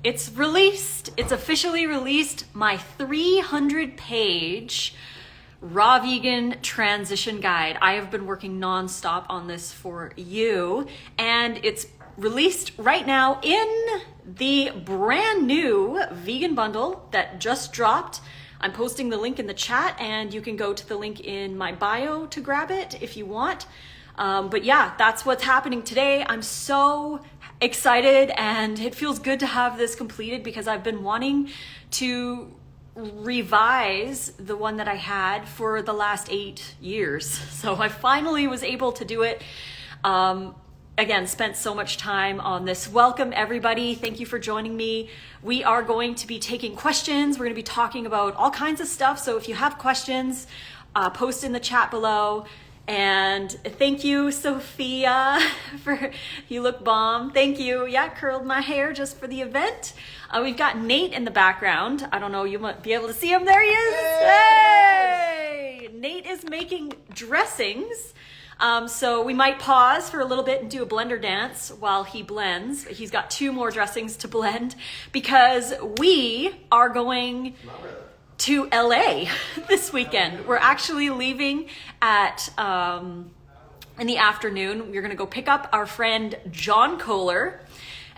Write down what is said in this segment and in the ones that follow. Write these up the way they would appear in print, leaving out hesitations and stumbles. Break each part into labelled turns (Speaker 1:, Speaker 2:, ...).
Speaker 1: it's released. It's officially released, my 300-page raw vegan transition guide. I have been working nonstop on this for you, and it's released right now in the brand new vegan bundle that just dropped. I'm posting the link in the chat, and you can go to the link in my bio to grab it if you want. But yeah, that's what's happening today. I'm so excited, and it feels good to have this completed because I've been wanting to revise the one that I had for the last 8 years. So I finally was able to do it. Again, spent so much time on this. Welcome everybody. Thank you for joining me. We are going to be taking questions. We're going to be talking about all kinds of stuff. So if you have questions, post in the chat below. And thank you, Sophia, for you look bomb. Thank you. Yeah, curled my hair just for the event. We've got Nate in the background. I don't know, you might be able to see him. There he is. Hey! Nate is making dressings. So we might pause for a little bit and do a blender dance while he blends. He's got 2 more dressings to blend because we are going to LA this weekend. We're actually leaving at in the afternoon. We're gonna go pick up our friend John Kohler,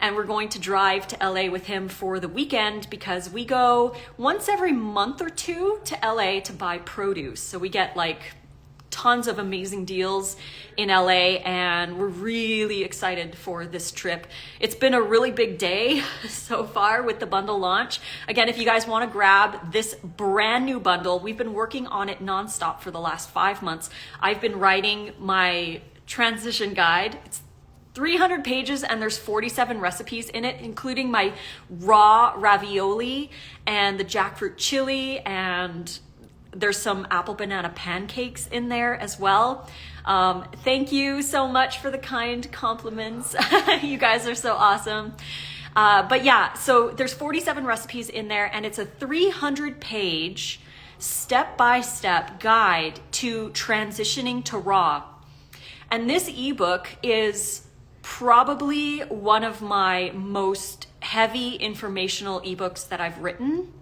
Speaker 1: and we're going to drive to LA with him for the weekend because we go once every month or 2 to LA to buy produce. So we get like tons of amazing deals in LA, and we're really excited for this trip. It's been a really big day so far with the bundle launch. Again, if you guys want to grab this brand new bundle, we've been working on it nonstop for the last 5 months. I've been writing my transition guide. It's 300 pages, and there's 47 recipes in it, including my raw ravioli and the jackfruit chili, and there's some apple banana pancakes in there as well. Thank you so much for the kind compliments. You guys are so awesome. But yeah, so there's 47 recipes in there, and it's a 300-page step-by-step guide to transitioning to raw. And this ebook is probably one of my most heavy informational ebooks that I've written.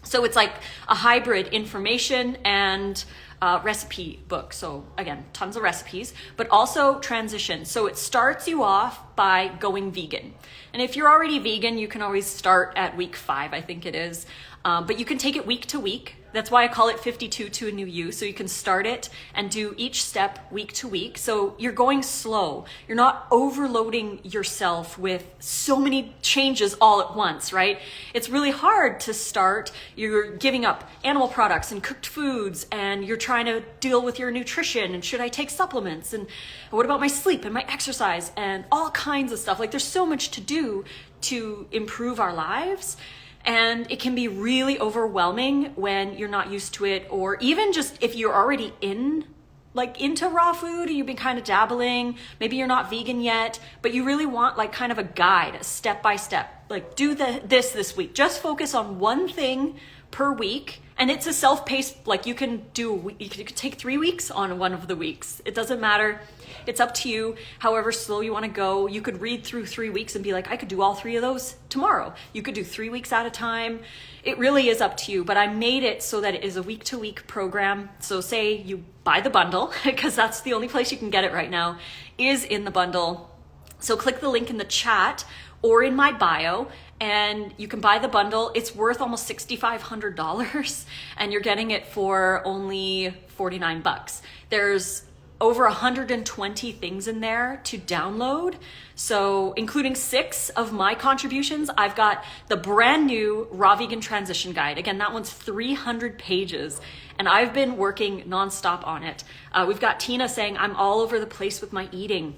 Speaker 1: So it's like a hybrid information and recipe book. So again, tons of recipes, but also transition. So it starts you off by going vegan. And if you're already vegan, you can always start at week 5, I think it is. But you can take it week to week. That's why I call it 52 to a new you. So you can start it and do each step week to week. So you're going slow. You're not overloading yourself with so many changes all at once, right? It's really hard to start. You're giving up animal products and cooked foods, and you're trying to deal with your nutrition, and should I take supplements, and what about my sleep and my exercise and all kinds of stuff. Like, there's so much to do to improve our lives. And it can be really overwhelming when you're not used to it, or even just if you're already into raw food and you've been kind of dabbling, maybe you're not vegan yet, but you really want like kind of a guide, a step by step, like do this week. Just focus on one thing per week. And it's a self-paced, like you can take 3 weeks on one of the weeks. It doesn't matter. It's up to you, however slow you want to go. You could read through 3 weeks and be like, I could do all 3 of those tomorrow. You could do 3 weeks at a time. It really is up to you, but I made it so that it is a week-to-week program. So say you buy the bundle, because that's the only place you can get it right now, is in the bundle. So click the link in the chat or in my bio, and you can buy the bundle. It's worth almost $6,500, and you're getting it for only 49 bucks. There's over 120 things in there to download. So including 6 of my contributions, I've got the brand new Raw Vegan Transition Guide. Again, that one's 300 pages, and I've been working nonstop on it. We've got Tina saying, I'm all over the place with my eating.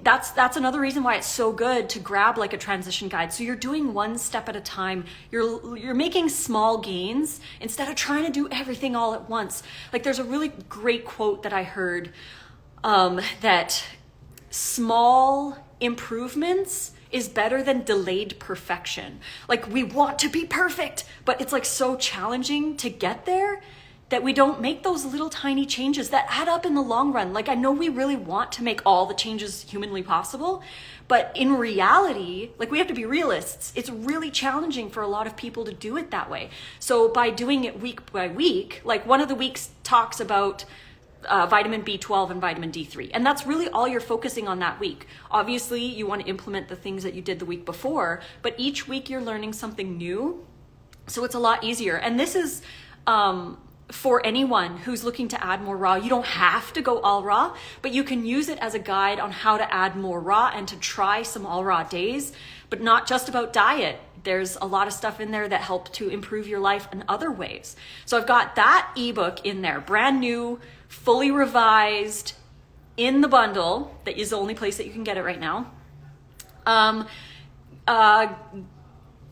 Speaker 1: That's another reason why it's so good to grab like a transition guide. So you're doing one step at a time. You're making small gains instead of trying to do everything all at once. Like, there's a really great quote that I heard that small improvements is better than delayed perfection. Like, we want to be perfect, but it's like so challenging to get there that we don't make those little tiny changes that add up in the long run. Like, I know we really want to make all the changes humanly possible, but in reality, like, we have to be realists. It's really challenging for a lot of people to do it that way. So by doing it week by week, like one of the weeks talks about vitamin B12 and vitamin D3. And that's really all you're focusing on that week. Obviously, you want to implement the things that you did the week before, but each week you're learning something new. So it's a lot easier. And this is for anyone who's looking to add more raw. You don't have to go all raw, but you can use it as a guide on how to add more raw and to try some all raw days, but not just about diet. There's a lot of stuff in there that help to improve your life in other ways. So I've got that ebook in there, brand new, fully revised, in the bundle. That is the only place that you can get it right now.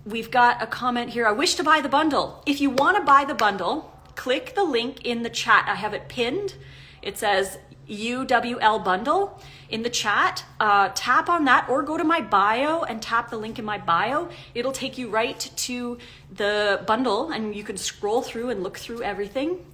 Speaker 1: We've got a comment here. I wish to buy the bundle. If you want to buy the bundle, click the link in the chat. I have it pinned. It says UWL bundle in the chat. Tap on that or go to my bio and tap the link in my bio. It'll take you right to the bundle and you can scroll through and look through everything.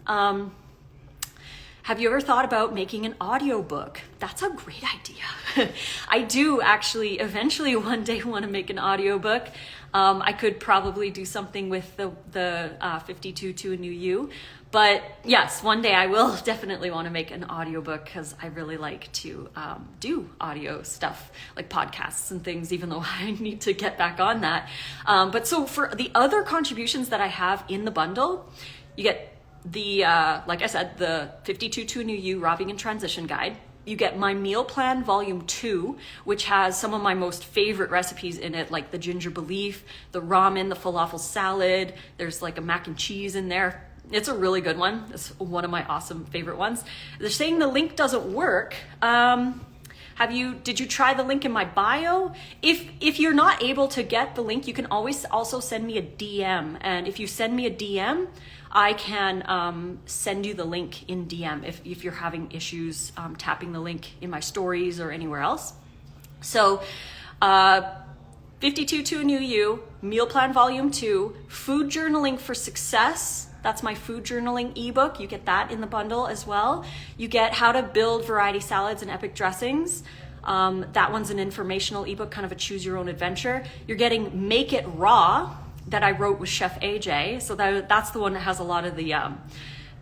Speaker 1: Have you ever thought about making an audiobook? That's a great idea. I do actually eventually one day want to make an audiobook. I could probably do something with the 52 to a New You. But yes, one day I will definitely want to make an audiobook because I really like to do audio stuff like podcasts and things, even though I need to get back on that. But so for the other contributions that I have in the bundle, you get the, like I said, the 52 to a New You Raw Vegan Transition Guide. You get my meal plan volume 2, which has some of my most favorite recipes in it, like the ginger beef, the ramen, the falafel salad. There's like a mac and cheese in there. It's a really good one. It's one of my awesome favorite ones. They're saying the link doesn't work. Did you try the link in my bio? If you're not able to get the link, you can always also send me a DM. And if you send me a DM, I can send you the link in DM if you're having issues tapping the link in my stories or anywhere else. So 52 to a New You, Meal Plan Volume 2, Food Journaling for Success. That's my food journaling ebook. You get that in the bundle as well. You get How to Build Variety Salads and Epic Dressings. That one's an informational ebook, kind of a choose your own adventure. You're getting Make It Raw, that I wrote with Chef AJ. So that's the one that has a lot of the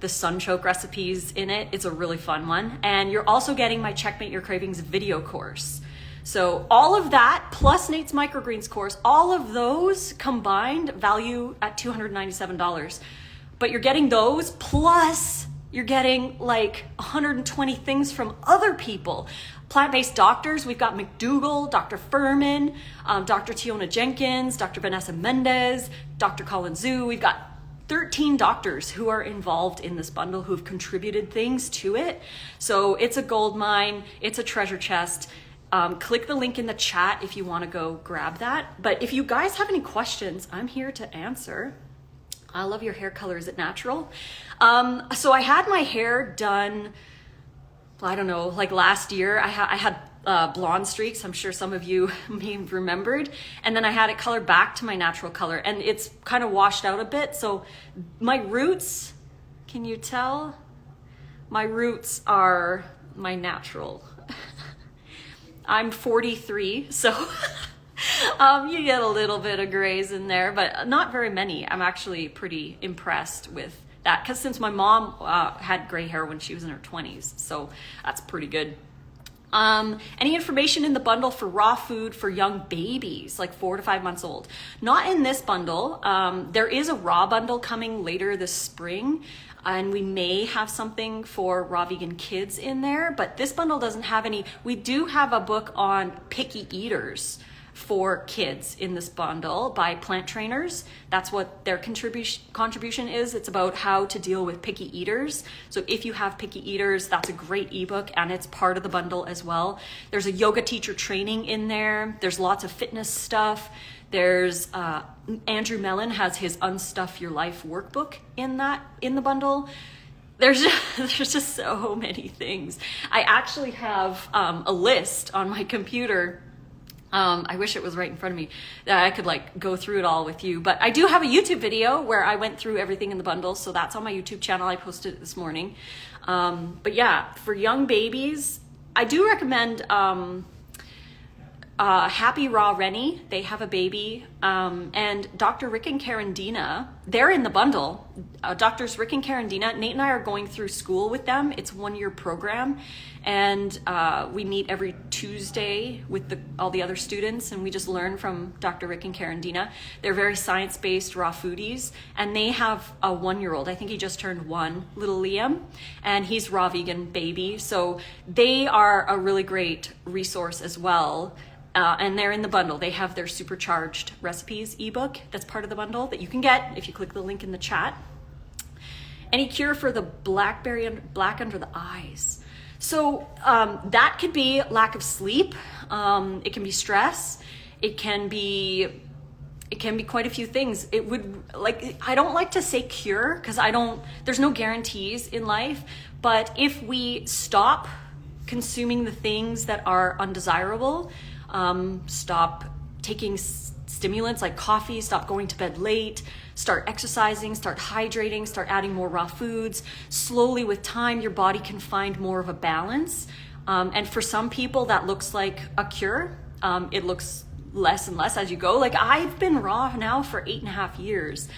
Speaker 1: sunchoke recipes in it. It's a really fun one. And you're also getting my Checkmate Your Cravings video course. So all of that plus Nate's Microgreens course, all of those combined value at $297. But you're getting those plus you're getting like 120 things from other people. Plant-based doctors, we've got McDougall, Dr. Furman, Dr. Tiona Jenkins, Dr. Vanessa Mendez, Dr. Colin Zhu. We've got 13 doctors who are involved in this bundle who've contributed things to it. So it's a gold mine, it's a treasure chest. Click the link in the chat if you want to go grab that. But if you guys have any questions, I'm here to answer. I love your hair color. Is it natural? So I had my hair done, I don't know, like last year. I had blonde streaks. I'm sure some of you may have remembered. And then I had it colored back to my natural color and it's kind of washed out a bit. So my roots, can you tell? My roots are my natural. I'm 43, so you get a little bit of grays in there, but not very many. I'm actually pretty impressed with that because since my mom had gray hair when she was in her 20s, so that's pretty good. Any information in the bundle for raw food for young babies, like 4 to 5 months old? Not in this bundle. There is a raw bundle coming later this spring, and we may have something for raw vegan kids in there, but this bundle doesn't have any. We do have a book on picky eaters for kids in this bundle by plant trainers. That's what their contribution is. It's about how to deal with picky eaters. So if you have picky eaters, that's a great ebook and it's part of the bundle as well. There's a yoga teacher training in there. There's lots of fitness stuff. There's Andrew Mellon has his Unstuff Your Life workbook in the bundle. There's just so many things. I actually have a list on my computer I wish it was right in front of me that I could like go through it all with you, but I do have a YouTube video where I went through everything in the bundle. So that's on my YouTube channel. I posted it this morning. But yeah, for young babies, I do recommend, Happy Raw Rennie. They have a baby, and Dr. Rick and Karen Dina, they're in the bundle. Doctors Rick and Karen Dina, Nate and I are going through school with them. It's a 1-year program, and we meet every Tuesday with all the other students, and we just learn from Dr. Rick and Karen Dina. They're very science-based raw foodies, and they have a 1-year-old. I think he just turned 1, little Liam, and he's raw vegan baby. So they are a really great resource as well. And they're in the bundle. They have their supercharged recipes ebook that's part of the bundle that you can get if you click the link in the chat. Any cure for the black under the eyes? So that could be lack of sleep. It can be stress. It can be quite a few things. It would, like, I don't like to say cure because there's no guarantees in life, but if we stop consuming the things that are undesirable, stop taking stimulants like coffee, stop going to bed late, start exercising, start hydrating, start adding more raw foods. Slowly with time, your body can find more of a balance. And for some people that looks like a cure. It looks less and less as you go. Like I've been raw now for 8.5 years,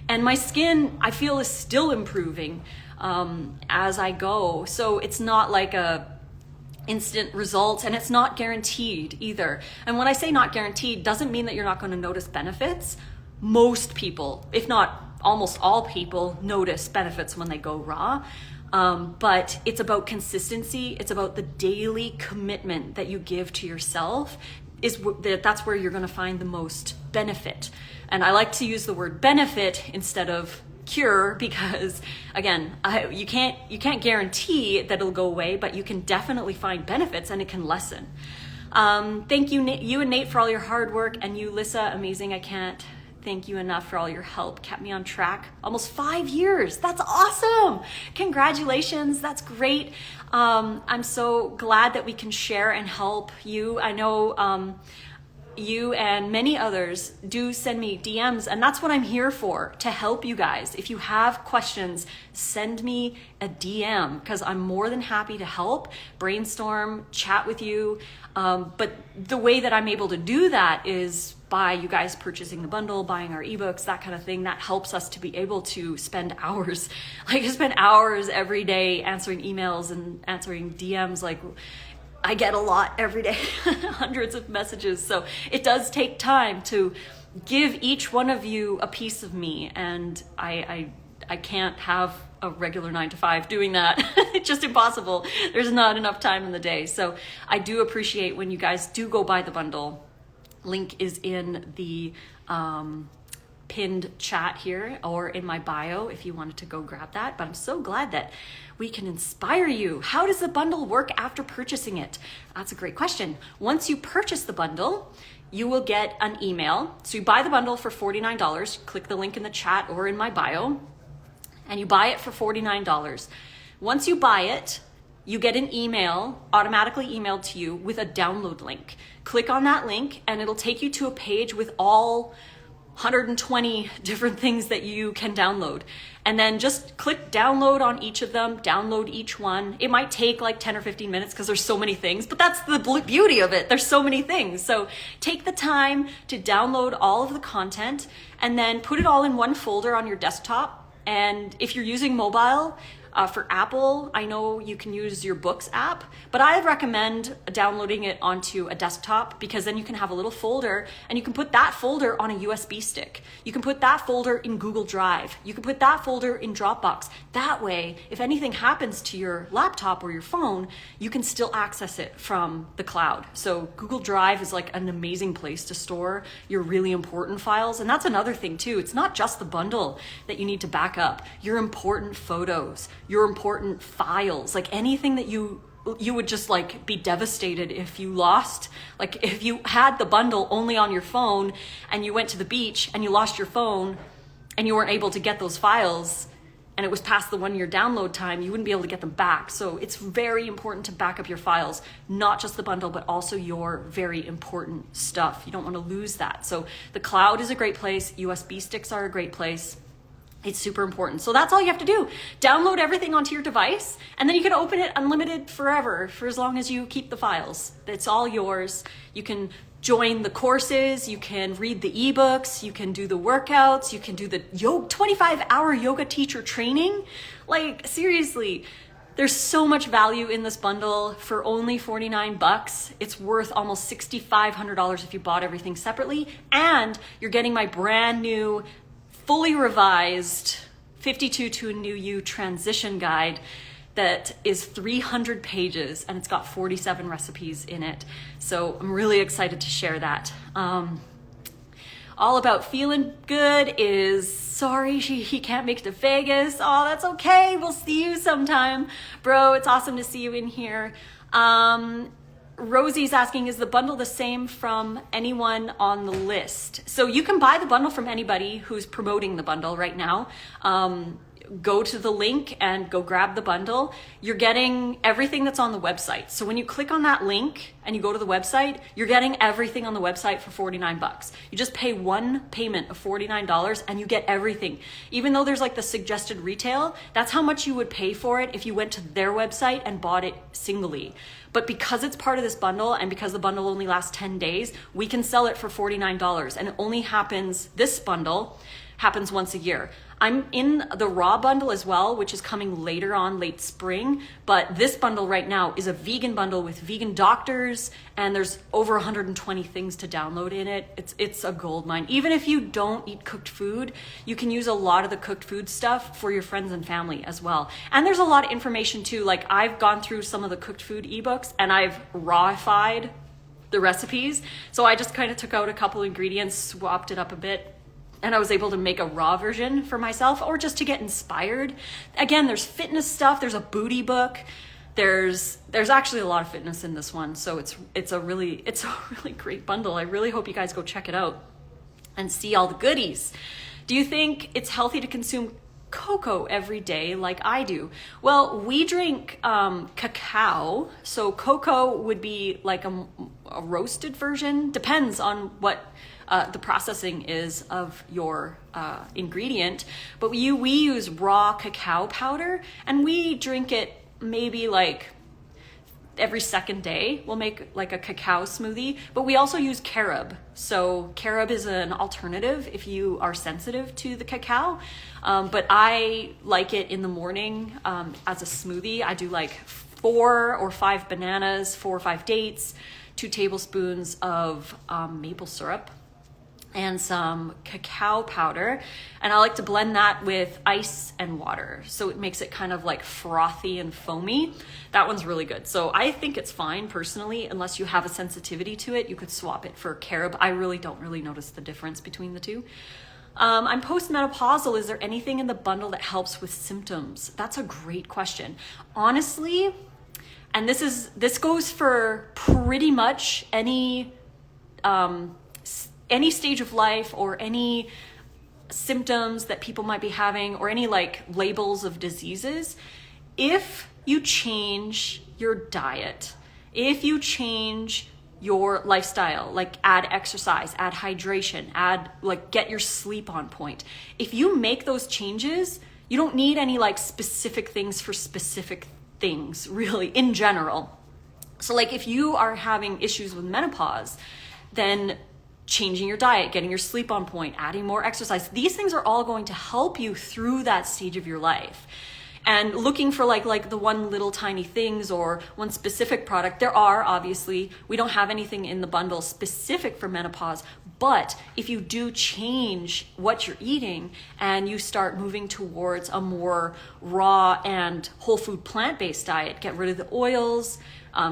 Speaker 1: and my skin, I feel, is still improving as I go. So it's not like a instant results, and it's not guaranteed either. And when I say not guaranteed, doesn't mean that you're not going to notice benefits. Most people, if not almost all people, notice benefits when they go raw. But it's about consistency. It's about the daily commitment that you give to yourself. That's where you're going to find the most benefit. And I like to use the word benefit instead of cure, because again, you can't guarantee that it'll go away, but you can definitely find benefits, and it can lessen. Thank you, you and Nate, for all your hard work, and you, Lissa, amazing. I can't thank you enough for all your help. Kept me on track almost 5 years. That's awesome. Congratulations. That's great. I'm so glad that we can share and help you. I know you and many others do send me DMs, and that's what I'm here for, to help you guys. If you have questions, send me a DM, because I'm more than happy to help, brainstorm, chat with you. But the way that I'm able to do that is by you guys purchasing the bundle, buying our ebooks, that kind of thing. That helps us to be able to spend hours, like spend hours every day answering emails and answering DMs. Like, I get a lot every day, hundreds of messages. So it does take time to give each one of you a piece of me. And I can't have a regular 9 to 5 doing that. It's just impossible. There's not enough time in the day. So I do appreciate when you guys do go buy the bundle. Link is in the pinned chat here or in my bio if you wanted to go grab that. But I'm so glad that we can inspire you. How does the bundle work after purchasing it? That's a great question. Once you purchase the bundle, you will get an email. So you buy the bundle for $49, click the link in the chat or in my bio, and you buy it for $49. Once you buy it, you get an email automatically emailed to you with a download link. Click on that link and it'll take you to a page with all 120 different things that you can download. And then just click download on each of them, download each one. It might take like 10 or 15 minutes because there's so many things, but that's the beauty of it. There's so many things. So take the time to download all of the content and then put it all in one folder on your desktop. And if you're using mobile, for Apple, I know you can use your Books app, but I recommend downloading it onto a desktop, because then you can have a little folder and you can put that folder on a USB stick. You can put that folder in Google Drive. You can put that folder in Dropbox. That way, if anything happens to your laptop or your phone, you can still access it from the cloud. So Google Drive is like an amazing place to store your really important files. And that's another thing too. It's not just the bundle that you need to back up. Your important photos, your important files, like anything that you would just like be devastated if you lost. Like if you had the bundle only on your phone and you went to the beach and you lost your phone and you weren't able to get those files, and it was past the 1 year download time, you wouldn't be able to get them back. So it's very important to back up your files, not just the bundle, but also your very important stuff. You don't want to lose that. So the cloud is a great place. USB sticks are a great place. It's super important. So that's all you have to do. Download everything onto your device, and then you can open it unlimited forever for as long as you keep the files. It's all yours. You can join the courses, you can read the ebooks, you can do the workouts, you can do the 25-hour yoga teacher training. Like, seriously, there's so much value in this bundle for only $49. It's worth almost $6,500 if you bought everything separately, and you're getting my brand new fully revised 52 to a New You transition guide that is 300 pages, and it's got 47 recipes in it. So I'm really excited to share that. All About Feeling Good is sorry he can't make it to Vegas. Oh, that's okay. We'll see you sometime. Bro, it's awesome to see you in here. Rosie's asking, is the bundle the same from anyone on the list? So you can buy the bundle from anybody who's promoting the bundle right now. Go to the link and go grab the bundle. You're getting everything that's on the website. So when you click on that link and you go to the website, you're getting everything on the website for $49. You just pay one payment of $49 and you get everything. Even though there's like the suggested retail, that's how much you would pay for it if you went to their website and bought it singly. But because it's part of this bundle and because the bundle only lasts 10 days, we can sell it for $49. And it only happens, this bundle happens once a year. I'm in the raw bundle as well, which is coming later on, late spring. But this bundle right now is a vegan bundle with vegan doctors, and there's over 120 things to download in it. It's a gold mine. Even if you don't eat cooked food, you can use a lot of the cooked food stuff for your friends and family as well. And there's a lot of information too. Like, I've gone through some of the cooked food ebooks and I've rawified the recipes. So I just kind of took out a couple ingredients, swapped it up a bit, and I was able to make a raw version for myself, or just to get inspired. Again, there's fitness stuff. There's a booty book. There's actually a lot of fitness in this one. So it's a really great bundle. I really hope you guys go check it out and see all the goodies. Do you think it's healthy to consume cocoa every day like I do? Well, we drink cacao. So cocoa would be like a roasted version. Depends on what the processing is of your ingredient. But we use raw cacao powder, and we drink it maybe like every second day. We'll make like a cacao smoothie, but we also use carob. So carob is an alternative if you are sensitive to the cacao. But I like it in the morning as a smoothie. I do like 4 or 5 bananas, 4 or 5 dates, 2 tablespoons of maple syrup, and some cacao powder. And I like to blend that with ice and water. So it makes it kind of like frothy and foamy. That one's really good. So I think it's fine personally, unless you have a sensitivity to it. You could swap it for carob. I really don't notice the difference between the two. I'm postmenopausal. Is there anything in the bundle that helps with symptoms? That's a great question. Honestly, and this goes for pretty much any stage of life or any symptoms that people might be having, or any like labels of diseases. If you change your diet, if you change your lifestyle, like add exercise, add hydration, get your sleep on point. If you make those changes, you don't need any like specific things for specific things, really, in general. So like if you are having issues with menopause, then changing your diet, getting your sleep on point, adding more exercise, these things are all going to help you through that stage of your life. And looking for like the one little tiny things or one specific product, there are obviously, we don't have anything in the bundle specific for menopause, but if you do change what you're eating and you start moving towards a more raw and whole food plant-based diet, get rid of the oils,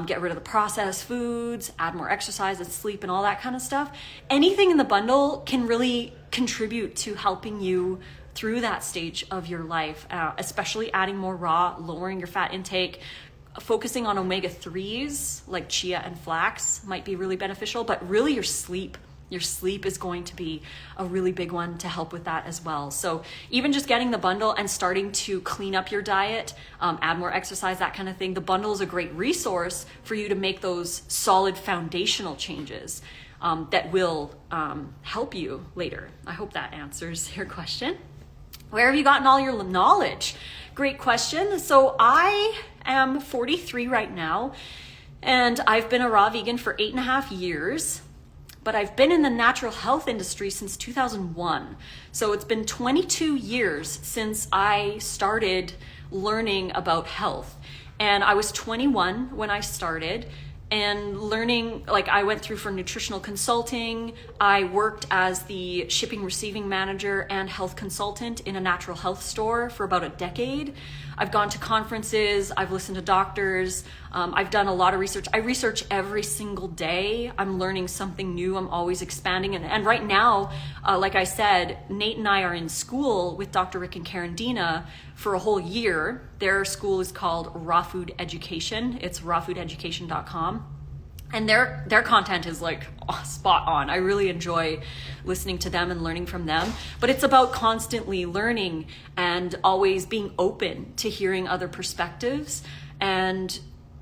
Speaker 1: get rid of the processed foods, add more exercise and sleep and all that kind of stuff, anything in the bundle can really contribute to helping you through that stage of your life, especially adding more raw, lowering your fat intake, focusing on omega-3s like chia and flax might be really beneficial, but really your sleep Your sleep is going to be a really big one to help with that as well. So even just getting the bundle and starting to clean up your diet, add more exercise, that kind of thing, the bundle is a great resource for you to make those solid foundational changes that will help you later. I hope that answers your question. Where have you gotten all your knowledge? Great question. So I am 43 right now, and I've been a raw vegan for 8.5 years, but I've been in the natural health industry since 2001. So it's been 22 years since I started learning about health. And I was 21 when I started, and learning, like I went through for nutritional consulting. I worked as the shipping receiving manager and health consultant in a natural health store for about a decade. I've gone to conferences, I've listened to doctors, I've done a lot of research. I research every single day. I'm learning something new, I'm always expanding. And right now, like I said, Nate and I are in school with Dr. Rick and Karen Dina for a whole year. Their school is called Raw Food Education. It's rawfoodeducation.com. And their content is like spot on. I really enjoy listening to them and learning from them. But it's about constantly learning and always being open to hearing other perspectives and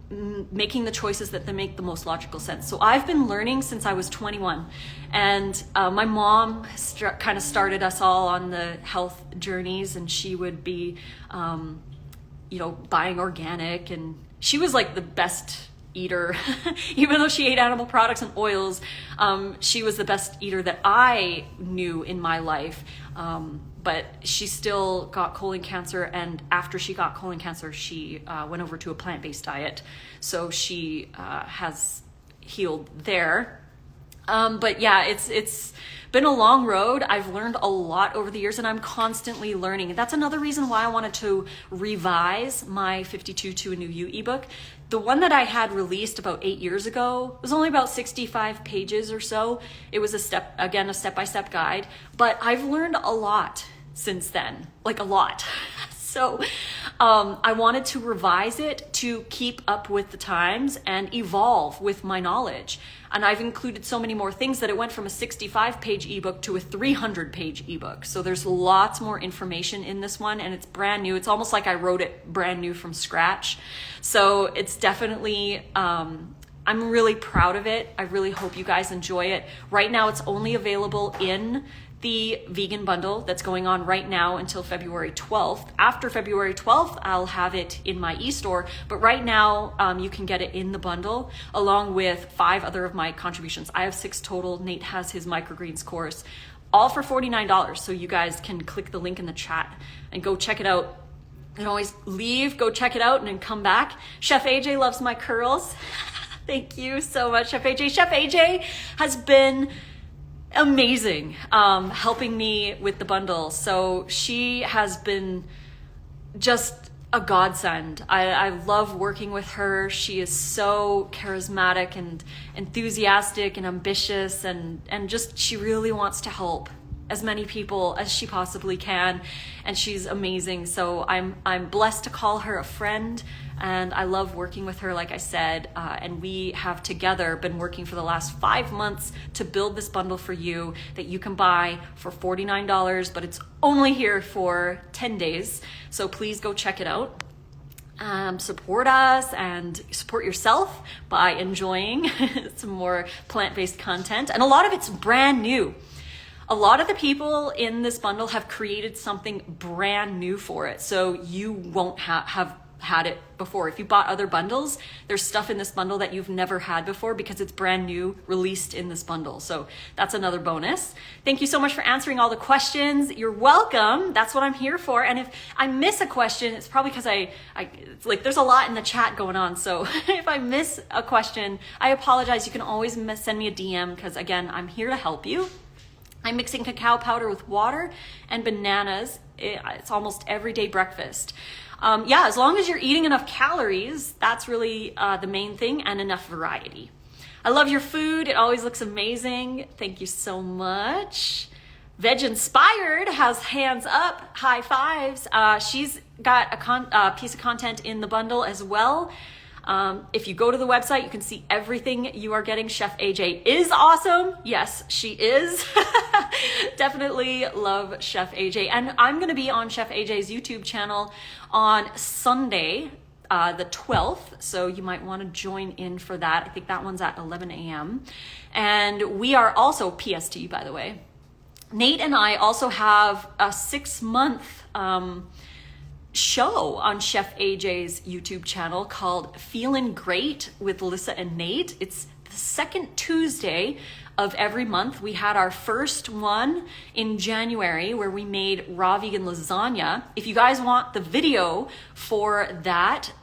Speaker 1: making the choices that make the most logical sense. So I've been learning since I was 21. And my mom kind of started us all on the health journeys, and she would be, buying organic, and she was like the best eater. Even though she ate animal products and oils, she was the best eater that I knew in my life. But she still got colon cancer, and after she got colon cancer, she went over to a plant-based diet. So she has healed there. But yeah, it's been a long road. I've learned a lot over the years, and I'm constantly learning. That's another reason why I wanted to revise my 52 to a New You ebook. The one that I had released about 8 years ago was only about 65 pages or so. It was a step-by-step guide, but I've learned a lot since then, like a lot. So I wanted to revise it to keep up with the times and evolve with my knowledge. And I've included so many more things that it went from a 65-page ebook to a 300-page ebook. So there's lots more information in this one, and it's brand new. It's almost like I wrote it brand new from scratch. So it's definitely, I'm really proud of it. I really hope you guys enjoy it. Right now, it's only available in the vegan bundle that's going on right now until February 12th. After February 12th, I'll have it in my e-store, but right now you can get it in the bundle along with 5 other of my contributions. I have 6 total. Nate has his microgreens course, all for $49. So you guys can click the link in the chat and go check it out. You can always leave, go check it out, and then come back. Chef AJ loves my curls. Thank you so much, Chef AJ. Chef AJ has been amazing helping me with the bundle. So she has been just a godsend. I love working with her. She is so charismatic and enthusiastic and ambitious, and just she really wants to help as many people as she possibly can, and she's amazing. So I'm blessed to call her a friend, and I love working with her, like I said, and we have together been working for the last 5 months to build this bundle for you that you can buy for $49, but it's only here for 10 days. So please go check it out. Support us and support yourself by enjoying some more plant-based content. And a lot of it's brand new. A lot of the people in this bundle have created something brand new for it. So you won't have had it before. If you bought other bundles, there's stuff in this bundle that you've never had before because it's brand new, released in this bundle. So that's another bonus. Thank you so much for answering all the questions. You're welcome. That's what I'm here for. And if I miss a question, it's probably because it's like there's a lot in the chat going on. So if I miss a question, I apologize. You can always send me a DM because, again, I'm here to help you. I'm mixing cacao powder with water and bananas. It's almost everyday breakfast. As long as you're eating enough calories, that's really the main thing, and enough variety. I love your food. It always looks amazing. Thank you so much. Veg Inspired has hands up, high fives. She's got a piece of content in the bundle as well. If you go to the website, you can see everything you are getting. Chef AJ is awesome. Yes, she is. Definitely love Chef AJ. And I'm going to be on Chef AJ's YouTube channel on Sunday, the 12th. So you might want to join in for that. I think that one's at 11 a.m. And we are also PST, by the way. Nate and I also have a 6-month show on Chef AJ's YouTube channel called Feeling Great with Lissa and Nate. It's the second Tuesday of every month. We had our first one in January where we made raw vegan lasagna. If you guys want the video for that,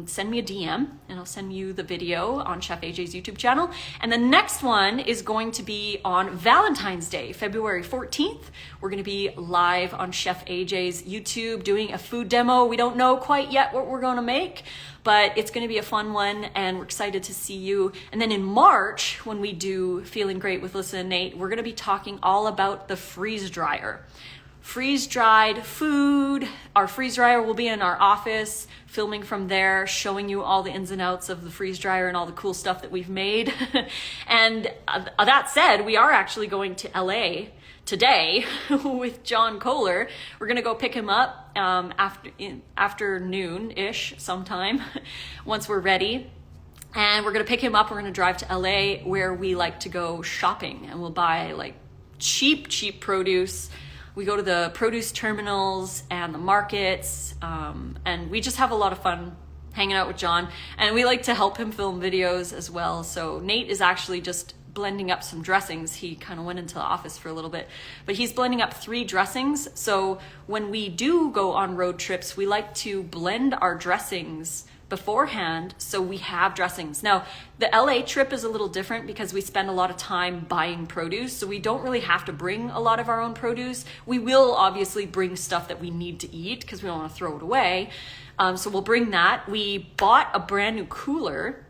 Speaker 1: send me a DM and I'll send you the video on Chef AJ's YouTube channel. And the next one is going to be on Valentine's Day, February 14th. We're going to be live on Chef AJ's YouTube doing a food demo. We don't know quite yet what we're going to make, but it's going to be a fun one and we're excited to see you. And then in March, when we do Feeling Great with Lissa and Nate, we're going to be talking all about the freeze dryer. Freeze-dried food. Our freeze dryer will be in our office, filming from there, showing you all the ins and outs of the freeze dryer and all the cool stuff that we've made. And that said, we are actually going to LA today with John Kohler. We're gonna go pick him up afternoon-ish sometime once we're ready. And we're gonna pick him up, we're gonna drive to LA where we like to go shopping and we'll buy like cheap produce. We go to the produce terminals and the markets, and we just have a lot of fun hanging out with John. And we like to help him film videos as well. So Nate is actually just blending up some dressings. He kind of went into the office for a little bit, but he's blending up 3 dressings. So when we do go on road trips, we like to blend our dressings beforehand so we have dressings. Now, the LA trip is a little different because we spend a lot of time buying produce, so we don't really have to bring a lot of our own produce. We will obviously bring stuff that we need to eat because we don't want to throw it away. So we'll bring that. We bought a brand new cooler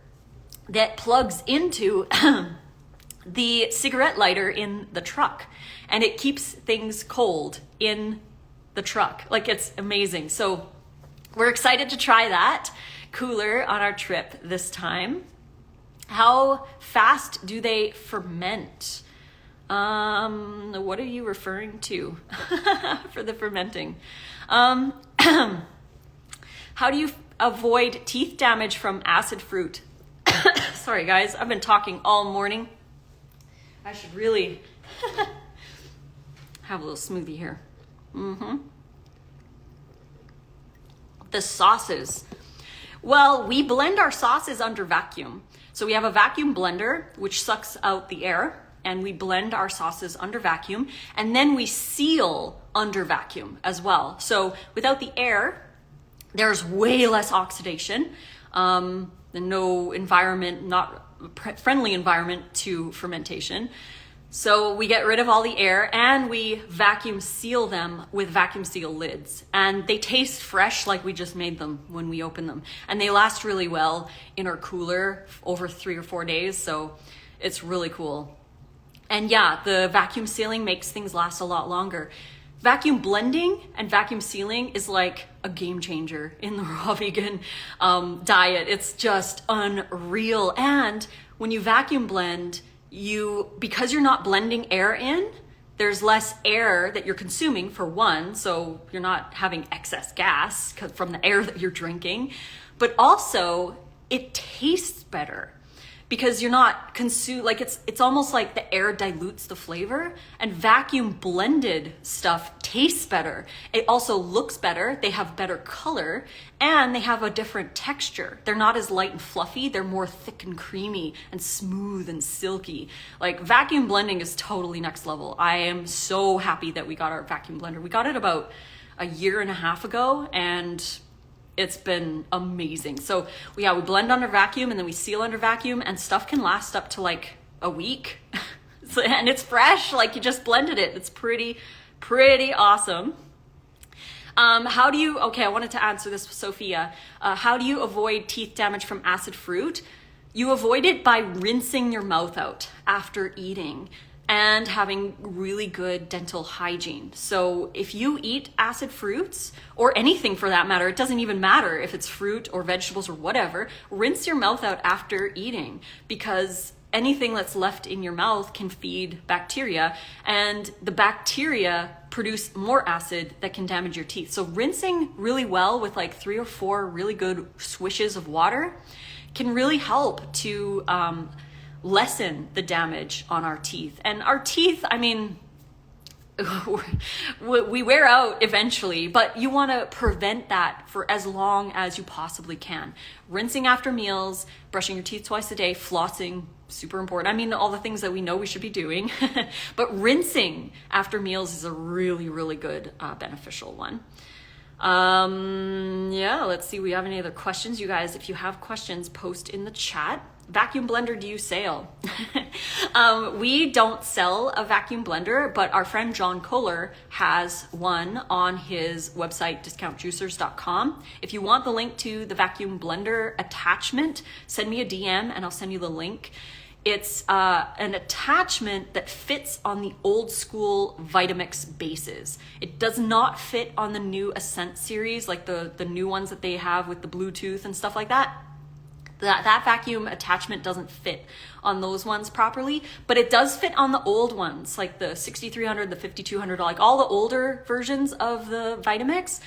Speaker 1: that plugs into the cigarette lighter in the truck, and it keeps things cold in the truck. Like, it's amazing. So we're excited to try that cooler on our trip this time. How fast do they ferment? What are you referring to for the fermenting? How do you avoid teeth damage from acid fruit? Sorry guys, I've been talking all morning. I should really have a little smoothie here. The sauces. Well, we blend our sauces under vacuum. So we have a vacuum blender, which sucks out the air, and we blend our sauces under vacuum, and then we seal under vacuum as well. So without the air, there's way less oxidation, and no environment, not friendly environment to fermentation. So we get rid of all the air and we vacuum seal them with vacuum seal lids. And they taste fresh like we just made them when we open them. And they last really well in our cooler over 3 or 4 days. So it's really cool. And yeah, the vacuum sealing makes things last a lot longer. Vacuum blending and vacuum sealing is like a game changer in the raw vegan diet. It's just unreal. And when you vacuum blend, because you're not blending air in, there's less air that you're consuming for one, so you're not having excess gas from the air that you're drinking, but also it tastes better because you're not like it's almost like the air dilutes the flavor, and vacuum blended stuff tastes better. It also looks better. They have better color and they have a different texture. They're not as light and fluffy. They're more thick and creamy and smooth and silky. Like, vacuum blending is totally next level. I am so happy that we got our vacuum blender. We got it about a year and a half ago, and it's been amazing. So we blend under vacuum and then we seal under vacuum, and stuff can last up to like a week. And it's fresh, like you just blended it. It's pretty awesome. Okay, I wanted to answer this, Sophia. How do you avoid teeth damage from acid fruit? You avoid it by rinsing your mouth out after eating. and having really good dental hygiene. So if you eat acid fruits, or anything for that matter, it doesn't even matter if it's fruit or vegetables or whatever, rinse your mouth out after eating, because anything that's left in your mouth can feed bacteria, and the bacteria produce more acid that can damage your teeth. So rinsing really well with like 3 or 4 really good swishes of water can really help to lessen the damage on our teeth. And our teeth, I mean, we wear out eventually, but you want to prevent that for as long as you possibly can. Rinsing after meals, brushing your teeth twice a day, flossing, super important. I mean, all the things that we know we should be doing, but rinsing after meals is a really, really good, beneficial one. Yeah, let's see. We have any other questions? You guys, if you have questions, post in the chat. Vacuum blender, do you sell? We don't sell a vacuum blender, but our friend John Kohler has one on his website, discountjuicers.com. If you want the link to the vacuum blender attachment, send me a DM and I'll send you the link. It's an attachment that fits on the old school Vitamix bases. It does not fit on the new Ascent series, like the new ones that they have with the Bluetooth and stuff like that. That vacuum attachment doesn't fit on those ones properly, but it does fit on the old ones, like the 6300, the 5200, like all the older versions of the Vitamix.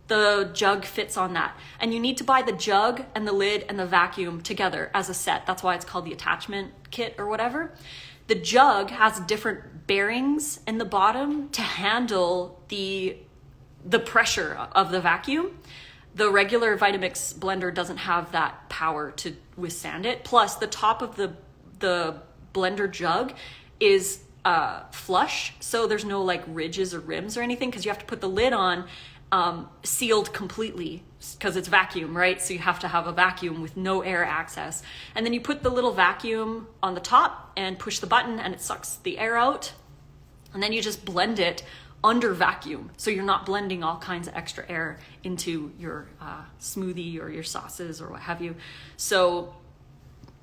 Speaker 1: The jug fits on that. And you need to buy the jug and the lid and the vacuum together as a set. That's why it's called the attachment kit or whatever. The jug has different bearings in the bottom to handle the pressure of the vacuum. The regular Vitamix blender doesn't have that power to withstand it. Plus, the top of the blender jug is flush, so there's no like ridges or rims or anything, because you have to put the lid on sealed completely, because it's vacuum, right? So you have to have a vacuum with no air access. And then you put the little vacuum on the top and push the button and it sucks the air out. And then you just blend it under vacuum, so you're not blending all kinds of extra air into your smoothie or your sauces or what have you. So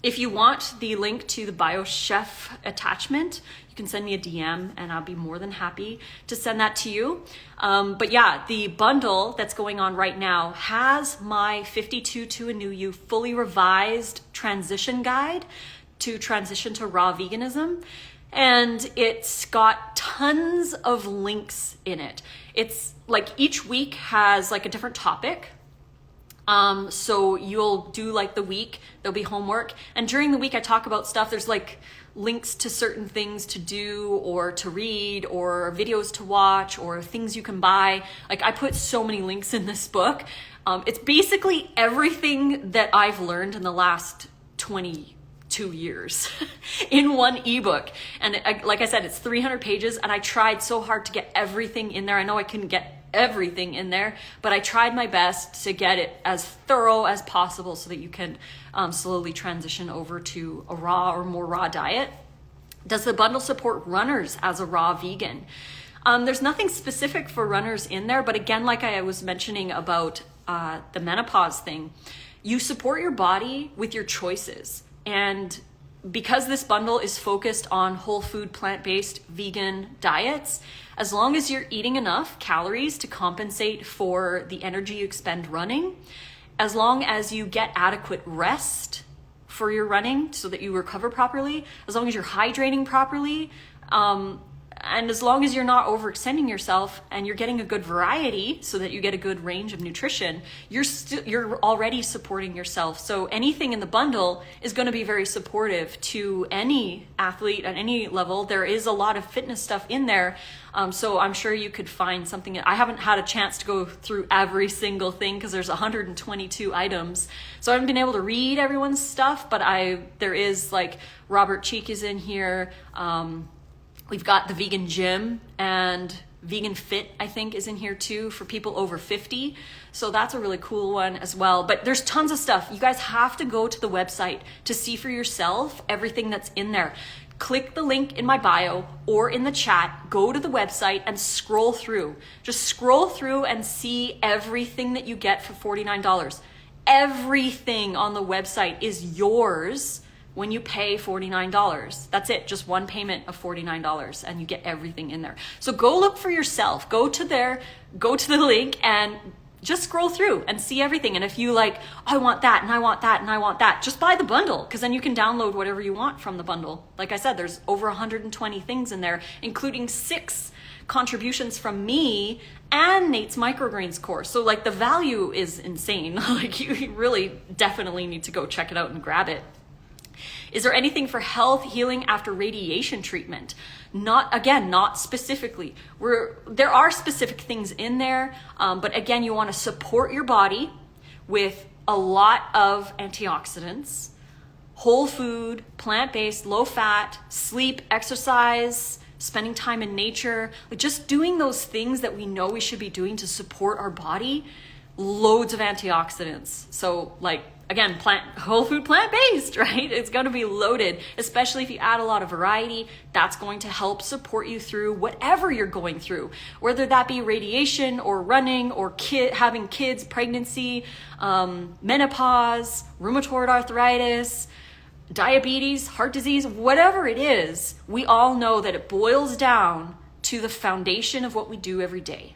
Speaker 1: if you want the link to the BioChef attachment, you can send me a DM and I'll be more than happy to send that to you. But yeah, the bundle that's going on right now has my 52 to a New You fully revised transition guide to transition to raw veganism. And it's got tons of links in it. It's like each week has like a different topic. So you'll do like the week, there'll be homework. And during the week I talk about stuff. There's like links to certain things to do or to read or videos to watch or things you can buy. Like I put so many links in this book. It's basically everything that I've learned in the last 22 years in one ebook. And like I said, it's 300 pages and I tried so hard to get everything in there. I know I couldn't get everything in there, but I tried my best to get it as thorough as possible so that you can slowly transition over to a raw or more raw diet. Does the bundle support runners as a raw vegan? There's nothing specific for runners in there, but again, like I was mentioning about the menopause thing, you support your body with your choices. And because this bundle is focused on whole food, plant-based, vegan diets, as long as you're eating enough calories to compensate for the energy you expend running, as long as you get adequate rest for your running so that you recover properly, as long as you're hydrating properly, and as long as you're not overextending yourself and you're getting a good variety so that you get a good range of nutrition, you're already supporting yourself. So anything in the bundle is going to be very supportive to any athlete at any level. There is a lot of fitness stuff in there. So I'm sure you could find something. I haven't had a chance to go through every single thing because there's 122 items. So I haven't been able to read everyone's stuff, but there is like Robert Cheek is in here. We've got the vegan gym and vegan fit, I think, is in here too for people over 50. So that's a really cool one as well. But there's tons of stuff. You guys have to go to the website to see for yourself everything that's in there. Click the link in my bio or in the chat, go to the website and scroll through. Just scroll through and see everything that you get for $49. Everything on the website is yours when you pay $49. That's it, just one payment of $49 and you get everything in there. So go look for yourself, go to the link and just scroll through and see everything. And if you like, I want that and I want that and I want that, just buy the bundle, because then you can download whatever you want from the bundle. Like I said, there's over 120 things in there, including 6 contributions from me and Nate's microgreens course. So like the value is insane. Like you really definitely need to go check it out and grab it. Is there anything for health healing after radiation treatment? Not specifically. There are specific things in there, but again, you want to support your body with a lot of antioxidants, whole food, plant-based, low fat, sleep, exercise, spending time in nature, like just doing those things that we know we should be doing to support our body. Loads of antioxidants. So like, again, whole food, plant-based, right? It's going to be loaded, especially if you add a lot of variety. That's going to help support you through whatever you're going through, whether that be radiation or running or having kids, pregnancy, menopause, rheumatoid arthritis, diabetes, heart disease, whatever it is. We all know that it boils down to the foundation of what we do every day.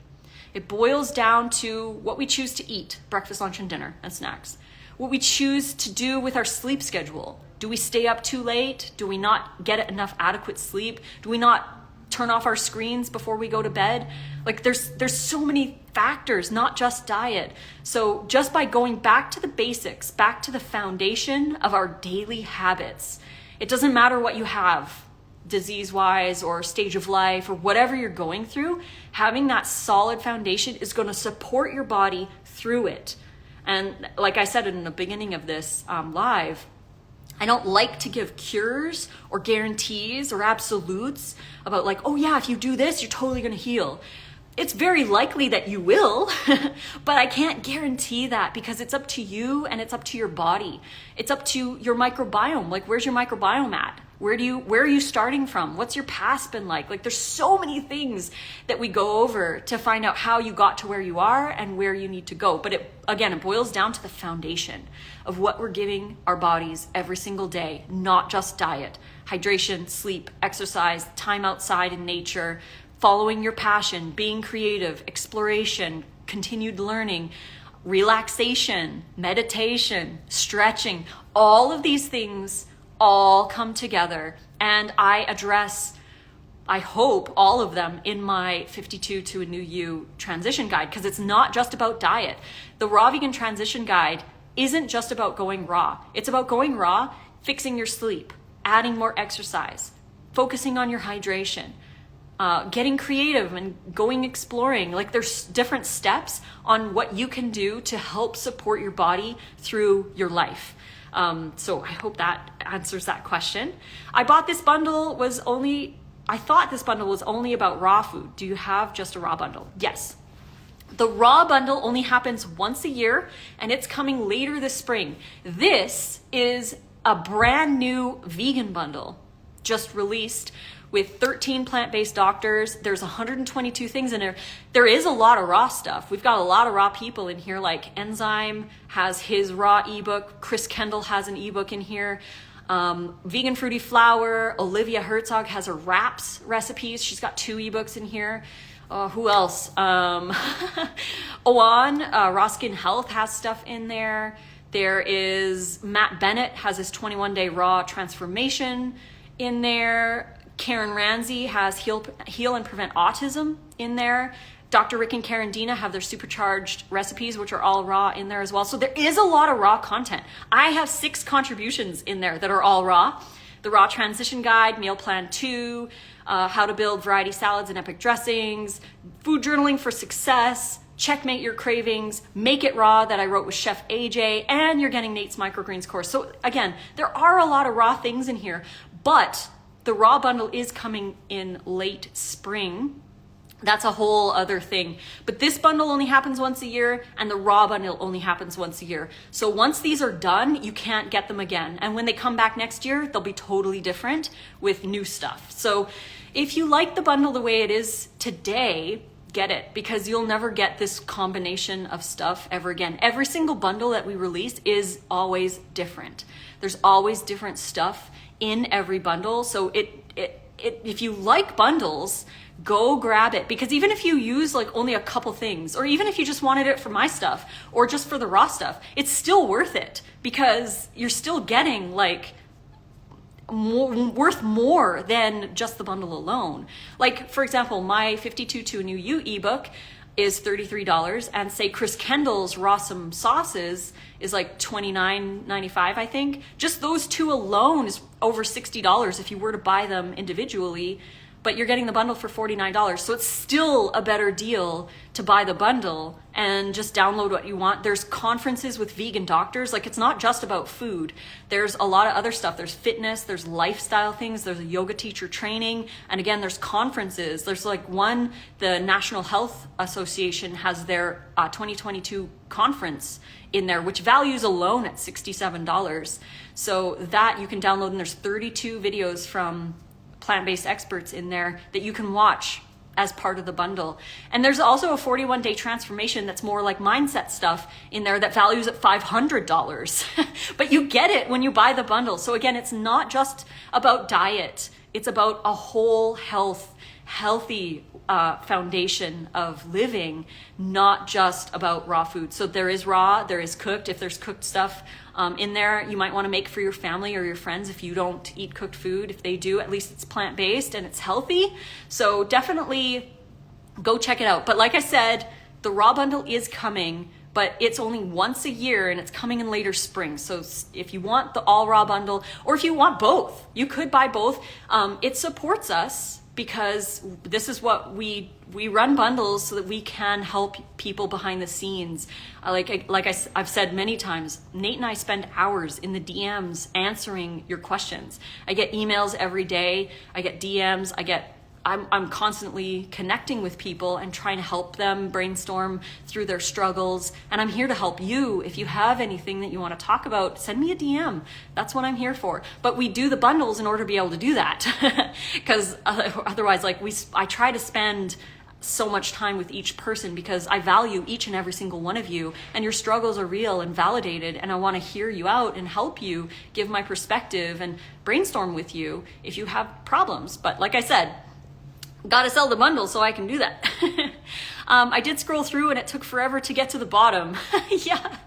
Speaker 1: It boils down to what we choose to eat, breakfast, lunch, and dinner, and snacks. What we choose to do with our sleep schedule. Do we stay up too late? Do we not get enough adequate sleep? Do we not turn off our screens before we go to bed? Like there's so many factors, not just diet. So just by going back to the basics, back to the foundation of our daily habits, it doesn't matter what you have, disease-wise or stage of life or whatever you're going through, having that solid foundation is going to support your body through it. And like I said in the beginning of this live, I don't like to give cures or guarantees or absolutes about like, oh yeah, if you do this, you're totally going to heal. It's very likely that you will, but I can't guarantee that because it's up to you and it's up to your body. It's up to your microbiome. Like, where's your microbiome at? Where are you starting from? What's your past been like? Like, there's so many things that we go over to find out how you got to where you are and where you need to go. But it boils down to the foundation of what we're giving our bodies every single day, not just diet, hydration, sleep, exercise, time outside in nature, following your passion, being creative, exploration, continued learning, relaxation, meditation, stretching. All of these things all come together, and I address, I hope, all of them in my 52 to a New You transition guide, because it's not just about diet. The Raw Vegan Transition Guide isn't just about going raw. It's about going raw, fixing your sleep, adding more exercise, focusing on your hydration, getting creative and going exploring. Like, there's different steps on what you can do to help support your body through your life. So I hope that answers that question. I thought this bundle was only about raw food. Do you have just a raw bundle? Yes. The raw bundle only happens once a year, and it's coming later this spring. This is a brand new vegan bundle just released with 13 plant-based doctors. There's 122 things in there. There is a lot of raw stuff. We've got a lot of raw people in here, like Enzyme has his raw ebook. Chris Kendall has an ebook in here. Vegan Fruity Flour. Olivia Herzog has her wraps recipes. She's got 2 ebooks in here. Who else? Owan, Raw Skin Health has stuff in there. There is Matt Bennett has his 21-day raw transformation in there. Karen Ramsey has Heal and Prevent Autism in there. Dr. Rick and Karen Dina have their supercharged recipes, which are all raw, in there as well. So there is a lot of raw content. I have 6 contributions in there that are all raw. The Raw Transition Guide, Meal Plan 2, How to Build Variety Salads and Epic Dressings, Food Journaling for Success, Checkmate Your Cravings, Make It Raw that I wrote with Chef AJ, and you're getting Nate's Microgreens course. So again, there are a lot of raw things in here, but the raw bundle is coming in late spring. That's a whole other thing. But this bundle only happens once a year, and the raw bundle only happens once a year. So once these are done, you can't get them again. And when they come back next year, they'll be totally different with new stuff. So if you like the bundle the way it is today, get it, because you'll never get this combination of stuff ever again. Every single bundle that we release is always different. There's always different stuff in every bundle. So if you like bundles, go grab it, because even if you use like only a couple things, or even if you just wanted it for my stuff or just for the raw stuff, it's still worth it, because you're still getting like worth more than just the bundle alone. Like, for example, my 52 to a New You ebook is $33, and say Chris Kendall's Rawsome Sauces is like $29.95, I think. Just those two alone is over $60 if you were to buy them individually, but you're getting the bundle for $49. So it's still a better deal to buy the bundle and just download what you want. There's conferences with vegan doctors. Like, it's not just about food. There's a lot of other stuff. There's fitness, there's lifestyle things, there's a yoga teacher training. And again, there's conferences. There's like one, the National Health Association has their 2022 conference in there, which values alone at $67. So that you can download, and there's 32 videos from plant-based experts in there that you can watch as part of the bundle. And there's also a 41-day transformation that's more like mindset stuff in there that values at $500. But you get it when you buy the bundle. So again, it's not just about diet. It's about a whole healthy foundation of living, not just about raw food. So there is raw, there is cooked. If there's cooked stuff in there, you might want to make for your family or your friends if you don't eat cooked food. If they do, at least it's plant-based and it's healthy. So definitely go check it out. But like I said, the raw bundle is coming, but it's only once a year, and it's coming in later spring. So if you want the all raw bundle, or if you want both, you could buy both. It supports us, because this is what we run bundles so that we can help people behind the scenes. I've said many times, Nate and I spend hours in the DMs answering your questions. I get emails every day. I get DMs. I'm constantly connecting with people and trying to help them brainstorm through their struggles. And I'm here to help you. If you have anything that you want to talk about, send me a DM. That's what I'm here for. But we do the bundles in order to be able to do that. Because otherwise, I try to spend so much time with each person, because I value each and every single one of you, and your struggles are real and validated, and I want to hear you out and help you, give my perspective and brainstorm with you if you have problems. But like I said, gotta sell the bundle so I can do that. I did scroll through and it took forever to get to the bottom. Yeah,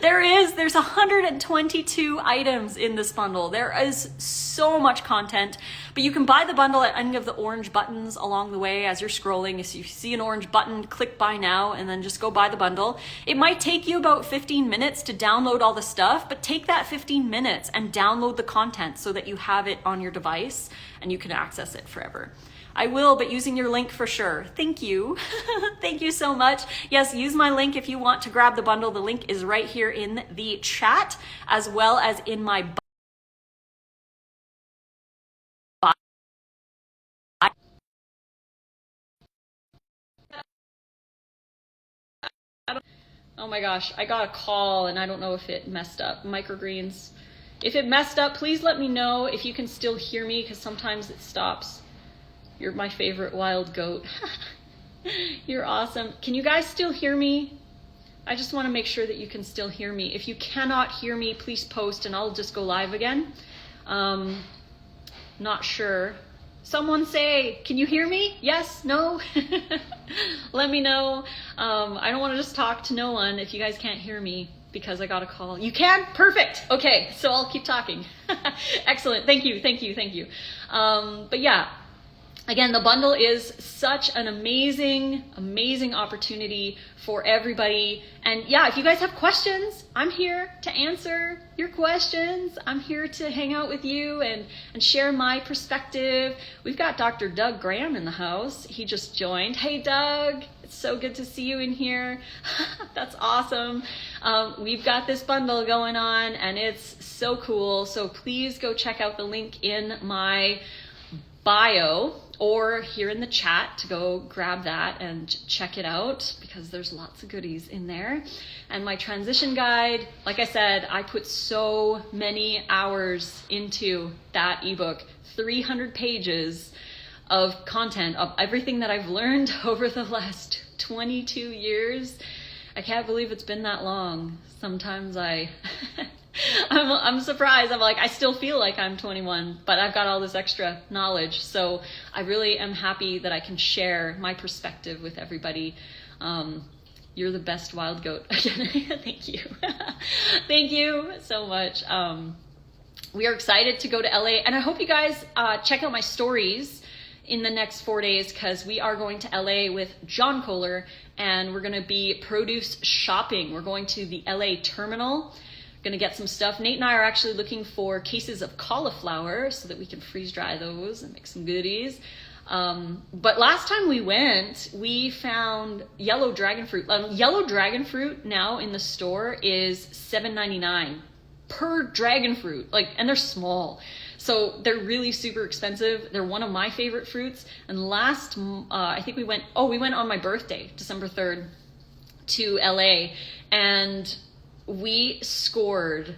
Speaker 1: there's 122 items in this bundle. There is so much content, but you can buy the bundle at any of the orange buttons along the way as you're scrolling. If you see an orange button, click buy now, and then just go buy the bundle. It might take you about 15 minutes to download all the stuff, but take that 15 minutes and download the content so that you have it on your device and you can access it forever. I will, but using your link for sure. Thank you. Thank you so much. Yes, use my link if you want to grab the bundle. The link is right here in the chat, as well as in my bio. Oh my gosh, I got a call and I don't know if it messed up. Microgreens. If it messed up, please let me know if you can still hear me, because sometimes it stops. You're my favorite wild goat. You're awesome. Can you guys still hear me? I just want to make sure that you can still hear me. If you cannot hear me, please post and I'll just go live again. Not sure. Someone say, can you hear me? Yes? No? Let me know. I don't want to just talk to no one if you guys can't hear me because I got a call. You can? Perfect. Okay, so I'll keep talking. Excellent. Thank you. But yeah. Again, the bundle is such an amazing opportunity for everybody. And yeah, if you guys have questions, I'm here to answer your questions. I'm here to hang out with you and share my perspective. We've got Dr. Doug Graham in the house. He just joined. Hey, Doug. It's so good to see you in here. That's awesome. We've got this bundle going on and it's so cool. So please go check out the link in my bio or here in the chat to go grab that and check it out, because there's lots of goodies in there. And my transition guide, like I said, I put so many hours into that ebook, 300 pages of content of everything that I've learned over the last 22 years. I can't believe it's been that long. Sometimes I'm surprised. I'm like, I still feel like I'm 21, but I've got all this extra knowledge. So I really am happy that I can share my perspective with everybody. You're the best wild goat. Thank you. Thank you so much. We are excited to go to LA, and I hope you guys check out my stories in the next 4 days, because we are going to LA with John Kohler, and we're going to be produce shopping. We're going to the LA terminal, going to get some stuff. Nate and I are actually looking for cases of cauliflower so that we can freeze dry those and make some goodies. But last time we went, we found yellow dragon fruit. Yellow dragon fruit now in the store is $7.99 per dragon fruit, and they're small. So they're really super expensive. They're one of my favorite fruits. And I think we went on my birthday, December 3rd, to LA, and we scored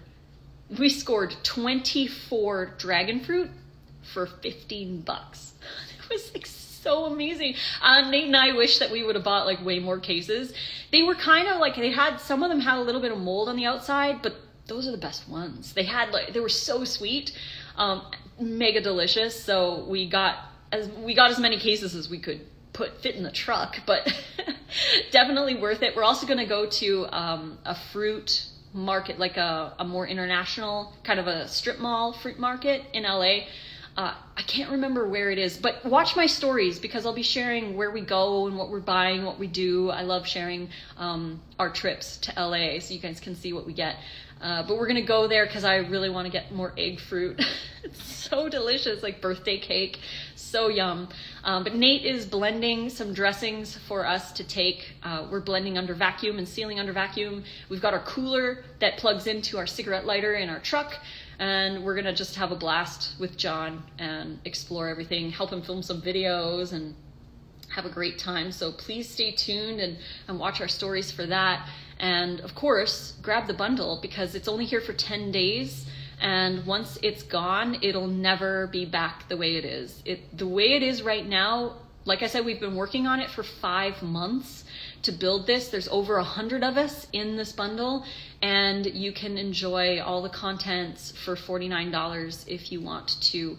Speaker 1: 24 dragon fruit for $15. It was so amazing. Nate and I wish that we would have bought way more cases. They were kind of some of them had a little bit of mold on the outside, but those are the best ones. They were so sweet, mega delicious. So we got as many cases as we could fit in the truck, but definitely worth it. We're also going to go to a fruit market, a more international kind of a strip mall fruit market in LA. I can't remember where it is, but watch my stories, because I'll be sharing where we go and what we're buying, what we do. I love sharing our trips to LA so you guys can see what we get. But we're going to go there because I really want to get more egg fruit. It's so delicious, like birthday cake. So yum. But Nate is blending some dressings for us to take. We're blending under vacuum and sealing under vacuum. We've got our cooler that plugs into our cigarette lighter in our truck. And we're going to just have a blast with John and explore everything, help him film some videos and have a great time. So please stay tuned and watch our stories for that. And of course, grab the bundle because it's only here for 10 days. And once it's gone, it'll never be back the way it is. The way it is right now, like I said, we've been working on it for 5 months to build this. There's over 100 of us in this bundle, and you can enjoy all the contents for $49 if you want to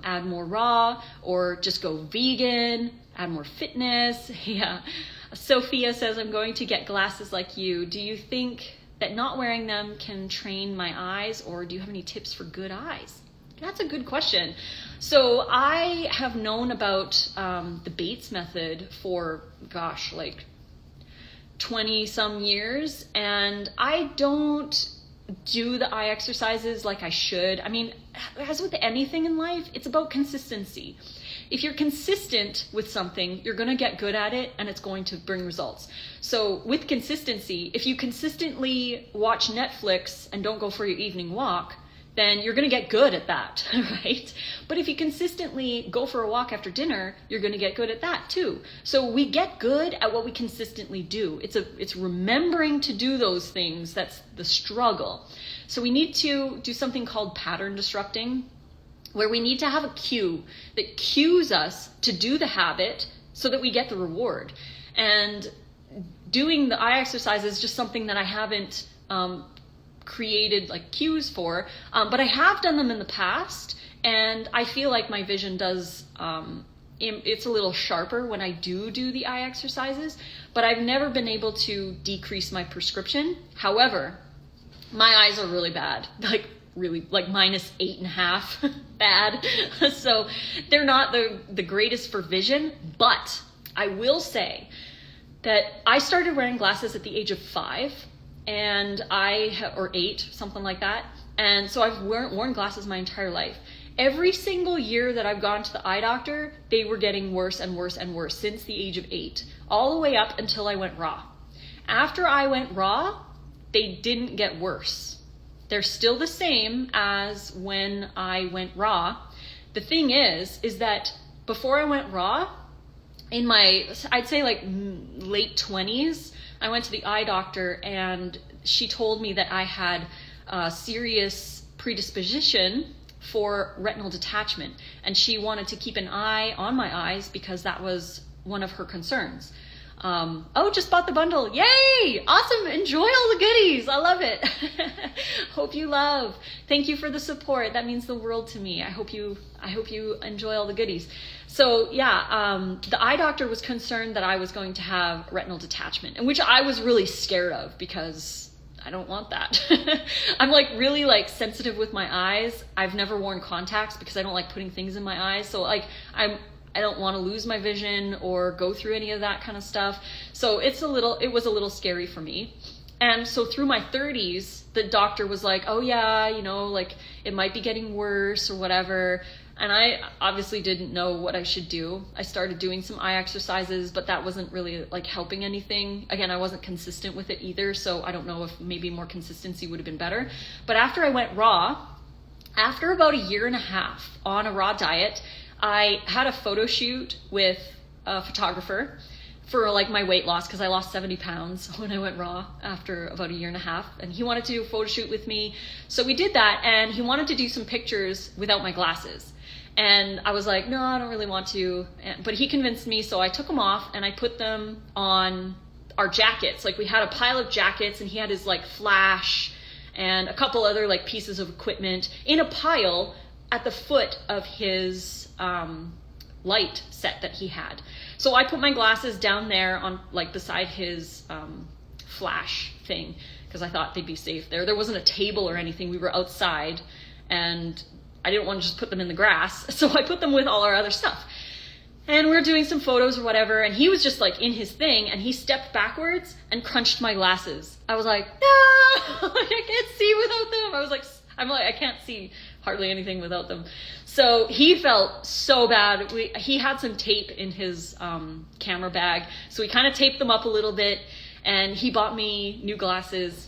Speaker 1: add more raw or just go vegan, add more fitness. Yeah. Sophia says, I'm going to get glasses like you. Do you think that not wearing them can train my eyes, or do you have any tips for good eyes? That's a good question. So I have known about the Bates method for, 20 some years, and I don't do the eye exercises like I should. I mean, as with anything in life, it's about consistency. If you're consistent with something, you're going to get good at it and it's going to bring results. So with consistency, if you consistently watch Netflix and don't go for your evening walk, then you're going to get good at that, right? But if you consistently go for a walk after dinner, you're going to get good at that too. So we get good at what we consistently do. It's remembering to do those things that's the struggle. So we need to do something called pattern disrupting, where we need to have a cue that cues us to do the habit so that we get the reward. And doing the eye exercise is just something that I haven't created cues for, but I have done them in the past, and I feel like my vision does, it's a little sharper when I do the eye exercises, but I've never been able to decrease my prescription. However, my eyes are really bad, really -8.5 bad. So they're not the greatest for vision, but I will say that I started wearing glasses at the age of 5, and or 8, something like that. And so I've worn glasses my entire life. Every single year that I've gone to the eye doctor, they were getting worse and worse and worse since the age of 8, all the way up until I went raw. After I went raw, they didn't get worse. They're still the same as when I went raw. The thing is that before I went raw, in my, I'd say late 20s, I went to the eye doctor and she told me that I had a serious predisposition for retinal detachment, and she wanted to keep an eye on my eyes because that was one of her concerns. Oh, just bought the bundle. Yay! Awesome. Enjoy all the goodies. I love it. Hope you love. Thank you for the support. That means the world to me. I hope you enjoy all the goodies. So yeah, the eye doctor was concerned that I was going to have retinal detachment, and which I was really scared of because I don't want that. I'm like really like sensitive with my eyes. I've never worn contacts because I don't like putting things in my eyes. So like I don't want to lose my vision or go through any of that kind of stuff. So it was a little scary for me. And so through my 30s, the doctor was like, oh yeah, you know, like it might be getting worse or whatever. And I obviously didn't know what I should do. I started doing some eye exercises, but that wasn't really like helping anything. Again, I wasn't consistent with it either. So I don't know if maybe more consistency would have been better. But after I went raw, after about a year and a half on a raw diet, I had a photo shoot with a photographer for like my weight loss because I lost 70 pounds when I went raw after about a year and a half, and he wanted to do a photo shoot with me. So we did that, and he wanted to do some pictures without my glasses. And I was like, no, I don't really want to. But he convinced me, so I took them off and I put them on our jackets. Like we had a pile of jackets, and he had his like flash and a couple other like pieces of equipment in a pile at the foot of his light set that he had. So I put my glasses down there on like beside his flash thing because I thought they'd be safe there. There wasn't a table or anything. We were outside, and I didn't want to just put them in the grass. So I put them with all our other stuff. And we were doing some photos or whatever, and he was just like in his thing, and he stepped backwards and crunched my glasses. I was like, no, I can't see without them. I'm like, I can't see hardly anything without them. So he felt so bad. He had some tape in his camera bag, so we kind of taped them up a little bit, and he bought me new glasses.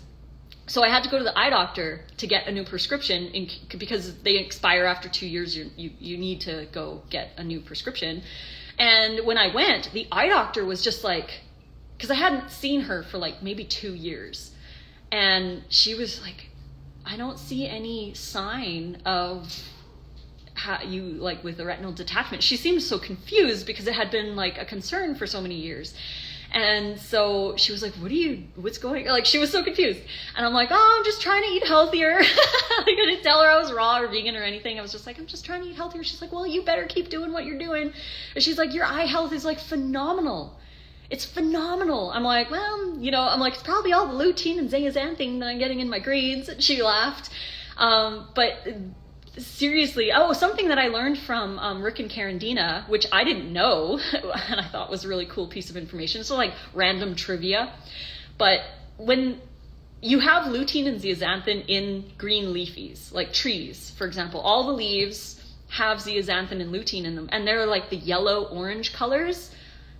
Speaker 1: So I had to go to the eye doctor to get a new prescription because they expire after 2 years. You need to go get a new prescription. And when I went, the eye doctor was just like, because I hadn't seen her for like maybe 2 years, and she was like, I don't see any sign of how you like with the retinal detachment. She seemed so confused because it had been like a concern for so many years. And so she was like, what's going on? Like, she was so confused. And I'm like, oh, I'm just trying to eat healthier. I didn't tell her I was raw or vegan or anything. I was just like, I'm just trying to eat healthier. She's like, well, you better keep doing what you're doing. And she's like, your eye health is like phenomenal. It's phenomenal. I'm like, well, you know, I'm like, it's probably all the lutein and zeaxanthin that I'm getting in my greens. And she laughed. But seriously, something that I learned from Rick and Karen Dina, which I didn't know, and I thought was a really cool piece of information. So like random trivia. But when you have lutein and zeaxanthin in green leafies, like trees, for example, all the leaves have zeaxanthin and lutein in them, and they're like the yellow-orange colors.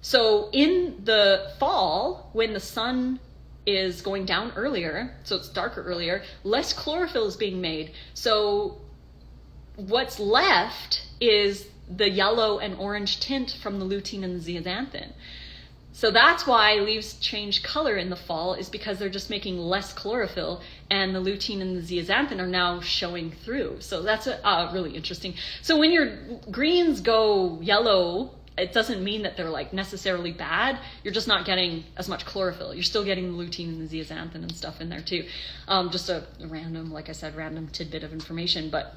Speaker 1: So in the fall, when the sun is going down earlier, so it's darker earlier, less chlorophyll is being made. So what's left is the yellow and orange tint from the lutein and the zeaxanthin. So that's why leaves change color in the fall, is because they're just making less chlorophyll, and the lutein and the zeaxanthin are now showing through. So that's really interesting. So when your greens go yellow, it doesn't mean that they're like necessarily bad. You're just not getting as much chlorophyll. You're still getting the lutein and the zeaxanthin and stuff in there too. Just a random, like I said, random tidbit of information, but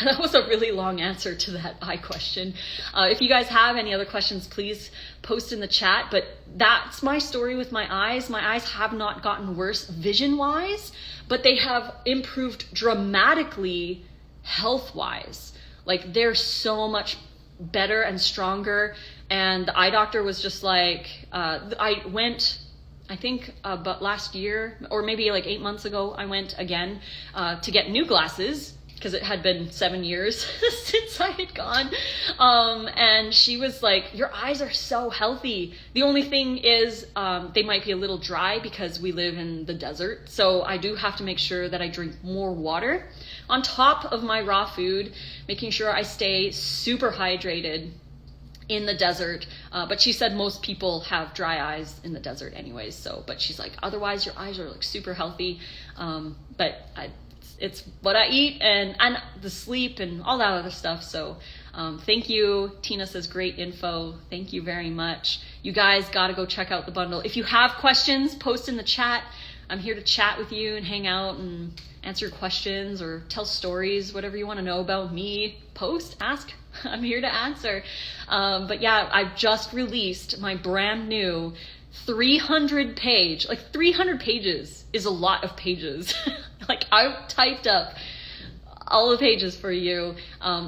Speaker 1: that was a really long answer to that eye question. If you guys have any other questions, please post in the chat. But that's my story with my eyes. My eyes have not gotten worse vision-wise, but they have improved dramatically health-wise. Like, they're so much better and stronger. And the eye doctor was just like, I went, I think but last year, or maybe like 8 months ago, I went again to get new glasses, because it had been 7 years since I had gone. And she was like, your eyes are so healthy. The only thing is they might be a little dry because we live in the desert. So I do have to make sure that I drink more water on top of my raw food, making sure I stay super hydrated in the desert. But she said most people have dry eyes in the desert anyways. So, but she's like, otherwise your eyes are like super healthy. But it's what I eat and the sleep and all that other stuff. So thank you. Tina says great info. Thank you very much. You guys got to go check out the bundle. If you have questions, post in the chat. I'm here to chat with you and hang out and answer questions or tell stories, whatever you want to know about me. Post, ask. I'm here to answer. But yeah, I've just released my brand new 300 pages is a lot of pages. Like I typed up all the pages for you,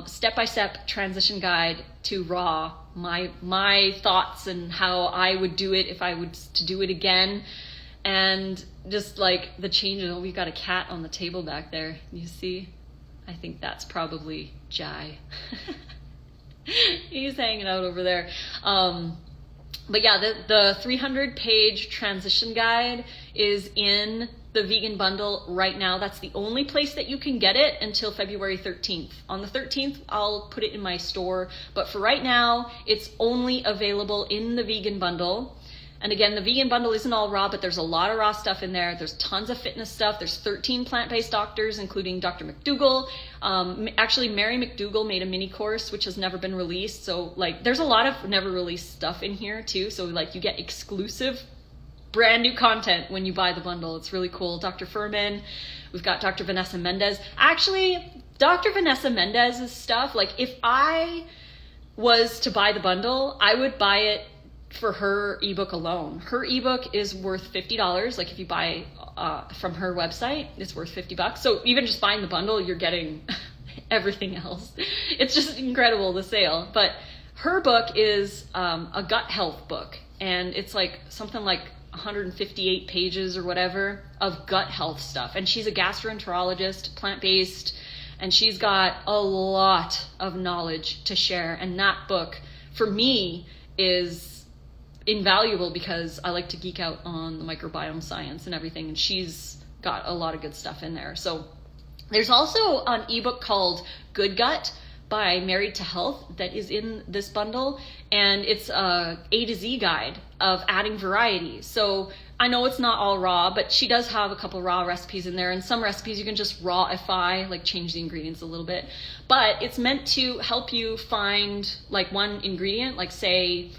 Speaker 1: step-by-step transition guide to raw, my thoughts and how I would do it if I would to do it again. And just like the changes. Oh, we've got a cat on the table back there. You see? I think that's probably Jai. He's hanging out over there. But yeah, the 300-page transition guide is in the vegan bundle right now. That's the only place that you can get it until February 13th. On the 13th, I'll put it in my store. But for right now, it's only available in the vegan bundle. And again, the vegan bundle isn't all raw, but there's a lot of raw stuff in there. There's tons of fitness stuff. There's 13 plant-based doctors, including Dr. McDougall. Actually, Mary McDougall made a mini course, which has never been released. So like, there's a lot of never released stuff in here too. So like, you get exclusive brand new content when you buy the bundle. It's really cool. Dr. Furman, we've got Dr. Vanessa Mendez. Actually, Dr. Vanessa Mendez's stuff, like if I was to buy the bundle, I would buy it for her ebook alone. Her ebook is worth $50. Like if you buy from her website, it's worth $50. So even just buying the bundle, you're getting everything else. It's just incredible, the sale. But her book is a gut health book, and it's like something like 158 pages or whatever of gut health stuff. And she's a gastroenterologist, plant-based, and she's got a lot of knowledge to share. And that book, for me, is invaluable because I like to geek out on the microbiome science and everything, and she's got a lot of good stuff in there. So there's also an ebook called Good Gut by Married to Health that is in this bundle, and it's a to Z guide of adding variety. So I know it's not all raw, but she does have a couple raw recipes in there, and some recipes you can just rawify, like change the ingredients a little bit. But it's meant to help you find like one ingredient, like say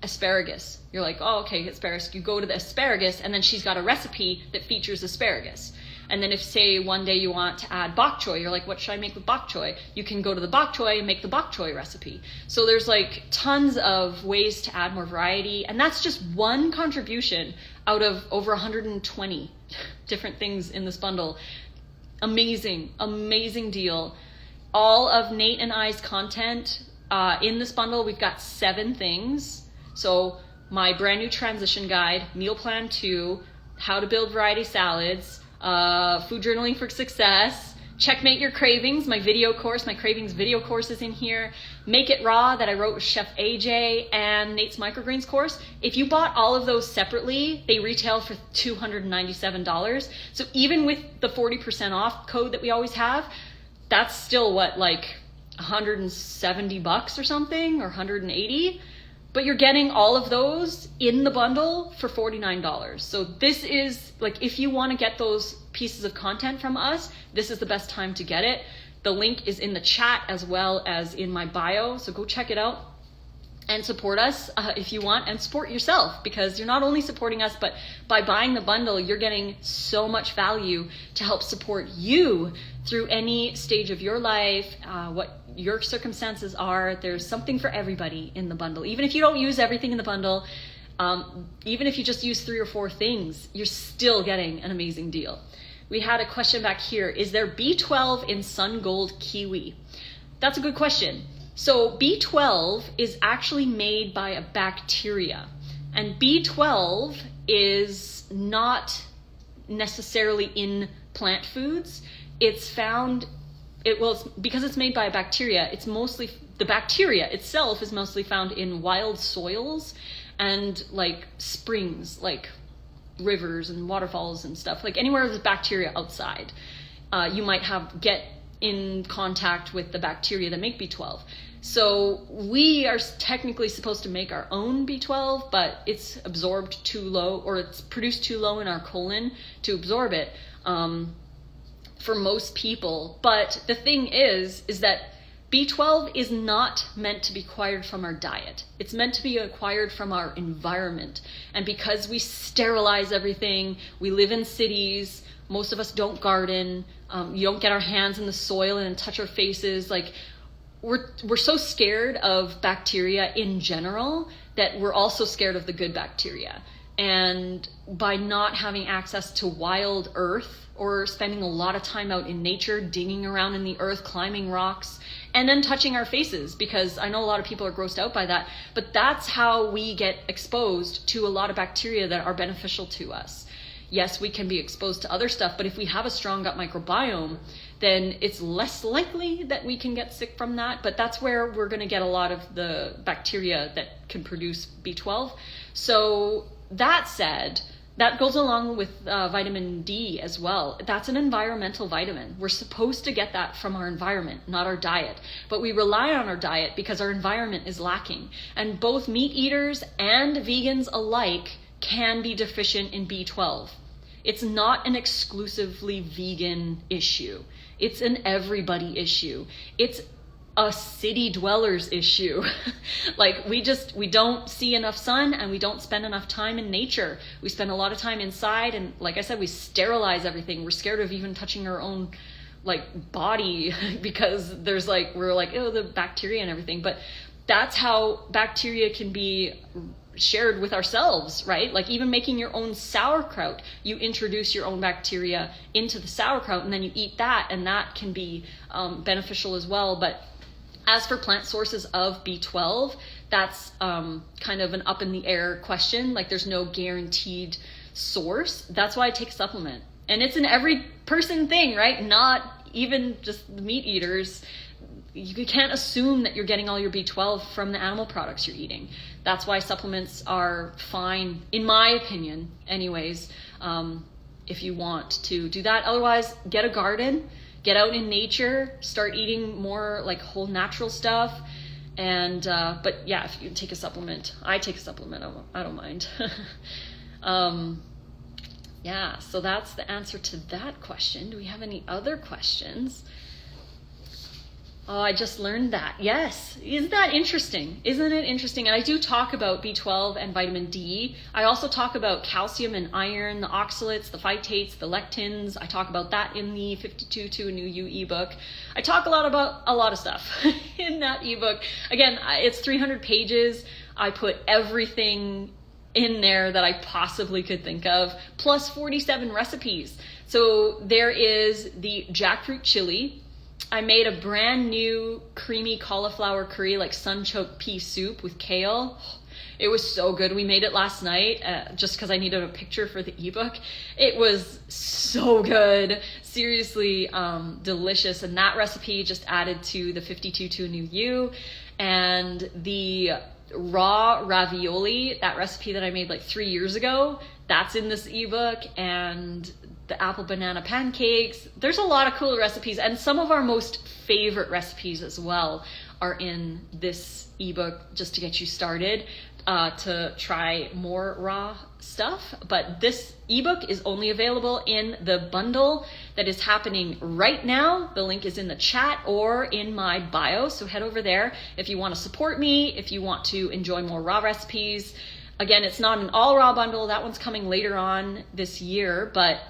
Speaker 1: asparagus. You're like, oh, okay, asparagus. You go to the asparagus, and then she's got a recipe that features asparagus. And then if, say, one day you want to add bok choy, you're like, what should I make with bok choy? You can go to the bok choy and make the bok choy recipe. So there's like tons of ways to add more variety. And that's just one contribution out of over 120 different things in this bundle. Amazing, amazing deal. All of Nate and I's content in this bundle, we've got 7 things. So my brand new transition guide, meal plan 2, how to build variety salads, food journaling for success, checkmate your cravings, my video course, my cravings video course is in here, make it raw that I wrote with Chef AJ, and Nate's microgreens course. If you bought all of those separately, they retail for $297. So even with the 40% off code that we always have, that's still what, like $170 or something, or 180, but you're getting all of those in the bundle for $49. So this is like, if you want to get those pieces of content from us, this is the best time to get it. The link is in the chat as well as in my bio, so go check it out and support us if you want, and support yourself, because you're not only supporting us, but by buying the bundle, you're getting so much value to help support you through any stage of your life, what your circumstances are. There's something for everybody in the bundle. Even if you don't use everything in the bundle, even if you just use 3 or 4 things, you're still getting an amazing deal. We had a question back here. Is there B12 in Sun Gold Kiwi? That's a good question. So B12 is actually made by a bacteria, and B12 is not necessarily in plant foods. It's found, because it's made by a bacteria, it's mostly, the bacteria itself is mostly found in wild soils and like springs, like rivers and waterfalls and stuff, like anywhere there's bacteria outside. You might get in contact with the bacteria that make B12. So we are technically supposed to make our own B12, but it's absorbed too low, or it's produced too low in our colon to absorb it. for most people. But the thing is that B12 is not meant to be acquired from our diet. It's meant to be acquired from our environment. And because we sterilize everything, we live in cities, most of us don't garden, you don't get our hands in the soil and touch our faces. Like we're so scared of bacteria in general that we're also scared of the good bacteria. And by not having access to wild earth or spending a lot of time out in nature, digging around in the earth, climbing rocks, and then touching our faces, because I know a lot of people are grossed out by that, but that's how we get exposed to a lot of bacteria that are beneficial to us. Yes, we can be exposed to other stuff, but if we have a strong gut microbiome, then it's less likely that we can get sick from that. But that's where we're going to get a lot of the bacteria that can produce B12. So that said, that goes along with vitamin D as well. That's an environmental vitamin. We're supposed to get that from our environment, not our diet. But we rely on our diet because our environment is lacking. And both meat eaters and vegans alike can be deficient in B12. It's not an exclusively vegan issue. It's an everybody issue. It's a city dwellers issue. Like we don't see enough sun and we don't spend enough time in nature. We spend a lot of time inside, and like I said, we sterilize everything. We're scared of even touching our own like body because we're like, oh, the bacteria and everything. But that's how bacteria can be shared with ourselves, right? Like even making your own sauerkraut, you introduce your own bacteria into the sauerkraut and then you eat that, and that can be beneficial as well. But as for plant sources of B12, that's kind of an up in the air question. Like there's no guaranteed source. That's why I take a supplement. And it's an every person thing, right? Not even just the meat eaters. You can't assume that you're getting all your B12 from the animal products you're eating. That's why supplements are fine, in my opinion, anyways, if you want to do that. Otherwise, get a garden, get out in nature, start eating more like whole natural stuff. And, but yeah, if you take a supplement, I take a supplement, I don't mind. Yeah, so that's the answer to that question. Do we have any other questions? Oh, I just learned that. Yes. Isn't that interesting? Isn't it interesting? And I do talk about B12 and vitamin D. I also talk about calcium and iron, the oxalates, the phytates, the lectins. I talk about that in the 52 to a New You ebook. I talk a lot about a lot of stuff in that ebook. Again, it's 300 pages. I put everything in there that I possibly could think of, plus 47 recipes. So there is the jackfruit chili. I made a brand new creamy cauliflower curry, like sunchoke pea soup with kale. It was so good. We made it last night just because I needed a picture for the ebook. It was so good. Seriously delicious. And that recipe just added to the 52 to a New You. And the raw ravioli, that recipe that I made like 3 years ago, that's in this ebook. And the apple banana pancakes. There's a lot of cool recipes, and some of our most favorite recipes as well are in this ebook just to get you started to try more raw stuff. But this ebook is only available in the bundle that is happening right now. The link is in the chat or in my bio, so head over there if you want to support me, if you want to enjoy more raw recipes. Again, it's not an all raw bundle. That one's coming later on this year, but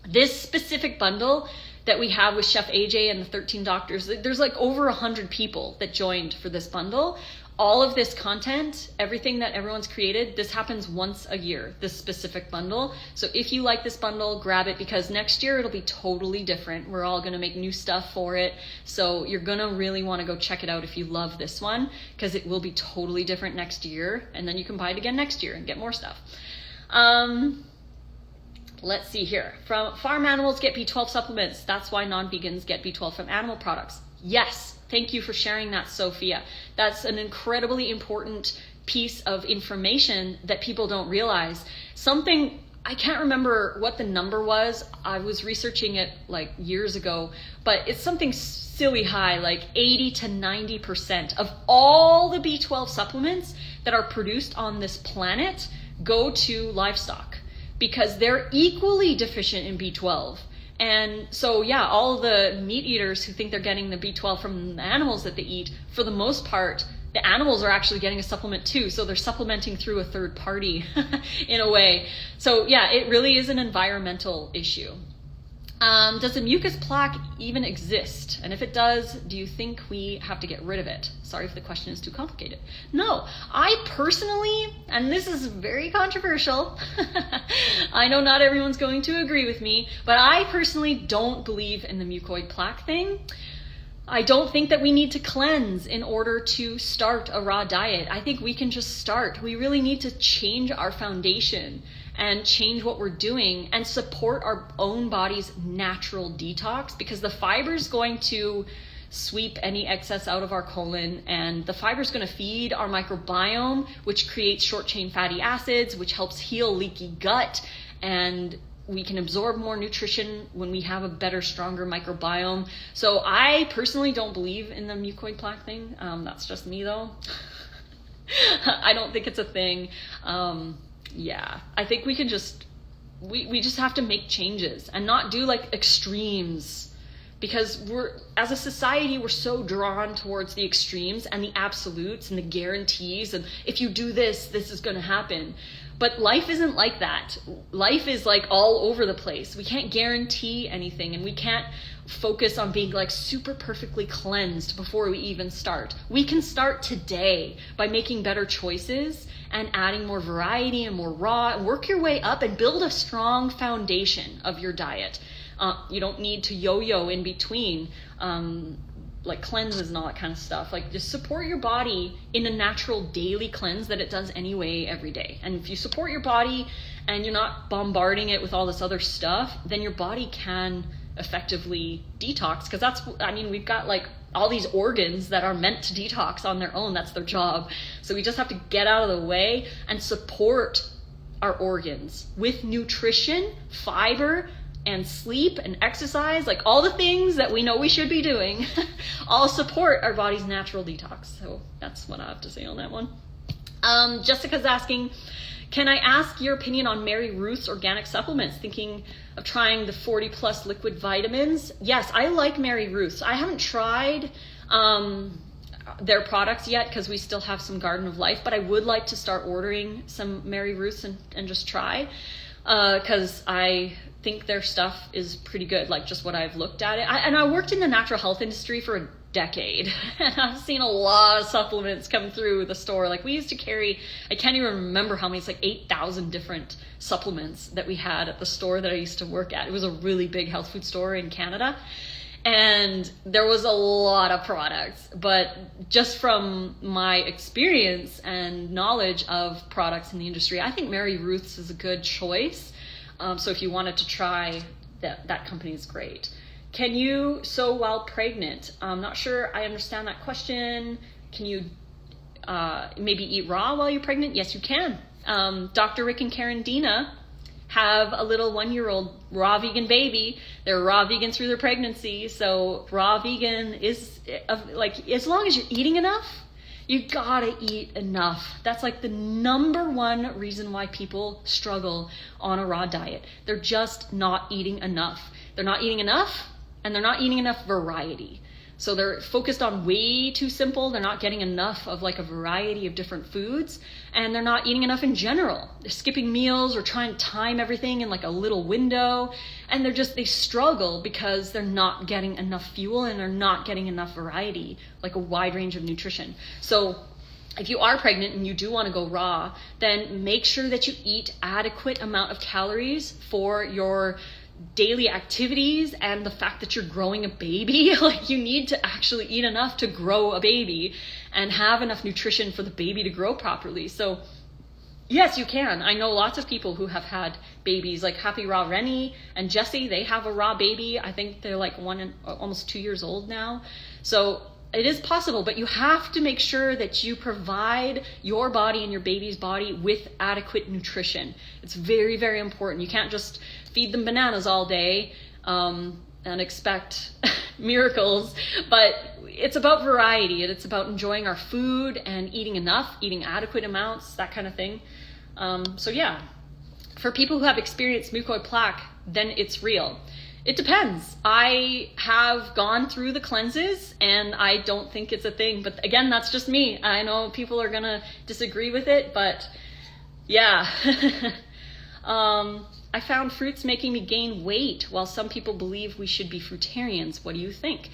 Speaker 1: this specific bundle that we have with Chef AJ and the 13 doctors, there's like over 100 people that joined for this bundle. All of this content, everything that everyone's created, this happens once a year, this specific bundle. So if you like this bundle, grab it, because next year it'll be totally different. We're all going to make new stuff for it. So you're going to really want to go check it out if you love this one, because it will be totally different next year. And then you can buy it again next year and get more stuff. Let's see here. From farm animals get B12 supplements. That's why non-vegans get B12 from animal products. Yes. Thank you for sharing that, Sophia. That's an incredibly important piece of information that people don't realize. Something, I can't remember what the number was. I was researching it like years ago, but it's something silly high, like 80 to 90% of all the B12 supplements that are produced on this planet go to livestock, because they're equally deficient in B12. And so, yeah, all the meat eaters who think they're getting the B12 from the animals that they eat, for the most part, the animals are actually getting a supplement too. So they're supplementing through a third party in a way. So yeah, it really is an environmental issue. Does the mucus plaque even exist? And if it does, do you think we have to get rid of it? Sorry if the question is too complicated. No, I personally, and this is very controversial, I know not everyone's going to agree with me, but I personally don't believe in the mucoid plaque thing. I don't think that we need to cleanse in order to start a raw diet. I think we can just start. We really need to change our foundation and change what we're doing and support our own body's natural detox, because the fiber is going to sweep any excess out of our colon, and the fiber is going to feed our microbiome, which creates short chain fatty acids, which helps heal leaky gut, and we can absorb more nutrition when we have a better, stronger microbiome. So I personally don't believe in the mucoid plaque thing. That's just me though. I don't think it's a thing. Yeah, I think we can just, we just have to make changes and not do like extremes, because as a society, we're so drawn towards the extremes and the absolutes and the guarantees. And if you do this, this is going to happen. But life isn't like that. Life is like all over the place. We can't guarantee anything, and we can't focus on being like super perfectly cleansed before we even start. We can start today by making better choices and adding more variety and more raw, and work your way up and build a strong foundation of your diet. You don't need to yo-yo in between, like cleanses and all that kind of stuff. Like, just support your body in a natural daily cleanse that it does anyway every day. And if you support your body and you're not bombarding it with all this other stuff, then your body can effectively detox, because that's, I mean, we've got like all these organs that are meant to detox on their own. That's their job. So we just have to get out of the way and support our organs with nutrition, fiber, and sleep and exercise, like all the things that we know we should be doing, all support our body's natural detox. So that's what I have to say on that one. Jessica's asking, can I ask your opinion on Mary Ruth's organic supplements? Thinking of trying the 40 plus liquid vitamins. Yes, I like Mary Ruth's. I haven't tried their products yet because we still have some Garden of Life, but I would like to start ordering some Mary Ruth's and just try, because I think their stuff is pretty good, like just what I've looked at it. I worked in the natural health industry for a decade, and I've seen a lot of supplements come through the store. Like, we used to carry, I can't even remember how many, it's like 8,000 different supplements that we had at the store that I used to work at. It was a really big health food store in Canada, and there was a lot of products. But just from my experience and knowledge of products in the industry, I think Mary Ruth's is a good choice. So if you wanted to try, that company is great. Can you sew while pregnant? I'm not sure I understand that question. Can you maybe eat raw while you're pregnant? Yes, you can. Dr. Rick and Karen Dina have a little 1-year-old raw vegan baby. They're raw vegan through their pregnancy. So raw vegan is like, as long as you're eating enough, you gotta eat enough. That's like the #1 reason why people struggle on a raw diet. They're just not eating enough. They're not eating enough, and they're not eating enough variety. So they're focused on way too simple. They're not getting enough of like a variety of different foods, and they're not eating enough in general. They're skipping meals or trying to time everything in like a little window, and they struggle because they're not getting enough fuel and they're not getting enough variety, like a wide range of nutrition. So if you are pregnant and you do want to go raw, then make sure that you eat adequate amount of calories for your daily activities and the fact that you're growing a baby. Like, you need to actually eat enough to grow a baby and have enough nutrition for the baby to grow properly. So yes, you can. I know lots of people who have had babies, like Happy Raw Rennie and Jessie. They have a raw baby. I think they're like almost 2 years old now. So it is possible, but you have to make sure that you provide your body and your baby's body with adequate nutrition. It's very, very important. You can't just feed them bananas all day and expect miracles, but it's about variety, and it's about enjoying our food and eating enough, eating adequate amounts, that kind of thing. So yeah, for people who have experienced mucoid plaque, then it's real. It depends. I have gone through the cleanses and I don't think it's a thing. But again, that's just me. I know people are going to disagree with it, but yeah. I found fruits making me gain weight, while some people believe we should be fruitarians. What do you think?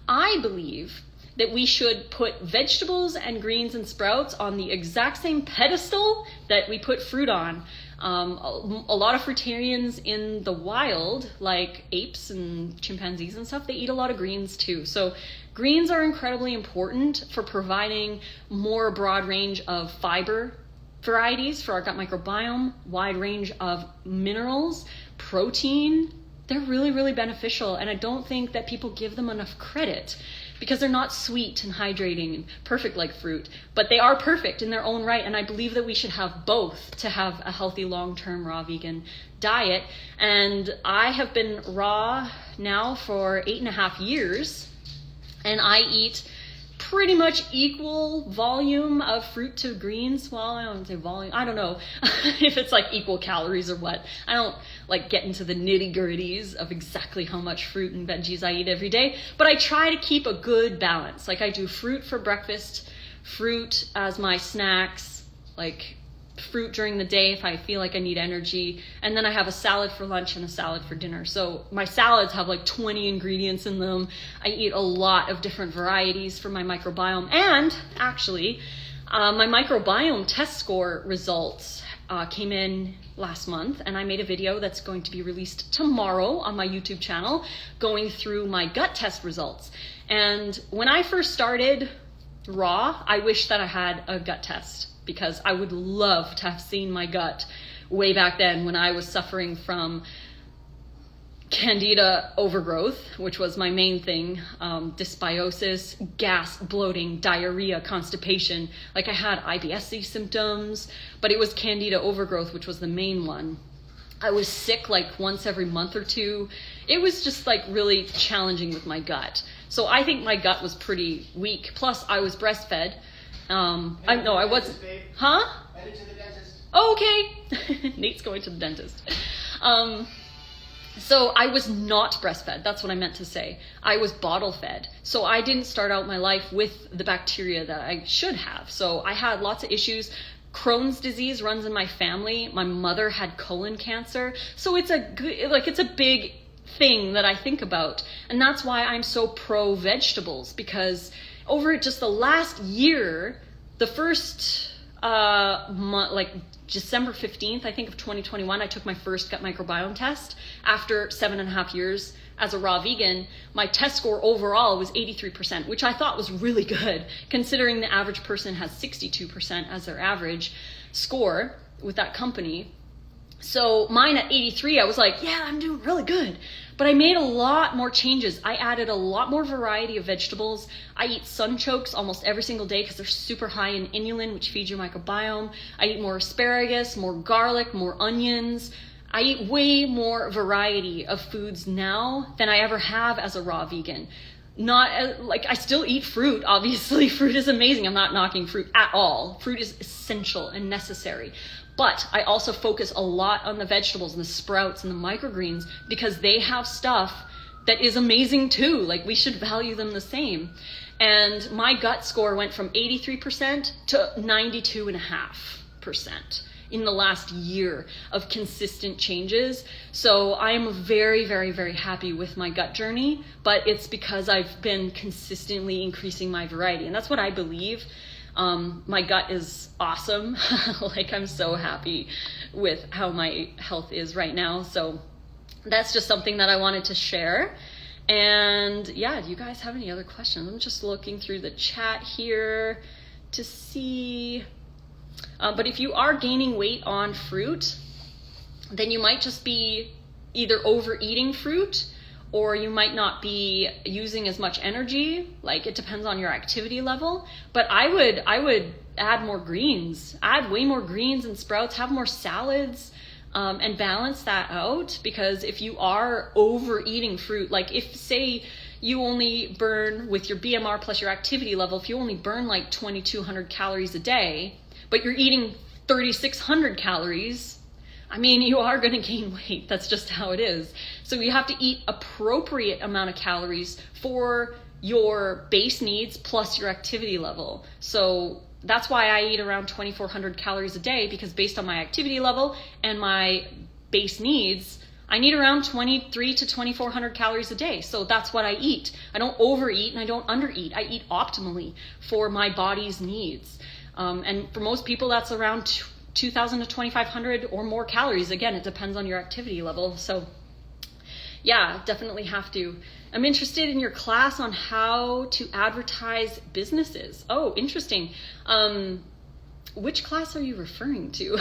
Speaker 1: I believe that we should put vegetables and greens and sprouts on the exact same pedestal that we put fruit on. A lot of fruitarians in the wild, like apes and chimpanzees and stuff, they eat a lot of greens too. So greens are incredibly important for providing more broad range of fiber varieties for our gut microbiome, wide range of minerals, protein. They're really, really beneficial. And I don't think that people give them enough credit because they're not sweet and hydrating and perfect like fruit, but they are perfect in their own right. And I believe that we should have both to have a healthy long-term raw vegan diet. And I have been raw now for 8.5 years, and I eat pretty much equal volume of fruit to greens. Well, I don't say volume. I don't know if it's like equal calories or what. I don't like get into the nitty gritties of exactly how much fruit and veggies I eat every day, but I try to keep a good balance. Like I do fruit for breakfast, fruit as my snacks, like fruit during the day if I feel like I need energy, and then I have a salad for lunch and a salad for dinner. So my salads have like 20 ingredients in them. I eat a lot of different varieties for my microbiome. And actually, my microbiome test score results came in last month, and I made a video that's going to be released tomorrow on my YouTube channel going through my gut test results. And when I first started raw, I wish that I had a gut test, because I would love to have seen my gut way back then when I was suffering from candida overgrowth, which was my main thing, dysbiosis, gas, bloating, diarrhea, constipation. Like I had IBS-C symptoms, but it was candida overgrowth, which was the main one. I was sick like once every month or two. It was just like really challenging with my gut. So I think my gut was pretty weak. Plus I was breastfed. I wasn't. Huh?
Speaker 2: Headed to the dentist.
Speaker 1: Oh, okay. Nate's going to the dentist. So I was not breastfed. That's what I meant to say. I was bottle fed. So I didn't start out my life with the bacteria that I should have. So I had lots of issues. Crohn's disease runs in my family. My mother had colon cancer. So it's a big thing that I think about. And that's why I'm so pro vegetables, because over just the last year, the first month, like December 15th, I think of 2021, I took my first gut microbiome test. After 7.5 years as a raw vegan, my test score overall was 83%, which I thought was really good, considering the average person has 62% as their average score with that company. So mine at 83, I was like, yeah, I'm doing really good. But I made a lot more changes. I added a lot more variety of vegetables. I eat sunchokes almost every single day because they're super high in inulin, which feeds your microbiome. I eat more asparagus, more garlic, more onions. I eat way more variety of foods now than I ever have as a raw vegan. I still eat fruit, obviously. Fruit is amazing. I'm not knocking fruit at all. Fruit is essential and necessary. But I also focus a lot on the vegetables and the sprouts and the microgreens because they have stuff that is amazing too. Like we should value them the same. And my gut score went from 83% to 92.5% in the last year of consistent changes. So I'm very, very, very happy with my gut journey, but it's because I've been consistently increasing my variety. And that's what I believe. My gut is awesome. Like I'm so happy with how my health is right now. So that's just something that I wanted to share. And yeah, do you guys have any other questions? I'm just looking through the chat here to see. But if you are gaining weight on fruit, then you might just be either overeating fruit, or you might not be using as much energy. Like it depends on your activity level. But I would add more greens, add way more greens and sprouts, have more salads, and balance that out. Because if you are overeating fruit, like if say you only burn with your BMR plus your activity level, if you only burn like 2,200 calories a day, but you're eating 3,600 calories, I mean, you are going to gain weight. That's just how it is. So you have to eat appropriate amount of calories for your base needs plus your activity level. So that's why I eat around 2,400 calories a day, because based on my activity level and my base needs, I need around 23 to 2,400 calories a day. So that's what I eat. I don't overeat and I don't undereat. I eat optimally for my body's needs. And for most people, that's around 2,000 to 2,500 or more calories. Again, it depends on your activity level. So yeah, definitely have to. I'm interested in your class on how to advertise businesses. Oh, interesting. Which class are you referring to?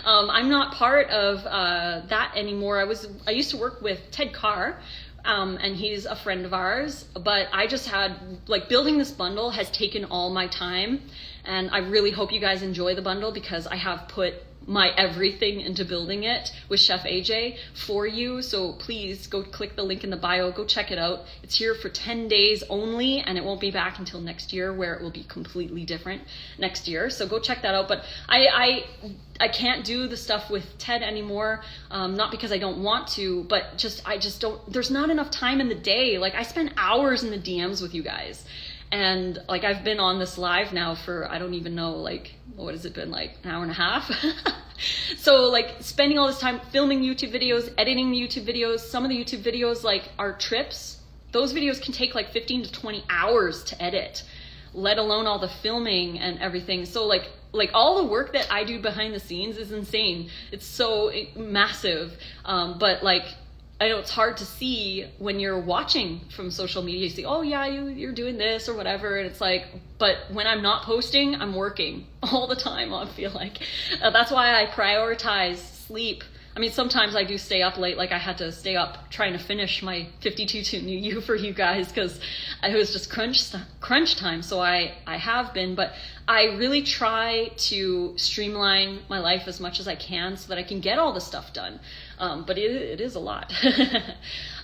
Speaker 1: I'm not part of that anymore. I used to work with Ted Carr, and he's a friend of ours, but I just had, like, building this bundle has taken all my time, and I really hope you guys enjoy the bundle, because I have put my everything into building it with Chef AJ for you. So please go click the link in the bio, go check it out. It's here for 10 days only, and it won't be back until next year, where it will be completely different next year. So go check that out. But I can't do the stuff with Ted anymore, not because I don't want to, but I just don't, there's not enough time in the day. Like, I spend hours in the DMs with you guys. And like, I've been on this live now for, I don't even know, like, what has it been, like an hour and a half? So like, spending all this time filming YouTube videos, editing the YouTube videos, some of the YouTube videos, like our trips, those videos can take like 15 to 20 hours to edit, let alone all the filming and everything. So like all the work that I do behind the scenes is insane. It's so massive. But like, I know it's hard to see when you're watching from social media. You see, oh yeah, you're doing this or whatever, and it's like, but when I'm not posting, I'm working all the time, I feel like. That's why I prioritize sleep. I mean, sometimes I do stay up late, like I had to stay up trying to finish my 52 to New You for you guys, because it was just crunch time. So I have been, but I really try to streamline my life as much as I can so that I can get all the stuff done. But it is a lot.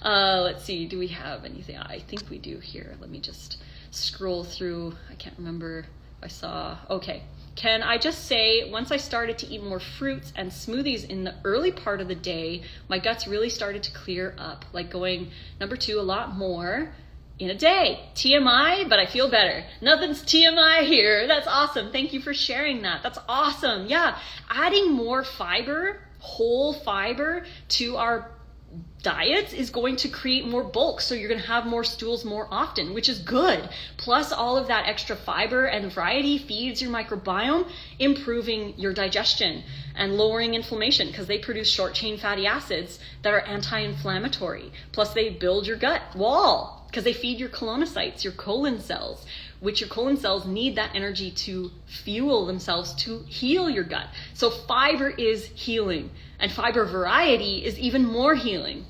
Speaker 1: Let's see, do we have anything? I think we do here. Let me just scroll through. I can't remember if I saw. Okay. Can I just say, once I started to eat more fruits and smoothies in the early part of the day, my guts really started to clear up, like going number 2 a lot more in a day. TMI, but I feel better. Nothing's TMI here. That's awesome. Thank you for sharing that. That's awesome. Yeah, adding more fiber, whole fiber to our diets is going to create more bulk, so you're going to have more stools more often, which is good. Plus, all of that extra fiber and variety feeds your microbiome, improving your digestion and lowering inflammation, because they produce short chain fatty acids that are anti-inflammatory. Plus, they build your gut wall because they feed your colonocytes, your colon cells, which your colon cells need that energy to fuel themselves to heal your gut. So fiber is healing, and fiber variety is even more healing.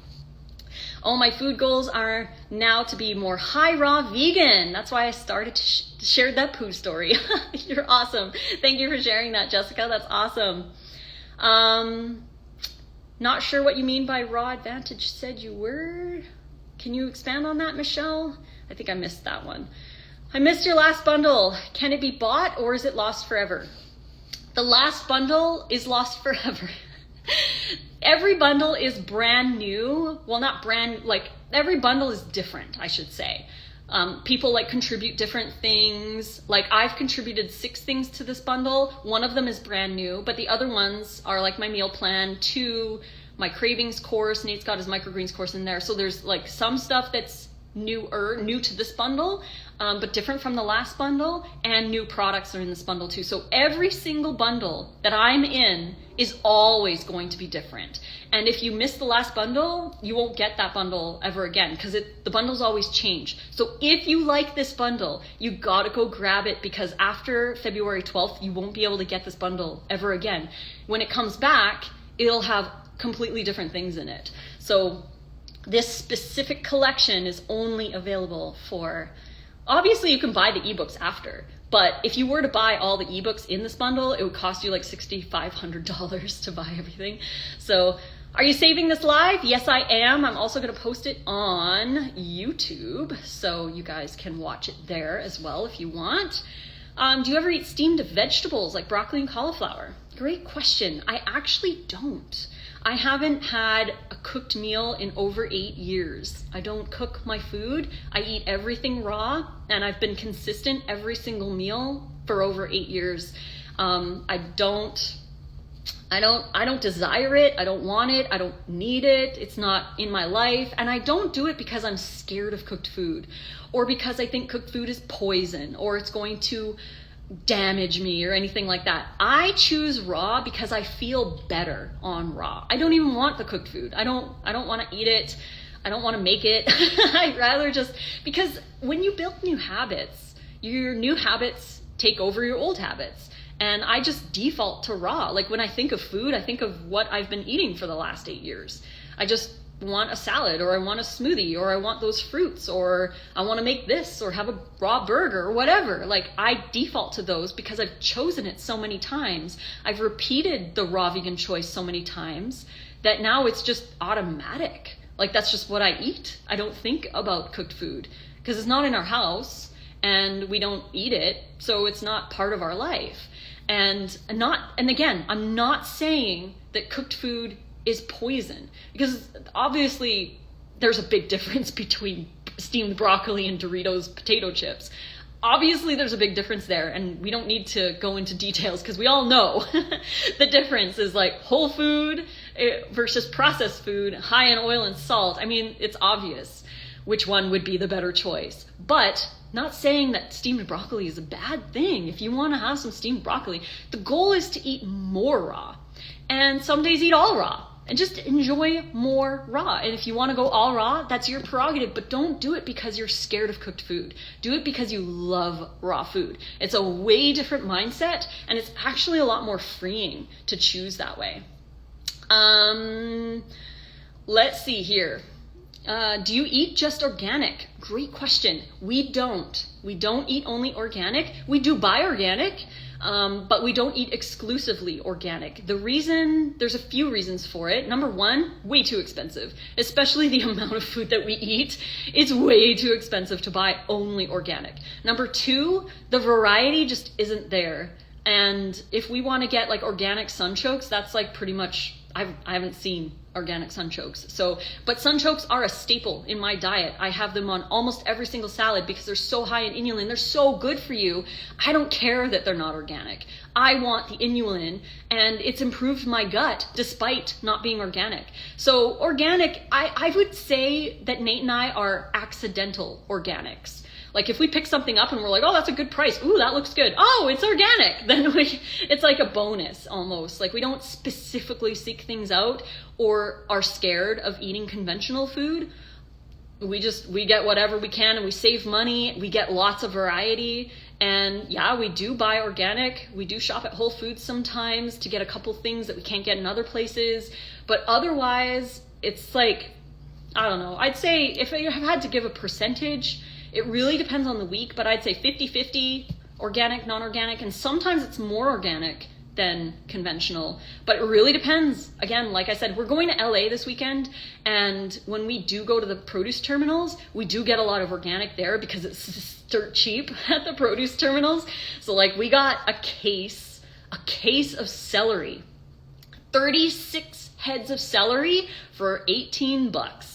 Speaker 1: All my food goals are now to be more high raw vegan. That's why I started to share that poo story. You're awesome. Thank you for sharing that, Jessica. That's awesome. Not sure what you mean by raw advantage said you were. Can you expand on that, Michelle? I think I missed that one. I missed your last bundle. Can it be bought or is it lost forever? The last bundle is lost forever. Every bundle is brand new. Well, not brand, like every bundle is different, I should say. People like contribute different things. Like I've contributed 6 things to this bundle. One of them is brand new, but the other ones are like my meal plan, 2, my Cravings course. Nate's got his microgreens course in there. So there's like some stuff that's new to this bundle, but different from the last bundle, and new products are in this bundle too. So every single bundle that I'm in is always going to be different. And if you miss the last bundle, you won't get that bundle ever again, because the bundles always change. So if you like this bundle, you gotta go grab it, because after February 12th, you won't be able to get this bundle ever again. When it comes back, it'll have completely different things in it. So this specific collection is only available for, obviously you can buy the ebooks after, but if you were to buy all the ebooks in this bundle, it would cost you like $6,500 to buy everything. So are you saving this live? Yes, I am. I'm also going to post it on YouTube, so you guys can watch it there as well if you want. Do you ever eat steamed vegetables like broccoli and cauliflower? Great question. I actually don't. I haven't had a cooked meal in over 8 years. I don't cook my food. I eat everything raw, and I've been consistent every single meal for over 8 years. I don't desire it. I don't want it. I don't need it. It's not in my life. And I don't do it because I'm scared of cooked food, or because I think cooked food is poison, or it's going to damage me or anything like that. I choose raw because I feel better on raw. I don't even want the cooked food. I don't want to eat it. I don't want to make it. I'd rather just, because when you build new habits, your new habits take over your old habits. And I just default to raw. Like when I think of food, I think of what I've been eating for the last 8 years. I just want a salad, or I want a smoothie, or I want those fruits, or I want to make this, or have a raw burger, or whatever. Like I default to those because I've chosen it so many times. I've repeated the raw vegan choice so many times that now it's just automatic. Like that's just what I eat. I don't think about cooked food because it's not in our house and we don't eat it, so it's not part of our life. And again, I'm not saying that cooked food is poison, because obviously there's a big difference between steamed broccoli and Doritos potato chips. Obviously there's a big difference there, and we don't need to go into details because we all know the difference is like whole food versus processed food, high in oil and salt. I mean, it's obvious which one would be the better choice. But not saying that steamed broccoli is a bad thing. If you want to have some steamed broccoli, the goal is to eat more raw, and some days eat all raw. And just enjoy more raw. And if you want to go all raw, that's your prerogative, but don't do it because you're scared of cooked food. Do it because you love raw food. It's a way different mindset, and it's actually a lot more freeing to choose that way. Let's see here. Do you eat just organic? Great question. We don't. We don't eat only organic. We do buy organic. But we don't eat exclusively organic. There's a few reasons for it. Number one, way too expensive, especially the amount of food that we eat. It's way too expensive to buy only organic. Number two, the variety just isn't there. And if we want to get like organic sunchokes, that's like pretty much, I haven't seen organic sunchokes. But sunchokes are a staple in my diet. I have them on almost every single salad because they're so high in inulin. They're so good for you. I don't care that they're not organic. I want the inulin, and it's improved my gut despite not being organic. So organic, I would say that Nate and I are accidental organics. Like if we pick something up and we're like, oh, that's a good price. Ooh, that looks good. Oh, it's organic. Then it's like a bonus almost. Like we don't specifically seek things out or are scared of eating conventional food. We get whatever we can, and we save money. We get lots of variety. And yeah, we do buy organic. We do shop at Whole Foods sometimes to get a couple things that we can't get in other places. But otherwise, it's like, I don't know. I'd say if I had to give a percentage, it really depends on the week, but I'd say 50-50 organic, non-organic, and sometimes it's more organic than conventional, but it really depends. Again, like I said, we're going to LA this weekend, and when we do go to the produce terminals, we do get a lot of organic there because it's dirt cheap at the produce terminals. So like we got a case of celery, 36 heads of celery for $18.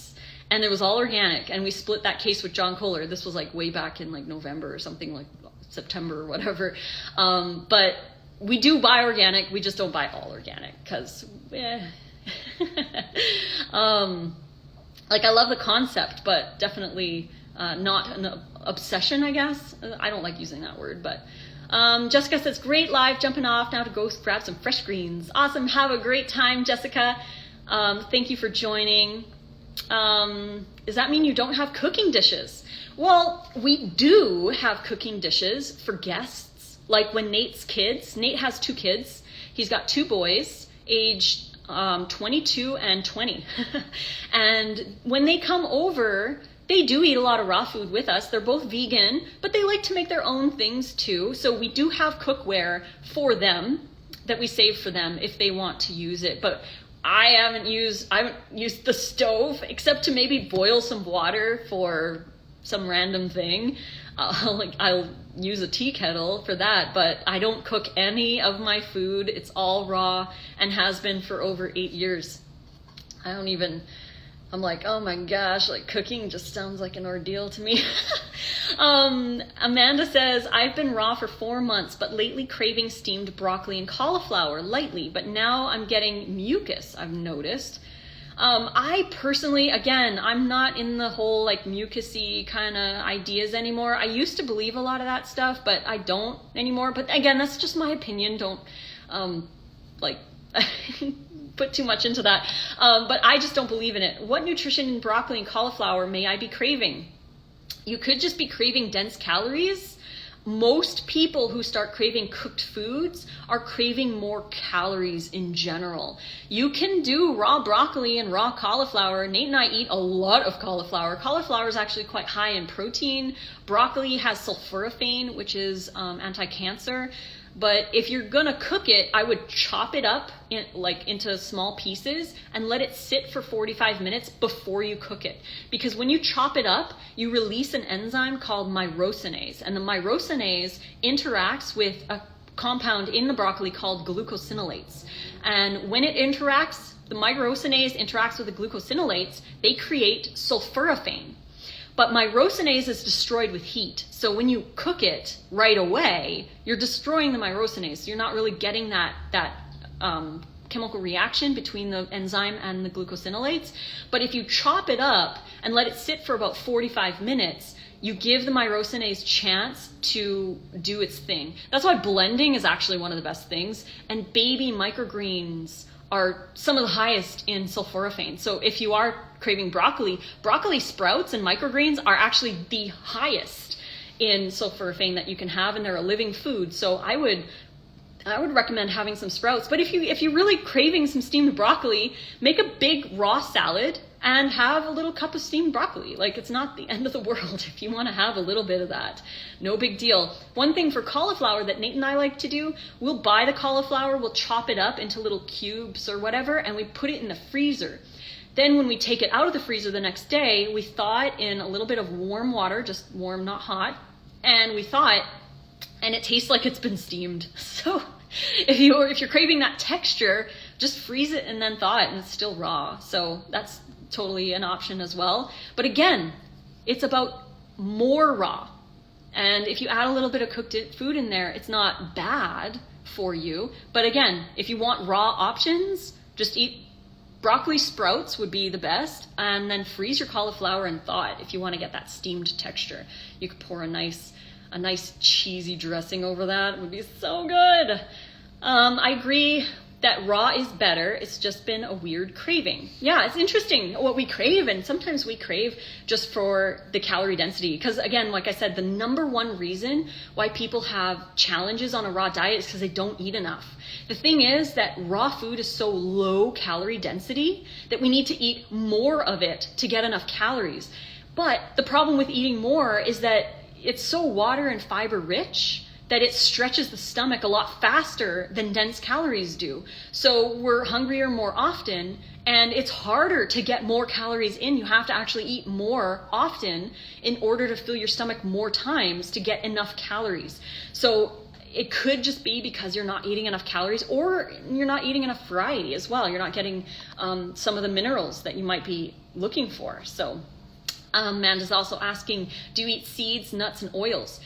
Speaker 1: And it was all organic, and we split that case with John Kohler. This was like way back in like November or something, like September or whatever. But we do buy organic. We just don't buy all organic because, like I love the concept, but definitely not an obsession, I guess. I don't like using that word, but Jessica says, great live, jumping off now to go grab some fresh greens. Awesome. Have a great time, Jessica. Thank you for joining. Does that mean you don't have cooking dishes? Well, we do have cooking dishes for guests. Like when Nate has 2 kids. He's got 2 boys, aged 22 and 20. And when they come over, they do eat a lot of raw food with us. They're both vegan, but they like to make their own things too. So we do have cookware for them that we save for them if they want to use it. But I haven't used the stove except to maybe boil some water for some random thing. I'll use a tea kettle for that, but I don't cook any of my food. It's all raw and has been for over 8 years. I'm like, oh my gosh, like cooking just sounds like an ordeal to me. Amanda says, I've been raw for 4 months, but lately craving steamed broccoli and cauliflower lightly, but now I'm getting mucus, I've noticed. I personally, again, I'm not in the whole like mucusy kind of ideas anymore. I used to believe a lot of that stuff, but I don't anymore. But again, that's just my opinion. Don't like put too much into that. But I just don't believe in it. What nutrition in broccoli and cauliflower may I be craving? You could just be craving dense calories. Most people who start craving cooked foods are craving more calories in general. You can do raw broccoli and raw cauliflower. Nate and I eat a lot of cauliflower. Cauliflower is actually quite high in protein. Broccoli has sulforaphane, which is anti-cancer. But if you're gonna cook it, I would chop it up into small pieces and let it sit for 45 minutes before you cook it. Because when you chop it up, you release an enzyme called myrosinase. And the myrosinase interacts with a compound in the broccoli called glucosinolates. And when it interacts, the myrosinase interacts with the glucosinolates, they create sulforaphane. But myrosinase is destroyed with heat. So when you cook it right away, you're destroying the myrosinase. So you're not really getting that chemical reaction between the enzyme and the glucosinolates. But if you chop it up and let it sit for about 45 minutes, you give the myrosinase chance to do its thing. That's why blending is actually one of the best things. And baby microgreens are some of the highest in sulforaphane. So if you are craving broccoli sprouts and microgreens are actually the highest in sulforaphane that you can have, and they're a living food. So I would recommend having some sprouts. But if you're really craving some steamed broccoli, make a big raw salad and have a little cup of steamed broccoli. Like, it's not the end of the world if you want to have a little bit of that. No big deal. One thing for cauliflower that Nate and I like to do, we'll buy the cauliflower, we'll chop it up into little cubes or whatever, and we put it in the freezer. Then when we take it out of the freezer the next day, we thaw it in a little bit of warm water, just warm, not hot, and we thaw it, and it tastes like it's been steamed. So if you're craving that texture, just freeze it and then thaw it, and it's still raw. So that's totally an option as well. But again, it's about more raw. And if you add a little bit of cooked food in there, it's not bad for you. But again, if you want raw options, just eat broccoli sprouts would be the best, and then freeze your cauliflower and thaw it if you want to get that steamed texture. You could pour a nice cheesy dressing over that. It would be so good. I agree that raw is better. It's just been a weird craving. Yeah, it's interesting what we crave, and sometimes we crave just for the calorie density. Because again, like I said, the number one reason why people have challenges on a raw diet is because they don't eat enough. The thing is that raw food is so low calorie density that we need to eat more of it to get enough calories. But the problem with eating more is that it's so water and fiber rich that it stretches the stomach a lot faster than dense calories do. So we're hungrier more often, and it's harder to get more calories in. You have to actually eat more often in order to fill your stomach more times to get enough calories. So it could just be because you're not eating enough calories, or you're not eating enough variety as well. You're not getting some of the minerals that you might be looking for. So Amanda's also asking, do you eat seeds, nuts, and oils?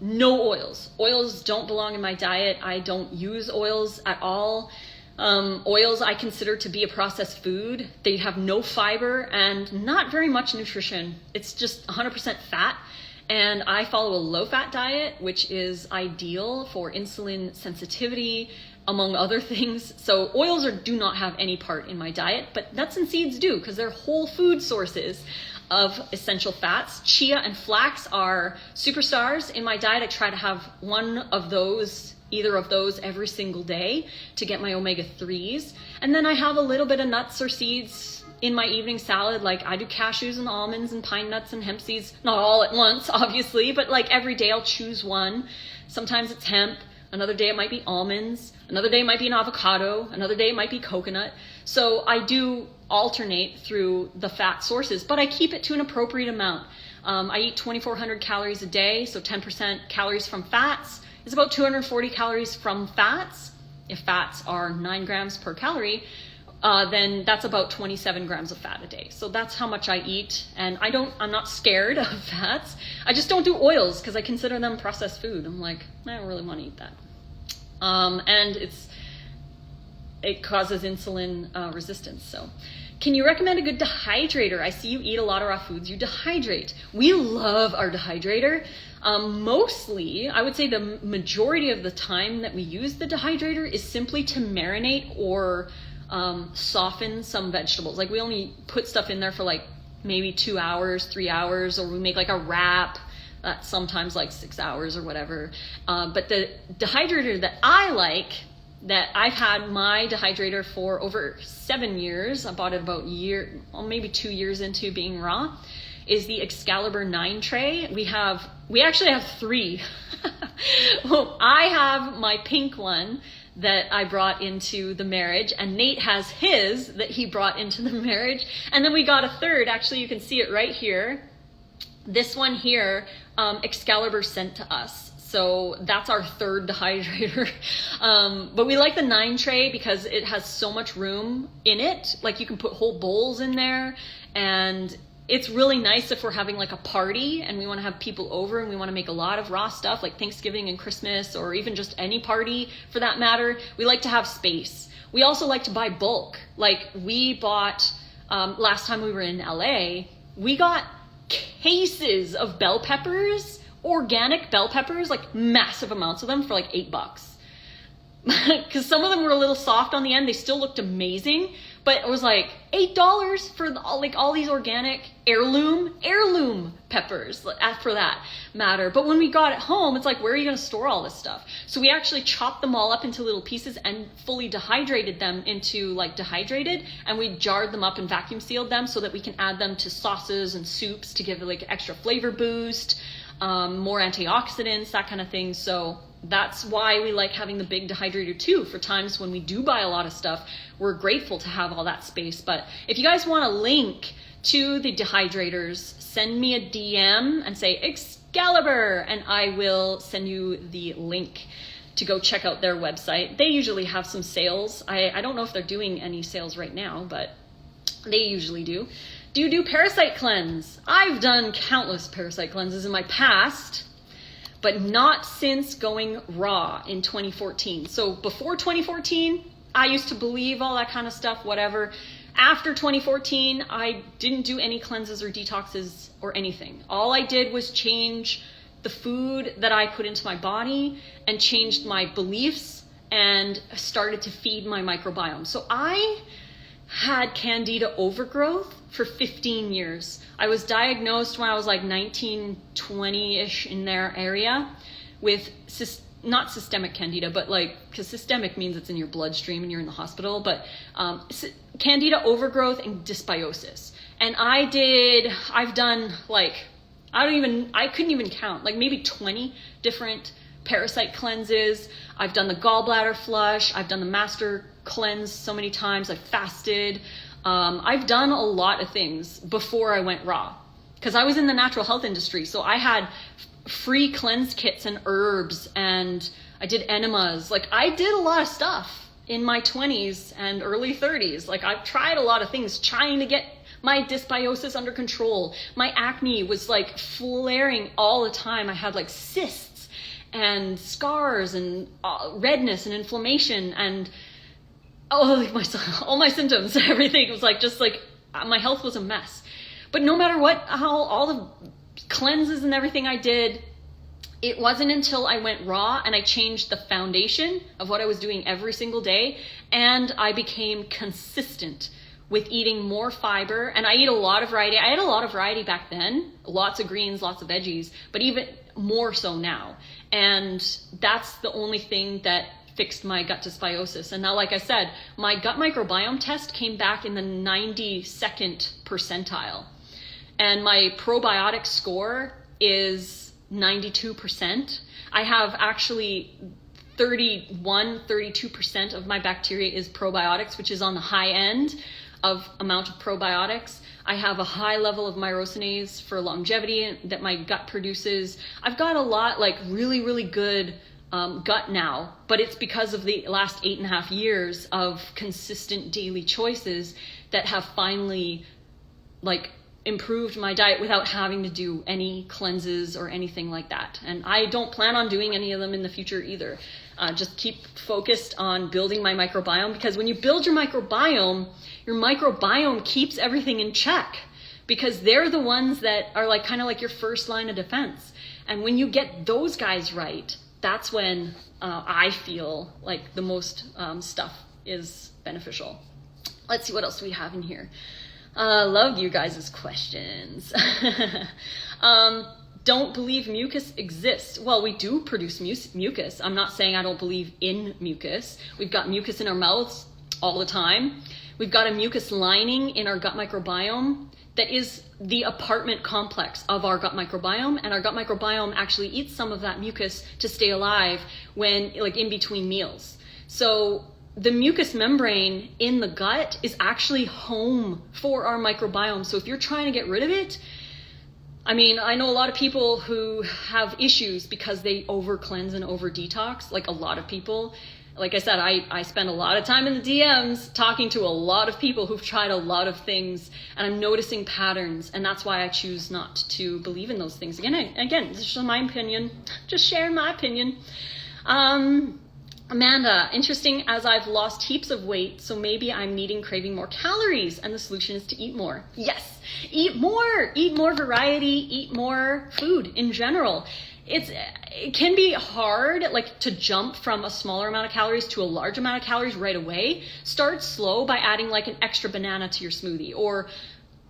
Speaker 1: No oils. Oils don't belong in my diet. I don't use oils at all. Oils I consider to be a processed food. They have no fiber and not very much nutrition. It's just 100% fat. And I follow a low-fat diet, which is ideal for insulin sensitivity, among other things. So oils do not have any part in my diet, but nuts and seeds do, because they're whole food sources of essential fats. Chia and flax are superstars in my diet. I try to have one of those, either of those, every single day to get my omega-3s. And then I have a little bit of nuts or seeds in my evening salad. Like, I do cashews and almonds and pine nuts and hemp seeds, not all at once, obviously, but like every day I'll choose one. Sometimes it's hemp. Another day it might be almonds. Another day it might be an avocado. Another day it might be coconut. So I do alternate through the fat sources, but I keep it to an appropriate amount. I eat 2,400 calories a day, so 10% calories from fats is about 240 calories from fats. If fats are 9 grams per calorie, then that's about 27 grams of fat a day. So that's how much I eat. And I'm not scared of fats. I just don't do oils because I consider them processed food. I'm like, I don't really want to eat that. And it causes insulin resistance. So can you recommend a good dehydrator? I see you eat a lot of raw foods. You dehydrate. We love our dehydrator. Mostly, I would say the majority of the time that we use the dehydrator is simply to marinate or soften some vegetables. Like we only put stuff in there for like maybe 2 hours, 3 hours, or we make like a wrap that's sometimes like 6 hours or whatever. But the dehydrator that I like, that I've had my dehydrator for over 7 years, I bought it about maybe 2 years into being raw, is the Excalibur 9 tray. We actually have 3. Well, I have my pink one that I brought into the marriage, and Nate has his that he brought into the marriage. And then we got a third, actually you can see it right here. This one here, Excalibur sent to us. So that's our third dehydrator. But we like the 9 tray because it has so much room in it. Like you can put whole bowls in there, and it's really nice if we're having like a party and we want to have people over and we want to make a lot of raw stuff like Thanksgiving and Christmas, or even just any party for that matter. We like to have space. We also like to buy bulk. Like we bought, last time we were in LA, we got cases of bell peppers, organic bell peppers, like massive amounts of them for like $8. Because some of them were a little soft on the end. They still looked amazing, but it was like $8 for all these organic heirloom peppers, for that matter. But when we got it home, it's like, where are you going to store all this stuff? So we actually chopped them all up into little pieces and fully dehydrated them into like dehydrated, and we jarred them up and vacuum sealed them so that we can add them to sauces and soups to give it like extra flavor boost, more antioxidants, that kind of thing. So that's why we like having the big dehydrator too. For times when we do buy a lot of stuff, we're grateful to have all that space. But if you guys want a link to the dehydrators, send me a DM and say Excalibur, and I will send you the link to go check out their website. They usually have some sales. I don't know if they're doing any sales right now, but they usually do. Do you do parasite cleanse? I've done countless parasite cleanses in my past, but not since going raw in 2014. So before 2014, I used to believe all that kind of stuff, whatever. After 2014, I didn't do any cleanses or detoxes or anything. All I did was change the food that I put into my body and changed my beliefs and started to feed my microbiome. So I had candida overgrowth for 15 years. I was diagnosed when I was like 19, 20-ish in their area with not systemic candida, but like, because systemic means it's in your bloodstream and you're in the hospital, but candida overgrowth and dysbiosis. And I've done like, I couldn't even count, like maybe 20 different parasite cleanses. I've done the gallbladder flush. I've done the master cleanse so many times. I've fasted. I've done a lot of things before I went raw, because I was in the natural health industry. So I had free cleanse kits and herbs, and I did enemas. Like I did a lot of stuff in my 20s and early 30s. Like I've tried a lot of things trying to get my dysbiosis under control. My acne was like flaring all the time. I had like cysts and scars and redness and inflammation and all my symptoms, everything. It was like, just like my health was a mess. But no matter how all the cleanses and everything I did, it wasn't until I went raw and I changed the foundation of what I was doing every single day, and I became consistent with eating more fiber. And I eat a lot of variety. I had a lot of variety back then, lots of greens, lots of veggies, but even more so now. And that's the only thing that fixed my gut dysbiosis. And now, like I said, my gut microbiome test came back in the 92nd percentile. And my probiotic score is 92%. I have actually 32% of my bacteria is probiotics, which is on the high end. of amount of probiotics. I have a high level of myrosinase for longevity that my gut produces. I've got a lot, like really, really good gut now, but it's because of the last 8.5 years of consistent daily choices that have finally like improved my diet without having to do any cleanses or anything like that. And I don't plan on doing any of them in the future either. Just keep focused on building my microbiome, because when you build your microbiome keeps everything in check, because they're the ones that are like kind of like your first line of defense. And when you get those guys right, that's when I feel like the most stuff is beneficial. Let's see what else we have in here. Love you guys' questions. Don't believe mucus exists. Well, we do produce mucus. I'm not saying I don't believe in mucus. We've got mucus in our mouths all the time. We've got a mucus lining in our gut microbiome that is the apartment complex of our gut microbiome, and our gut microbiome actually eats some of that mucus to stay alive when, like, in between meals. So the mucous membrane in the gut is actually home for our microbiome. So if you're trying to get rid of it, I mean, I know a lot of people who have issues because they over cleanse and over detox, like a lot of people. Like I said, I spend a lot of time in the DMs talking to a lot of people who've tried a lot of things, and I'm noticing patterns, and that's why I choose not to believe in those things. Again, this is just my opinion, just sharing my opinion. Amanda, interesting, as I've lost heaps of weight, so maybe I'm craving more calories, and the solution is to eat more. Yes, eat more variety, eat more food in general. It can be hard, like, to jump from a smaller amount of calories to a large amount of calories right away. Start slow by adding like an extra banana to your smoothie, or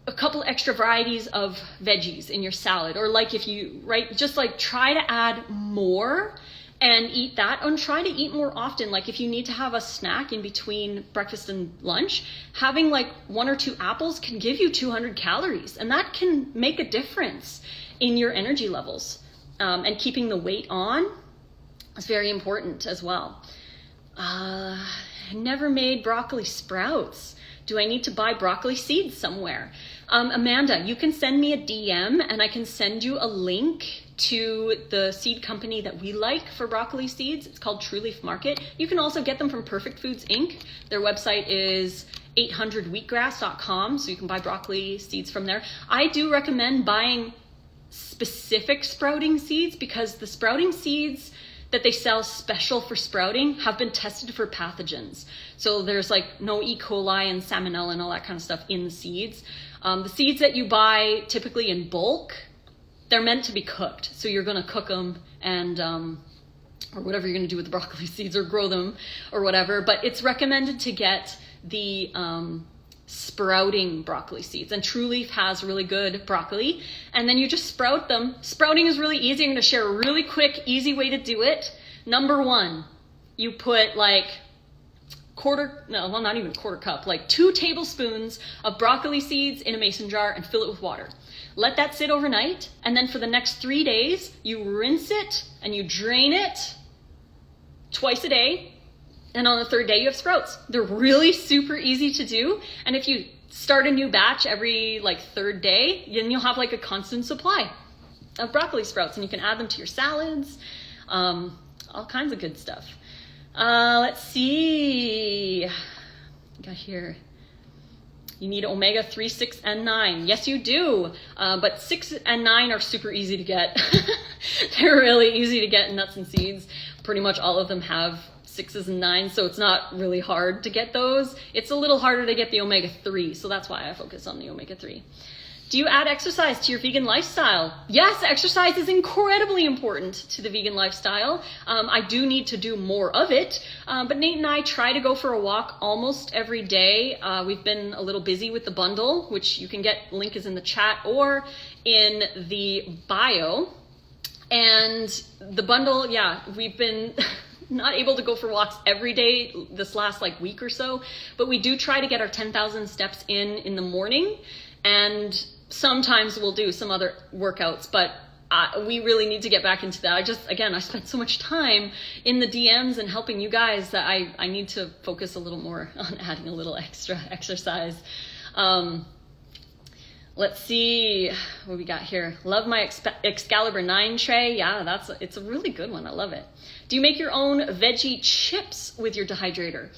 Speaker 1: a couple extra varieties of veggies in your salad, or like if you, just like try to add more and eat that, and try to eat more often. Like if you need to have a snack in between breakfast and lunch, having like 1 or 2 apples can give you 200 calories, and that can make a difference in your energy levels. And keeping the weight on is very important as well. I never made broccoli sprouts. Do I need to buy broccoli seeds somewhere? Amanda, you can send me a DM and I can send you a link to the seed company that we like for broccoli seeds. It's called True Leaf Market. You can also get them from Perfect Foods Inc. Their website is 800wheatgrass.com, so you can buy broccoli seeds from there. I do recommend buying specific sprouting seeds, because the sprouting seeds that they sell special for sprouting have been tested for pathogens. So there's like no E. coli and salmonella and all that kind of stuff in the seeds. The seeds that you buy typically in bulk, they're meant to be cooked. So you're going to cook them and or whatever you're going to do with the broccoli seeds, or grow them or whatever. But it's recommended to get the sprouting broccoli seeds, and True Leaf has really good broccoli, and then you just sprout them. Sprouting is really easy. I'm going to share a really quick, easy way to do it. Number 1, you put like not even quarter cup, like 2 tablespoons of broccoli seeds in a mason jar and fill it with water. Let that sit overnight, and then for the next 3 days, you rinse it and you drain it twice a day. And on the 3rd day, you have sprouts. They're really super easy to do. And if you start a new batch every like 3rd day, then you'll have like a constant supply of broccoli sprouts, and you can add them to your salads, all kinds of good stuff. Let's see. Got here. You need omega-3, 6, and 9. Yes, you do. But 6 and 9 are super easy to get. They're really easy to get in nuts and seeds. Pretty much all of them have 6s and 9s, so it's not really hard to get those. It's a little harder to get the omega-3, so that's why I focus on the omega-3. Do you add exercise to your vegan lifestyle? Yes, exercise is incredibly important to the vegan lifestyle. I do need to do more of it, but Nate and I try to go for a walk almost every day. We've been a little busy with the bundle, which you can get, link is in the chat or in the bio. And the bundle, yeah, we've been not able to go for walks every day this last like week or so, but we do try to get our 10,000 steps in the morning, and sometimes we'll do some other workouts, but
Speaker 2: we really need to get back into that. I spent so much time in the DMs and helping you guys that I need to focus a little more on adding a little extra exercise. Let's see what we got here. Love my Excalibur 9 tray. Yeah, it's a really good one. I love it. Do you make your own veggie chips with your dehydrator?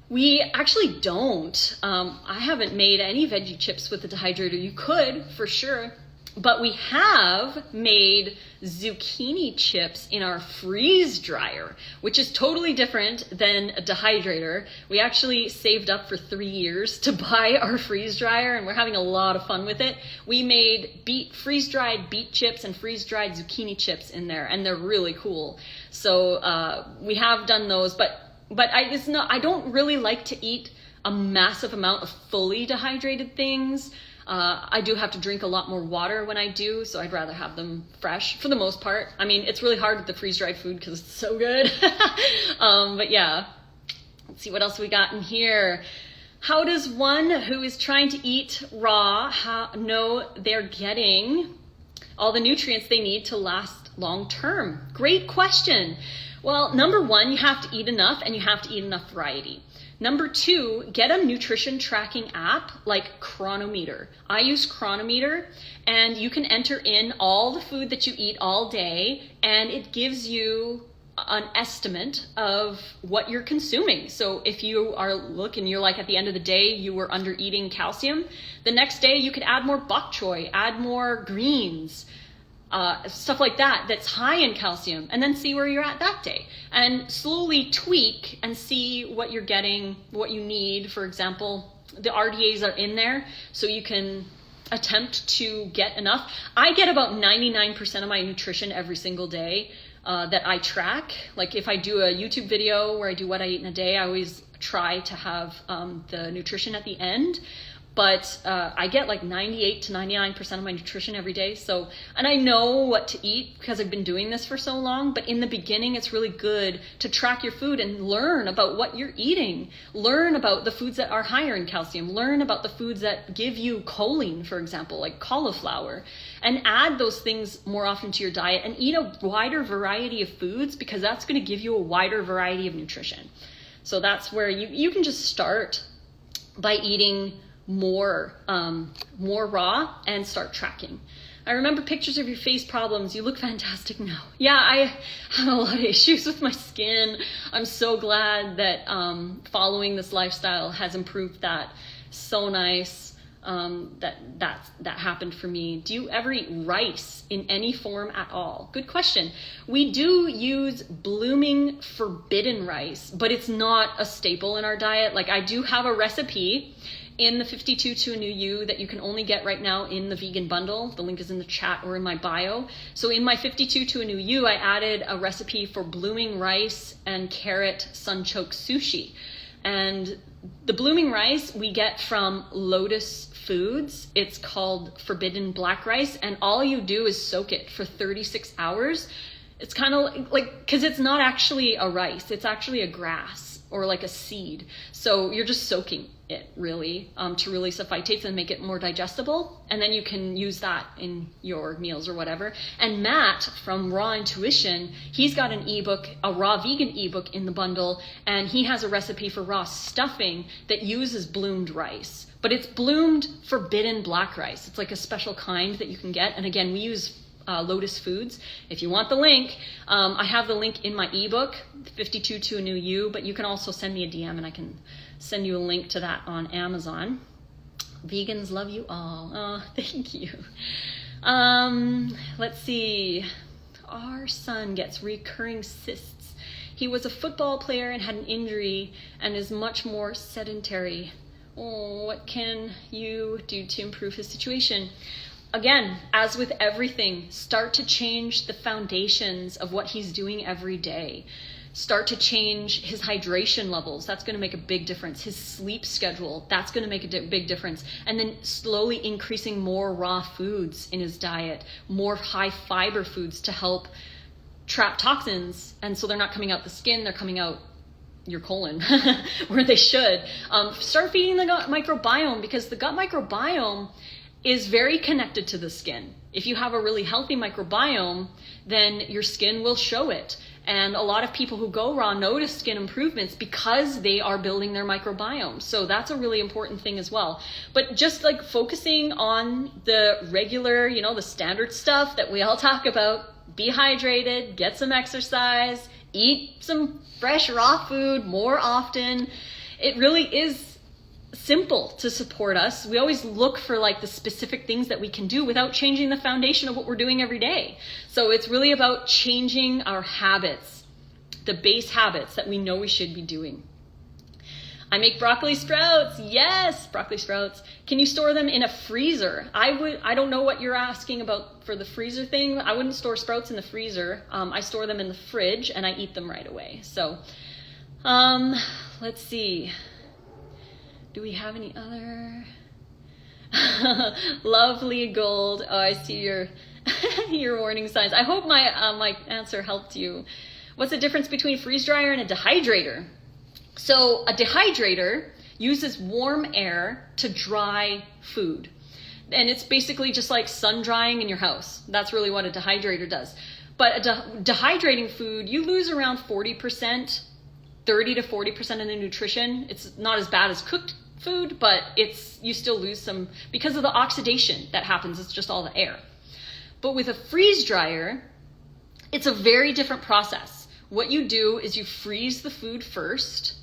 Speaker 2: We actually don't. I haven't made any veggie chips with the dehydrator. You could, for sure. But we have made zucchini chips in our freeze dryer, which is totally different than a dehydrator. We actually saved up for 3 years to buy our freeze dryer, and we're having a lot of fun with it. We made freeze-dried beet chips and freeze-dried zucchini chips in there, and they're really cool. So we have done those, but I don't really like to eat a massive amount of fully dehydrated things. I do have to drink a lot more water when I do, so I'd rather have them fresh for the most part. I mean, it's really hard with the freeze-dried food because it's so good. But yeah, let's see what else we got in here. How does one who is trying to eat raw know they're getting all the nutrients they need to last long term? Great question. Well, number one, you have to eat enough, and you have to eat enough variety. Number two, get a nutrition tracking app like Chronometer. I use Chronometer, and you can enter in all the food that you eat all day, and it gives you an estimate of what you're consuming. So if you are looking, you're like at the end of the day, you were under eating calcium, the next day you could add more bok choy, add more greens, stuff like that that's high in calcium, and then see where you're at that day and slowly tweak and see what you're getting, what you need. For example, the RDAs are in there, so you can attempt to get enough. I get about 99% of my nutrition every single day that I track. Like if I do a YouTube video where I do what I eat in a day, I always try to have the nutrition at the end. But I get like 98 to 99% of my nutrition every day. So, and I know what to eat because I've been doing this for so long. But in the beginning, it's really good to track your food and learn about what you're eating. Learn about the foods that are higher in calcium. Learn about the foods that give you choline, for example, like cauliflower. And add those things more often to your diet and eat a wider variety of foods, because that's going to give you a wider variety of nutrition. So that's where you can just start by eating more raw and start tracking. I remember pictures of your face problems. You look fantastic now. Yeah, I have a lot of issues with my skin. I'm so glad that following this lifestyle has improved that. So nice that happened for me. Do you ever eat rice in any form at all? Good question. We do use blooming forbidden rice, but it's not a staple in our diet. Like I do have a recipe in the 52 to a New You that you can only get right now in the vegan bundle. The link is in the chat or in my bio. So in my 52 to a New You, I added a recipe for blooming rice and carrot sunchoke sushi. And the blooming rice we get from Lotus Foods. It's called Forbidden Black Rice, and all you do is soak it for 36 hours. It's kind of like, because it's not actually a rice, it's actually a grass or like a seed. So you're just soaking it really to release the phytates and make it more digestible. And then you can use that in your meals or whatever. And Matt from Raw Intuition, he's got an ebook, a raw vegan ebook in the bundle, and he has a recipe for raw stuffing that uses bloomed rice. But it's bloomed forbidden black rice. It's like a special kind that you can get. And again, we use Lotus Foods. If you want the link, I have the link in my ebook, 52 to a New You, but you can also send me a DM and I can send you a link to that on Amazon. Vegans love you all. Oh, thank you. Let's see. Our son gets recurring cysts. He was a football player and had an injury and is much more sedentary. Oh, what can you do to improve his situation? Again, as with everything, start to change the foundations of what he's doing every day. Start to change his hydration levels. That's going to make a big difference. His sleep schedule, that's going to make a big difference. And then slowly increasing more raw foods in his diet, more high fiber foods to help trap toxins. And so they're not coming out the skin, they're coming out your colon where they should. Start feeding the gut microbiome, because the gut microbiome is very connected to the skin. If you have a really healthy microbiome, then your skin will show it. And a lot of people who go raw notice skin improvements because they are building their microbiome. So that's a really important thing as well. But just like focusing on the regular, the standard stuff that we all talk about, be hydrated, get some exercise, eat some fresh raw food more often. It really is simple to support us. We always look for like the specific things that we can do without changing the foundation of what we're doing every day. So it's really about changing our habits, the base habits that we know we should be doing. I make broccoli sprouts. Yes, broccoli sprouts. Can you store them in a freezer? I don't know what you're asking about for the freezer thing. I wouldn't store sprouts in the freezer. I store them in the fridge and I eat them right away. So let's see. Do we have any other? Lovely Gold. Oh, I see your your warning signs. I hope my answer helped you. What's the difference between a freeze dryer and a dehydrator? So a dehydrator uses warm air to dry food. And it's basically just like sun drying in your house. That's really what a dehydrator does. But dehydrating food, you lose around 40%, 30 to 40% of the nutrition. It's not as bad as cooked food, but you still lose some because of the oxidation that happens. It's just all the air. But with a freeze dryer, it's a very different process. What you do is you freeze the food first,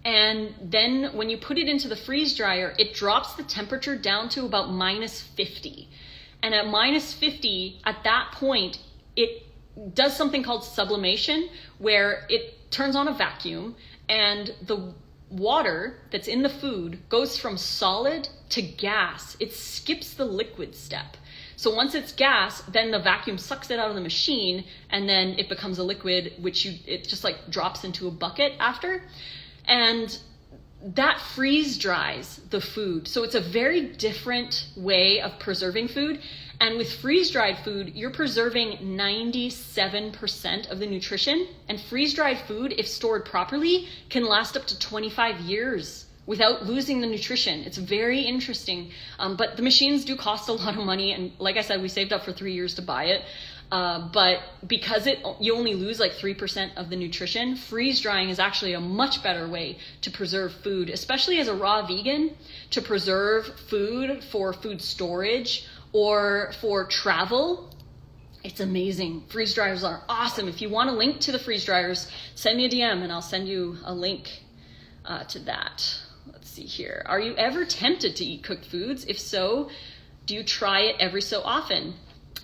Speaker 2: and then when you put it into the freeze dryer, it drops the temperature down to about -50. And at -50, at that point, it does something called sublimation, where it turns on a vacuum and the water that's in the food goes from solid to gas. It skips the liquid step. So once it's gas, then the vacuum sucks it out of the machine, and then it becomes a liquid, it just like drops into a bucket after. And that freeze dries the food. So it's a very different way of preserving food. And with freeze-dried food, you're preserving 97% of the nutrition. And freeze-dried food, if stored properly, can last up to 25 years without losing the nutrition. It's very interesting. But the machines do cost a lot of money. And like I said, we saved up for 3 years to buy it. But because you only lose like 3% of the nutrition, freeze drying is actually a much better way to preserve food, especially as a raw vegan, to preserve food for food storage or for travel. It's amazing. Freeze dryers are awesome. If you want a link to the freeze dryers, send me a DM and I'll send you a link to that. Let's see here. Are you ever tempted to eat cooked foods? If so, do you try it every so often?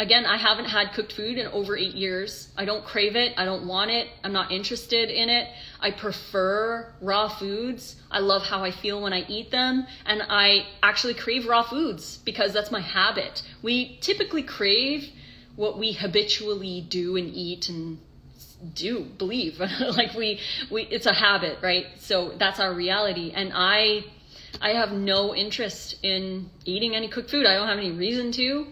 Speaker 2: Again, I haven't had cooked food in over 8 years. I don't crave it. I don't want it. I'm not interested in it. I prefer raw foods. I love how I feel when I eat them. And I actually crave raw foods because that's my habit. We typically crave what we habitually do and eat and believe. Like it's a habit, right? So that's our reality. And I have no interest in eating any cooked food. I don't have any reason to.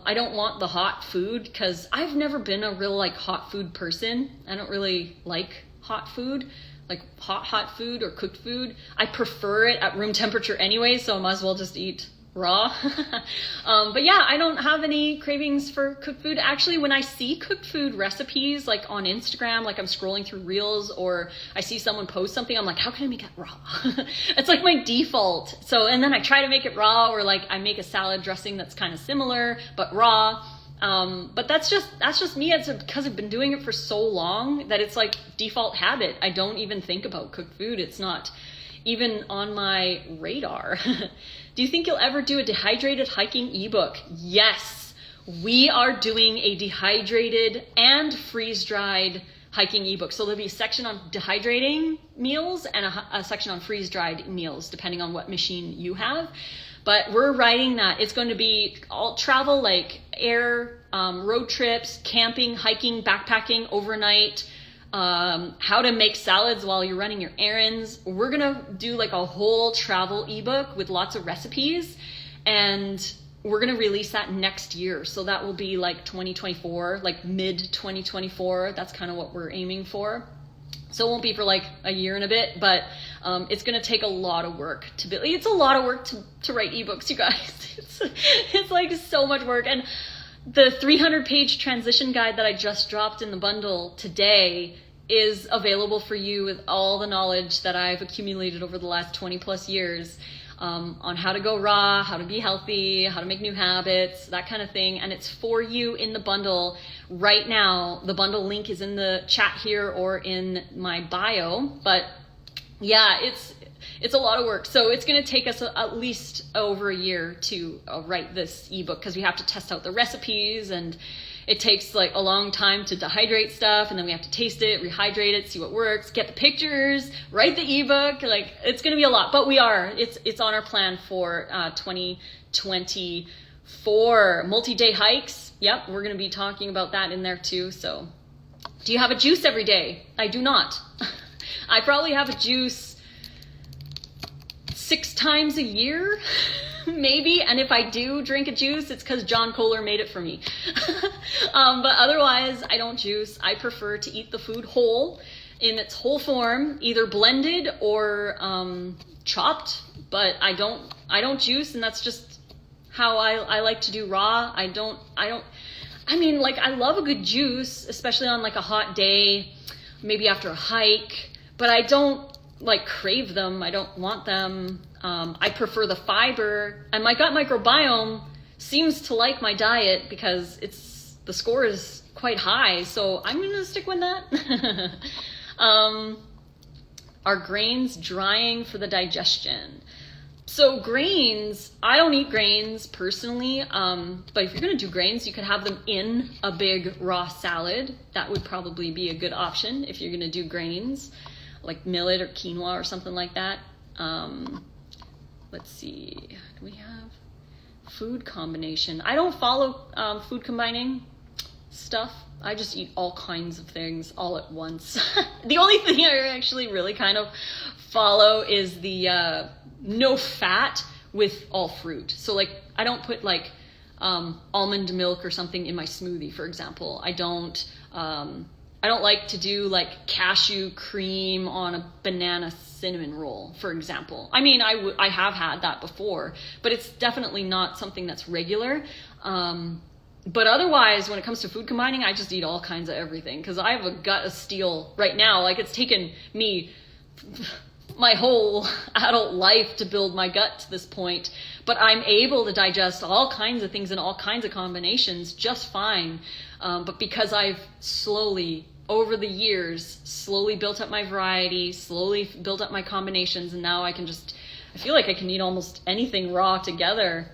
Speaker 2: I don't want the hot food because I've never been a real like hot food person. I don't really like hot food, like hot food or cooked food. I prefer it at room temperature anyway, so I might as well just eat raw. But yeah, I don't have any cravings for cooked food. Actually, when I see cooked food recipes like on Instagram, like I'm scrolling through reels or I see someone post something, I'm like, how can I make it raw? It's like my default. So, and then I try to make it raw, or like I make a salad dressing that's kind of similar, but raw. But that's just me. It's because I've been doing it for so long that it's like default habit. I don't even think about cooked food. It's not even on my radar. Do you think you'll ever do a dehydrated hiking ebook? Yes, we are doing a dehydrated and freeze-dried hiking ebook. So there'll be a section on dehydrating meals and a section on freeze-dried meals, depending on what machine you have. But we're writing that. It's going to be all travel, like air, road trips, camping, hiking, backpacking, overnight, how to make salads while you're running your errands. We're gonna do like a whole travel ebook with lots of recipes, and we're gonna release that next year. So that will be like 2024, like mid 2024. That's kind of what we're aiming for. So it won't be for like a year and a bit, but it's going to take a lot of work to build. It's a lot of work to write ebooks, you guys. It's like so much work. And the 300-page transition guide that I just dropped in the bundle today is available for you with all the knowledge that I've accumulated over the last 20 plus years on how to go raw, how to be healthy, how to make new habits, that kind of thing. And it's for you in the bundle right now. The bundle link is in the chat here or in my bio. But yeah, it's a lot of work. So it's going to take us at least over a year to write this ebook, because we have to test out the recipes, and it takes like a long time to dehydrate stuff, and then we have to taste it, rehydrate it, see what works, get the pictures, write the ebook. Like, it's going to be a lot, but it's on our plan for 2024. Multi-day hikes. Yep, we're going to be talking about that in there too. So, do you have a juice every day? I do not. I probably have a juice 6 times a year, maybe. And if I do drink a juice, it's because John Kohler made it for me. But otherwise, I don't juice. I prefer to eat the food whole, in its whole form, either blended or chopped. But I don't juice, and that's just how I like to do raw. I mean, like, I love a good juice, especially on like a hot day, maybe after a hike, but I don't like crave them. I don't want them. I prefer the fiber, and my gut microbiome seems to like my diet because the score is quite high. So I'm going to stick with that. Are grains drying for the digestion? So grains, I don't eat grains personally, but if you're going to do grains, you could have them in a big raw salad. That would probably be a good option if you're going to do grains, like millet or quinoa or something like that. Let's see, do we have food combination? I don't follow food combining stuff. I just eat all kinds of things all at once. The only thing I actually really kind of follow is the no fat with all fruit. So like, I don't put like almond milk or something in my smoothie, for example. I don't like to do like cashew cream on a banana cinnamon roll, for example. I mean, I have had that before, but it's definitely not something that's regular. But otherwise, when it comes to food combining, I just eat all kinds of everything, because I have a gut of steel right now. Like, it's taken me my whole adult life to build my gut to this point, but I'm able to digest all kinds of things in all kinds of combinations just fine. But because I've slowly, over the years, slowly built up my variety, slowly built up my combinations, and now I feel like I can eat almost anything raw together,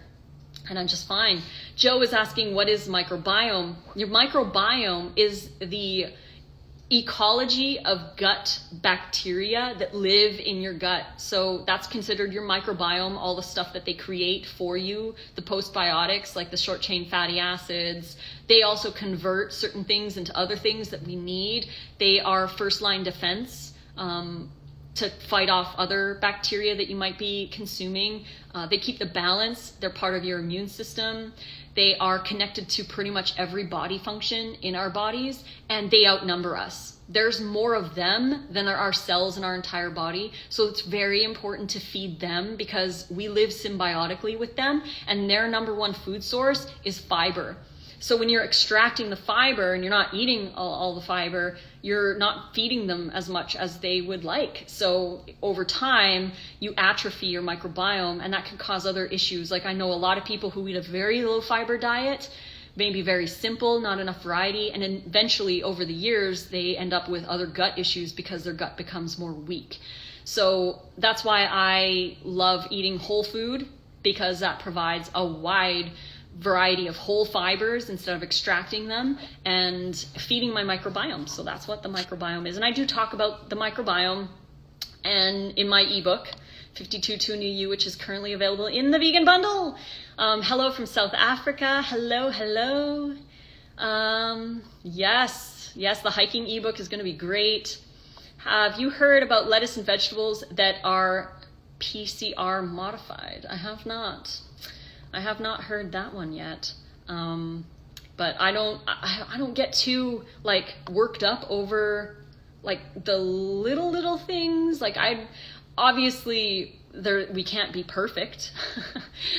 Speaker 2: and I'm just fine. Joe is asking, what is microbiome? Your microbiome is the ecology of gut bacteria that live in your gut. So that's considered your microbiome, all the stuff that they create for you, the postbiotics, like the short chain fatty acids. They also convert certain things into other things that we need. They are first line defense to fight off other bacteria that you might be consuming. They keep the balance. They're part of your immune system. They are connected to pretty much every body function in our bodies, and they outnumber us. There's more of them than there are cells in our entire body. So it's very important to feed them, because we live symbiotically with them, and their number one food source is fiber. So when you're extracting the fiber and you're not eating all the fiber, you're not feeding them as much as they would like. So over time, you atrophy your microbiome, and that can cause other issues. Like, I know a lot of people who eat a very low fiber diet, maybe very simple, not enough variety, and then eventually over the years, they end up with other gut issues because their gut becomes more weak. So that's why I love eating whole food, because that provides a wide variety of whole fibers instead of extracting them, and feeding my microbiome. So that's what the microbiome is. And I do talk about the microbiome and in my ebook, 52 to New You, which is currently available in the vegan bundle. Hello from South Africa. Hello. Yes, the hiking ebook is going to be great. Have you heard about lettuce and vegetables that are PCR modified? I have not heard that one yet. But I don't get too like worked up over like the little things. Like obviously we can't be perfect.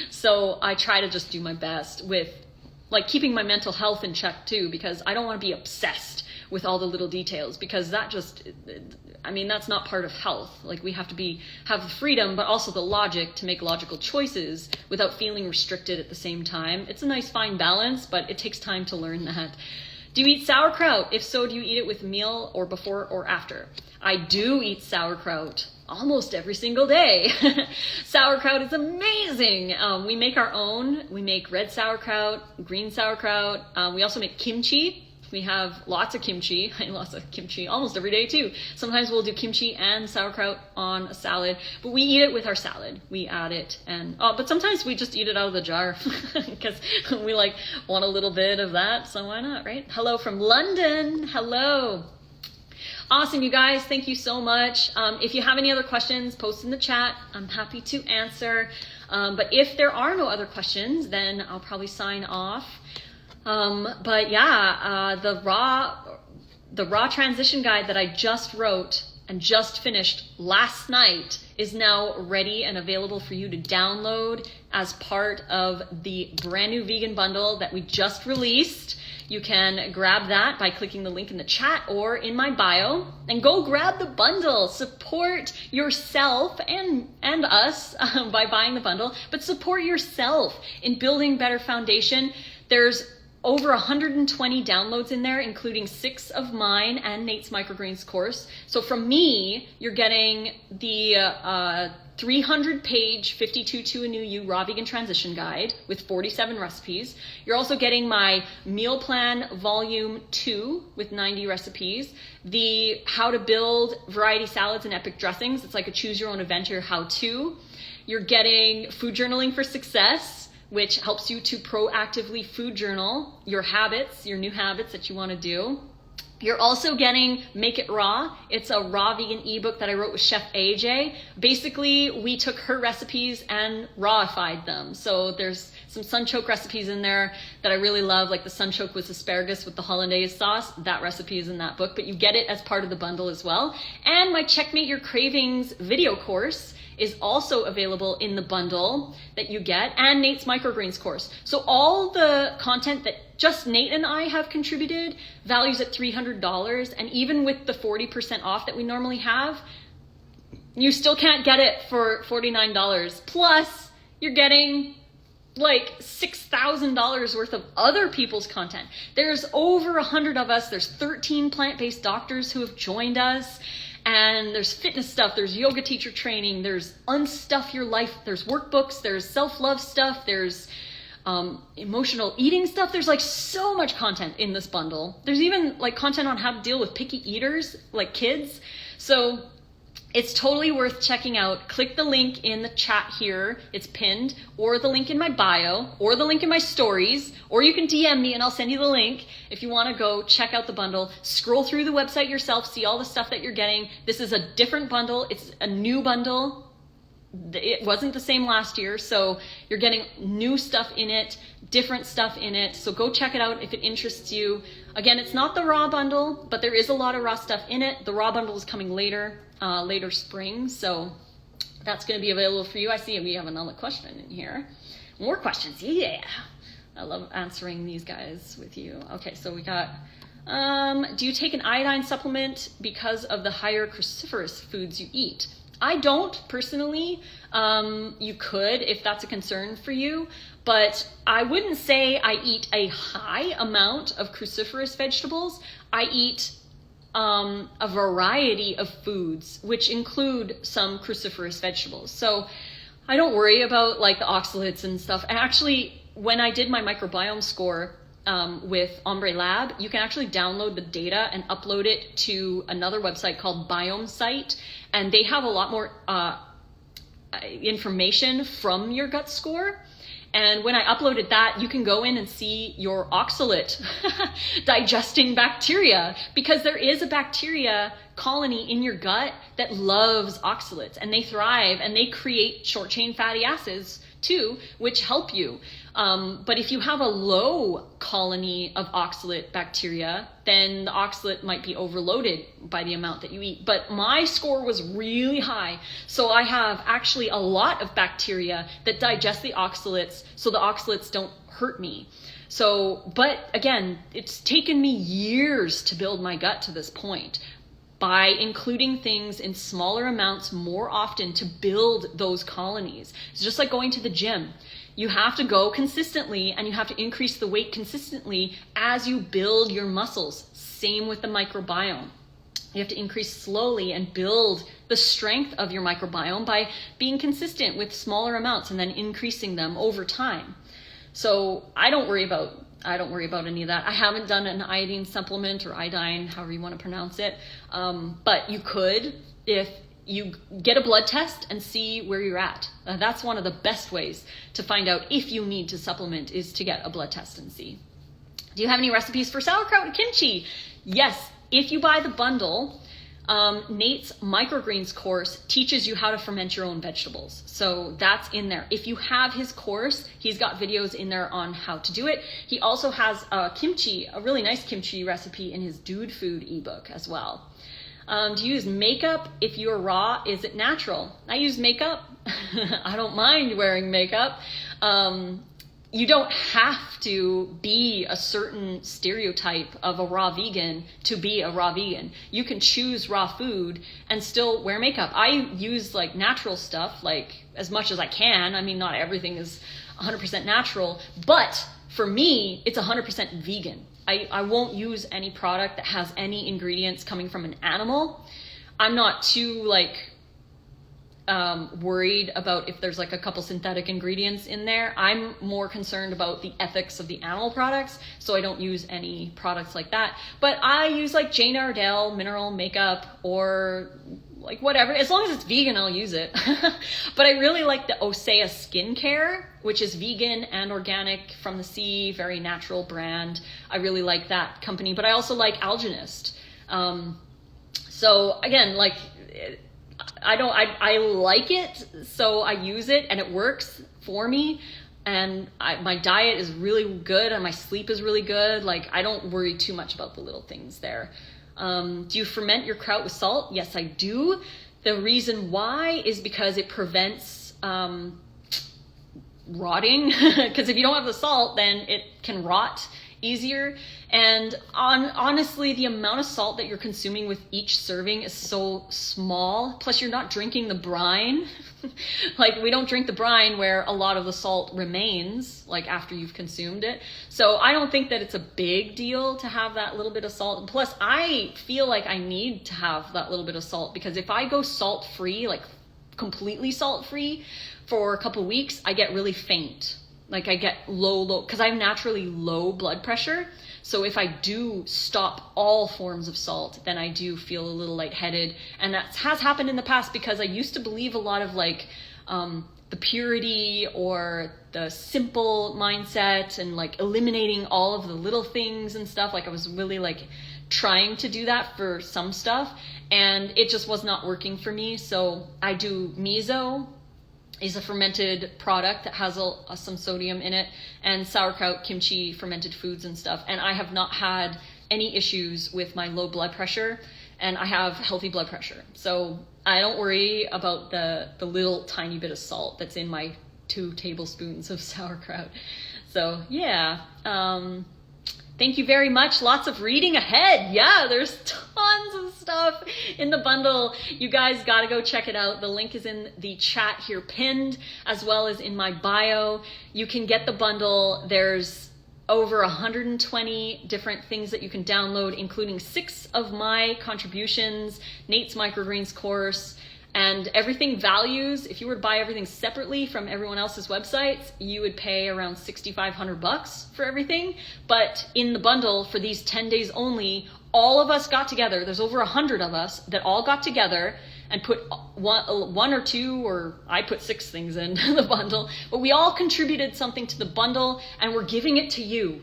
Speaker 2: So I try to just do my best with like keeping my mental health in check too, because I don't want to be obsessed with all the little details, because that's not part of health. Like we have to have the freedom, but also the logic to make logical choices without feeling restricted at the same time. It's a nice fine balance, but it takes time to learn that. Do you eat sauerkraut? If so, do you eat it with meal or before or after? I do eat sauerkraut almost every single day. Sauerkraut is amazing. We make our own. We make red sauerkraut, green sauerkraut. We also make kimchi. We have lots of kimchi. I eat lots of kimchi almost every day too. Sometimes we'll do kimchi and sauerkraut on a salad, but we eat it with our salad. We add it, but sometimes we just eat it out of the jar because we like want a little bit of that. So why not, right? Hello from London. Hello. Awesome, you guys. Thank you so much. If you have any other questions, post in the chat. I'm happy to answer. But if there are no other questions, then I'll probably sign off. But yeah, the raw transition guide that I just wrote and just finished last night is now ready and available for you to download as part of the brand new vegan bundle that we just released. You can grab that by clicking the link in the chat or in my bio, and go grab the bundle. Support yourself and us by buying the bundle, but support yourself in building better foundation. There's over 120 downloads in there, including 6 of mine and Nate's Microgreens course. So from me, you're getting the 300-page 52 to a New You Raw Vegan Transition Guide with 47 recipes. You're also getting my Meal Plan Volume 2 with 90 recipes, the How to Build Variety Salads and Epic Dressings. It's like a choose your own adventure how-to. You're getting Food Journaling for Success, which helps you to proactively food journal your habits, your new habits that you want to do. You're also getting Make It Raw. It's a raw vegan ebook that I wrote with Chef AJ. Basically, we took her recipes and rawified them. So there's some sunchoke recipes in there that I really love, like the sunchoke with asparagus with the hollandaise sauce. That recipe is in that book, but you get it as part of the bundle as well. And my Checkmate Your Cravings video course is also available in the bundle that you get, and Nate's Microgreens course. So all the content that just Nate and I have contributed values at $300, and even with the 40% off that we normally have, you still can't get it for $49. Plus, you're getting like $6,000 worth of other people's content. There's over 100 of us. There's 13 plant-based doctors who have joined us. And there's fitness stuff, there's yoga teacher training, there's Unstuff Your Life, there's workbooks, there's self-love stuff, there's emotional eating stuff. There's like so much content in this bundle. There's even like content on how to deal with picky eaters, like kids. So it's totally worth checking out. Click the link in the chat here, it's pinned, or the link in my bio, or the link in my stories, or you can DM me and I'll send you the link if you want to go check out the bundle. Scroll through the website yourself, see all the stuff that you're getting. This is a different bundle, it's a new bundle. It wasn't the same last year, so you're getting new stuff in it, different stuff in it. So go check it out if it interests you. Again, it's not the raw bundle, but there is a lot of raw stuff in it. The raw bundle is coming later spring, so that's going to be available for you. I see we have another question in here. More questions, yeah. I love answering these guys with you. Okay, so we got, do you take an iodine supplement because of the higher cruciferous foods you eat? I don't personally. You could if that's a concern for you, but I wouldn't say I eat a high amount of cruciferous vegetables. I eat a variety of foods, which include some cruciferous vegetables. So I don't worry about like the oxalates and stuff. And actually, when I did my microbiome score with Ombre Lab, you can actually download the data and upload it to another website called Biome Site. And they have a lot more information from your gut score. And when I uploaded that, you can go in and see your oxalate digesting bacteria, because there is a bacteria colony in your gut that loves oxalates, and they thrive and they create short chain fatty acids too, which help you. But if you have a low colony of oxalate bacteria, then the oxalate might be overloaded by the amount that you eat. But my score was really high. So I have actually a lot of bacteria that digest the oxalates, so the oxalates don't hurt me. So, but again, it's taken me years to build my gut to this point by including things in smaller amounts more often to build those colonies. It's just like going to the gym. You have to go consistently and you have to increase the weight consistently as you build your muscles. Same with the microbiome. You have to increase slowly and build the strength of your microbiome by being consistent with smaller amounts and then increasing them over time. So I don't worry about any of that. I haven't done an iodine supplement or iodine, however you want to pronounce it. But you could if you get a blood test and see where you're at. That's one of the best ways to find out if you need to supplement, is to get a blood test and see. Do you have any recipes for sauerkraut and kimchi? Yes, if you buy the bundle, Nate's microgreens course teaches you how to ferment your own vegetables. So that's in there. If you have his course, he's got videos in there on how to do it. He also has a really nice kimchi recipe in his dude food ebook as well. Do you use makeup if you're raw? Is it natural? I use makeup. I don't mind wearing makeup. You don't have to be a certain stereotype of a raw vegan to be a raw vegan. You can choose raw food and still wear makeup. I use like natural stuff, like as much as I can. I mean, not everything is 100% natural, but for me, it's 100% vegan. I won't use any product that has any ingredients coming from an animal. I'm not too worried about if there's like a couple synthetic ingredients in there. I'm more concerned about the ethics of the animal products, so I don't use any products like that. But I use like Jane Iredale mineral makeup or like whatever. As long as it's vegan, I'll use it. But I really like the Osea skincare, which is vegan and organic from the sea, very natural brand. I really like that company, but I also like Alginist. So again, like I like it, so I use it and it works for me. And my diet is really good and my sleep is really good. Like I don't worry too much about the little things there. Do you ferment your kraut with salt? Yes, I do. The reason why is because it prevents rotting. Because if you don't have the salt, then it can rot easier. And honestly, the amount of salt that you're consuming with each serving is so small. Plus, you're not drinking the brine. Like, we don't drink the brine where a lot of the salt remains, like after you've consumed it. So I don't think that it's a big deal to have that little bit of salt. And plus, I feel like I need to have that little bit of salt, because if I go salt-free, like completely salt-free for a couple weeks, I get really faint. Like I get low, because I have naturally low blood pressure. So if I do stop all forms of salt, then I do feel a little lightheaded. And that has happened in the past because I used to believe a lot of like the purity or the simple mindset and like eliminating all of the little things and stuff. Like I was really like trying to do that for some stuff and it just was not working for me. So I do miso. Is a fermented product that has some sodium in it, and sauerkraut, kimchi, fermented foods and stuff. And I have not had any issues with my low blood pressure, and I have healthy blood pressure. So I don't worry about the little tiny bit of salt that's in my 2 tablespoons of sauerkraut. So yeah, thank you very much. Lots of reading ahead. Yeah, there's tons of stuff in the bundle. You guys got to go check it out. The link is in the chat here pinned, as well as in my bio. You can get the bundle. There's over 120 different things that you can download, including 6 of my contributions, Nate's Microgreens course, and everything values. If you were to buy everything separately from everyone else's websites, you would pay around $6,500 for everything. But in the bundle for these 10 days only, all of us got together. There's over 100 of us that all got together and put one or 2, or I put 6 things in the bundle, but we all contributed something to the bundle and we're giving it to you.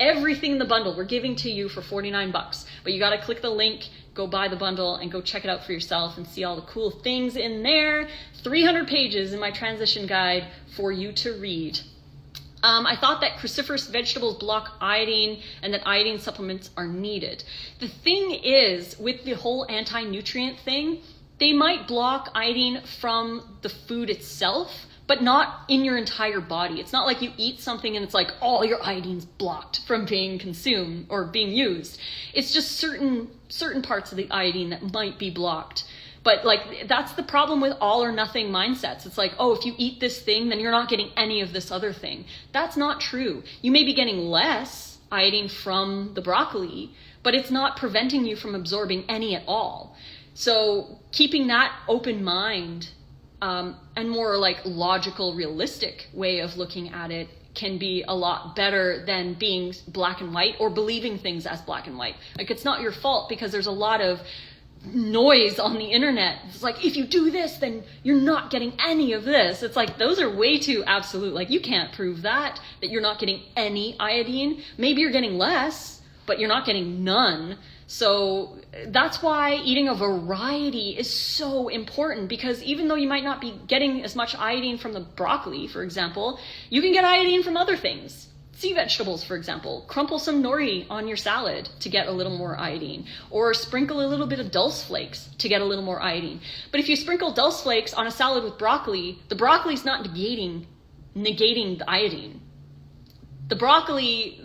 Speaker 2: everything in the bundle we're giving to you for 49 bucks. But you got to click the link, go buy the bundle, and go check it out for yourself and see all the cool things in there. 300 pages in my transition guide for you to read. I thought that cruciferous vegetables block iodine and that iodine supplements are needed. The thing is, with the whole anti-nutrient thing, they might block iodine from the food itself, but not in your entire body. It's not like you eat something and it's like all your iodine's blocked from being consumed or being used. It's just certain parts of the iodine that might be blocked. But like, that's the problem with all or nothing mindsets. It's like, oh, if you eat this thing, then you're not getting any of this other thing. That's not true. You may be getting less iodine from the broccoli, but it's not preventing you from absorbing any at all. So keeping that open mind and more like logical, realistic way of looking at it can be a lot better than being black and white or believing things as black and white. Like, it's not your fault because there's a lot of noise on the internet. It's like, if you do this, then you're not getting any of this. It's like, those are way too absolute. Like, you can't prove that you're not getting any iodine. Maybe you're getting less, but you're not getting none. So that's why eating a variety is so important, because even though you might not be getting as much iodine from the broccoli, for example, you can get iodine from other things. Sea vegetables, for example. Crumple some nori on your salad to get a little more iodine, or sprinkle a little bit of dulse flakes to get a little more iodine. But if you sprinkle dulse flakes on a salad with broccoli, the broccoli's not negating the iodine. The broccoli,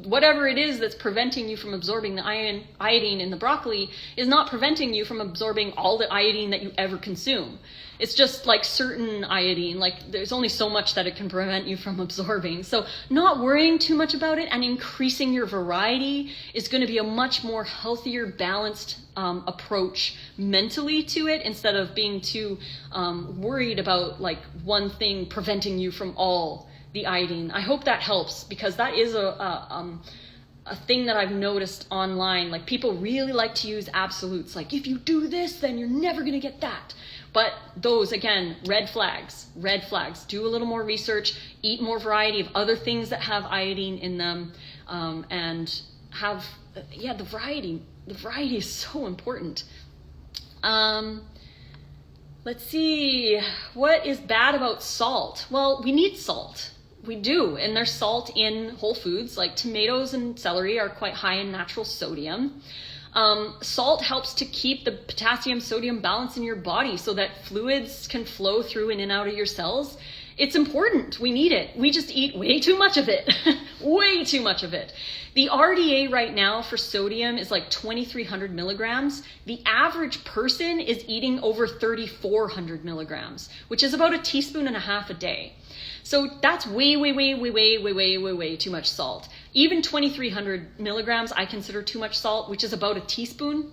Speaker 2: whatever it is that's preventing you from absorbing the iodine in the broccoli, is not preventing you from absorbing all the iodine that you ever consume. It's just like certain iodine, like there's only so much that it can prevent you from absorbing. So not worrying too much about it and increasing your variety is going to be a much more healthier, balanced approach mentally to it, instead of being too worried about like one thing preventing you from all the iodine. I hope that helps, because that is a thing that I've noticed online. Like, people really like to use absolutes, like, if you do this, then you're never going to get that. But those, again, red flags. Do a little more research, eat more variety of other things that have iodine in them, and have, the variety. The variety is so important. Let's see, what is bad about salt? Well, we need salt. We do, and there's salt in whole foods, like tomatoes and celery are quite high in natural sodium. Salt helps to keep the potassium-sodium balance in your body so that fluids can flow through in and out of your cells. It's important. We need it. We just eat way too much of it. Way too much of it. The RDA right now for sodium is like 2,300 milligrams. The average person is eating over 3,400 milligrams, which is about 1.5 teaspoons a day. So that's way too much salt. Even 2,300 milligrams I consider too much salt, which is about 1 teaspoon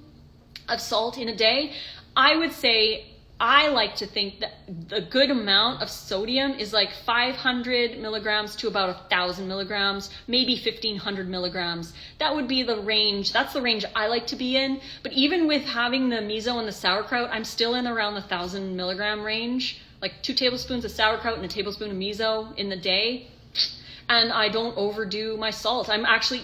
Speaker 2: of salt in a day. I would say, I like to think that the good amount of sodium is like 500 milligrams to about 1,000 milligrams, maybe 1,500 milligrams. That would be the range. That's the range I like to be in. But even with having the miso and the sauerkraut, I'm still in around the 1,000 milligram range, like 2 tablespoons of sauerkraut and a tablespoon of miso in the day. And I don't overdo my salt. I'm actually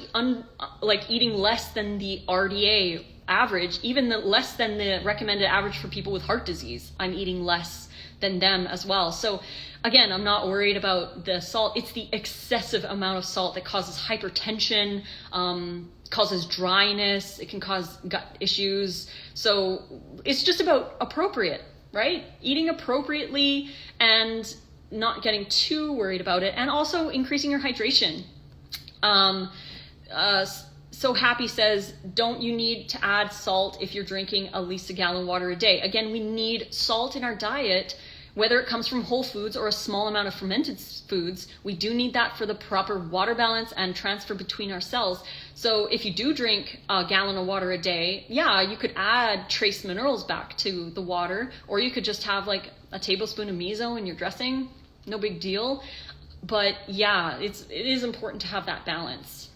Speaker 2: eating less than the RDA average, even less than the recommended average for people with heart disease. I'm eating less than them as well. So again, I'm not worried about the salt. It's the excessive amount of salt that causes hypertension, causes dryness. It can cause gut issues. So it's just about appropriate, right? Eating appropriately and not getting too worried about it, and also increasing your hydration. So Happy says, don't you need to add salt if you're drinking at least 1 gallon of water a day? Again, we need salt in our diet, whether it comes from whole foods or a small amount of fermented foods. We do need that for the proper water balance and transfer between our cells. So if you do drink 1 gallon of water a day, you could add trace minerals back to the water, or you could just have like a tablespoon of miso in your dressing. No big deal. But it is important to have that balance.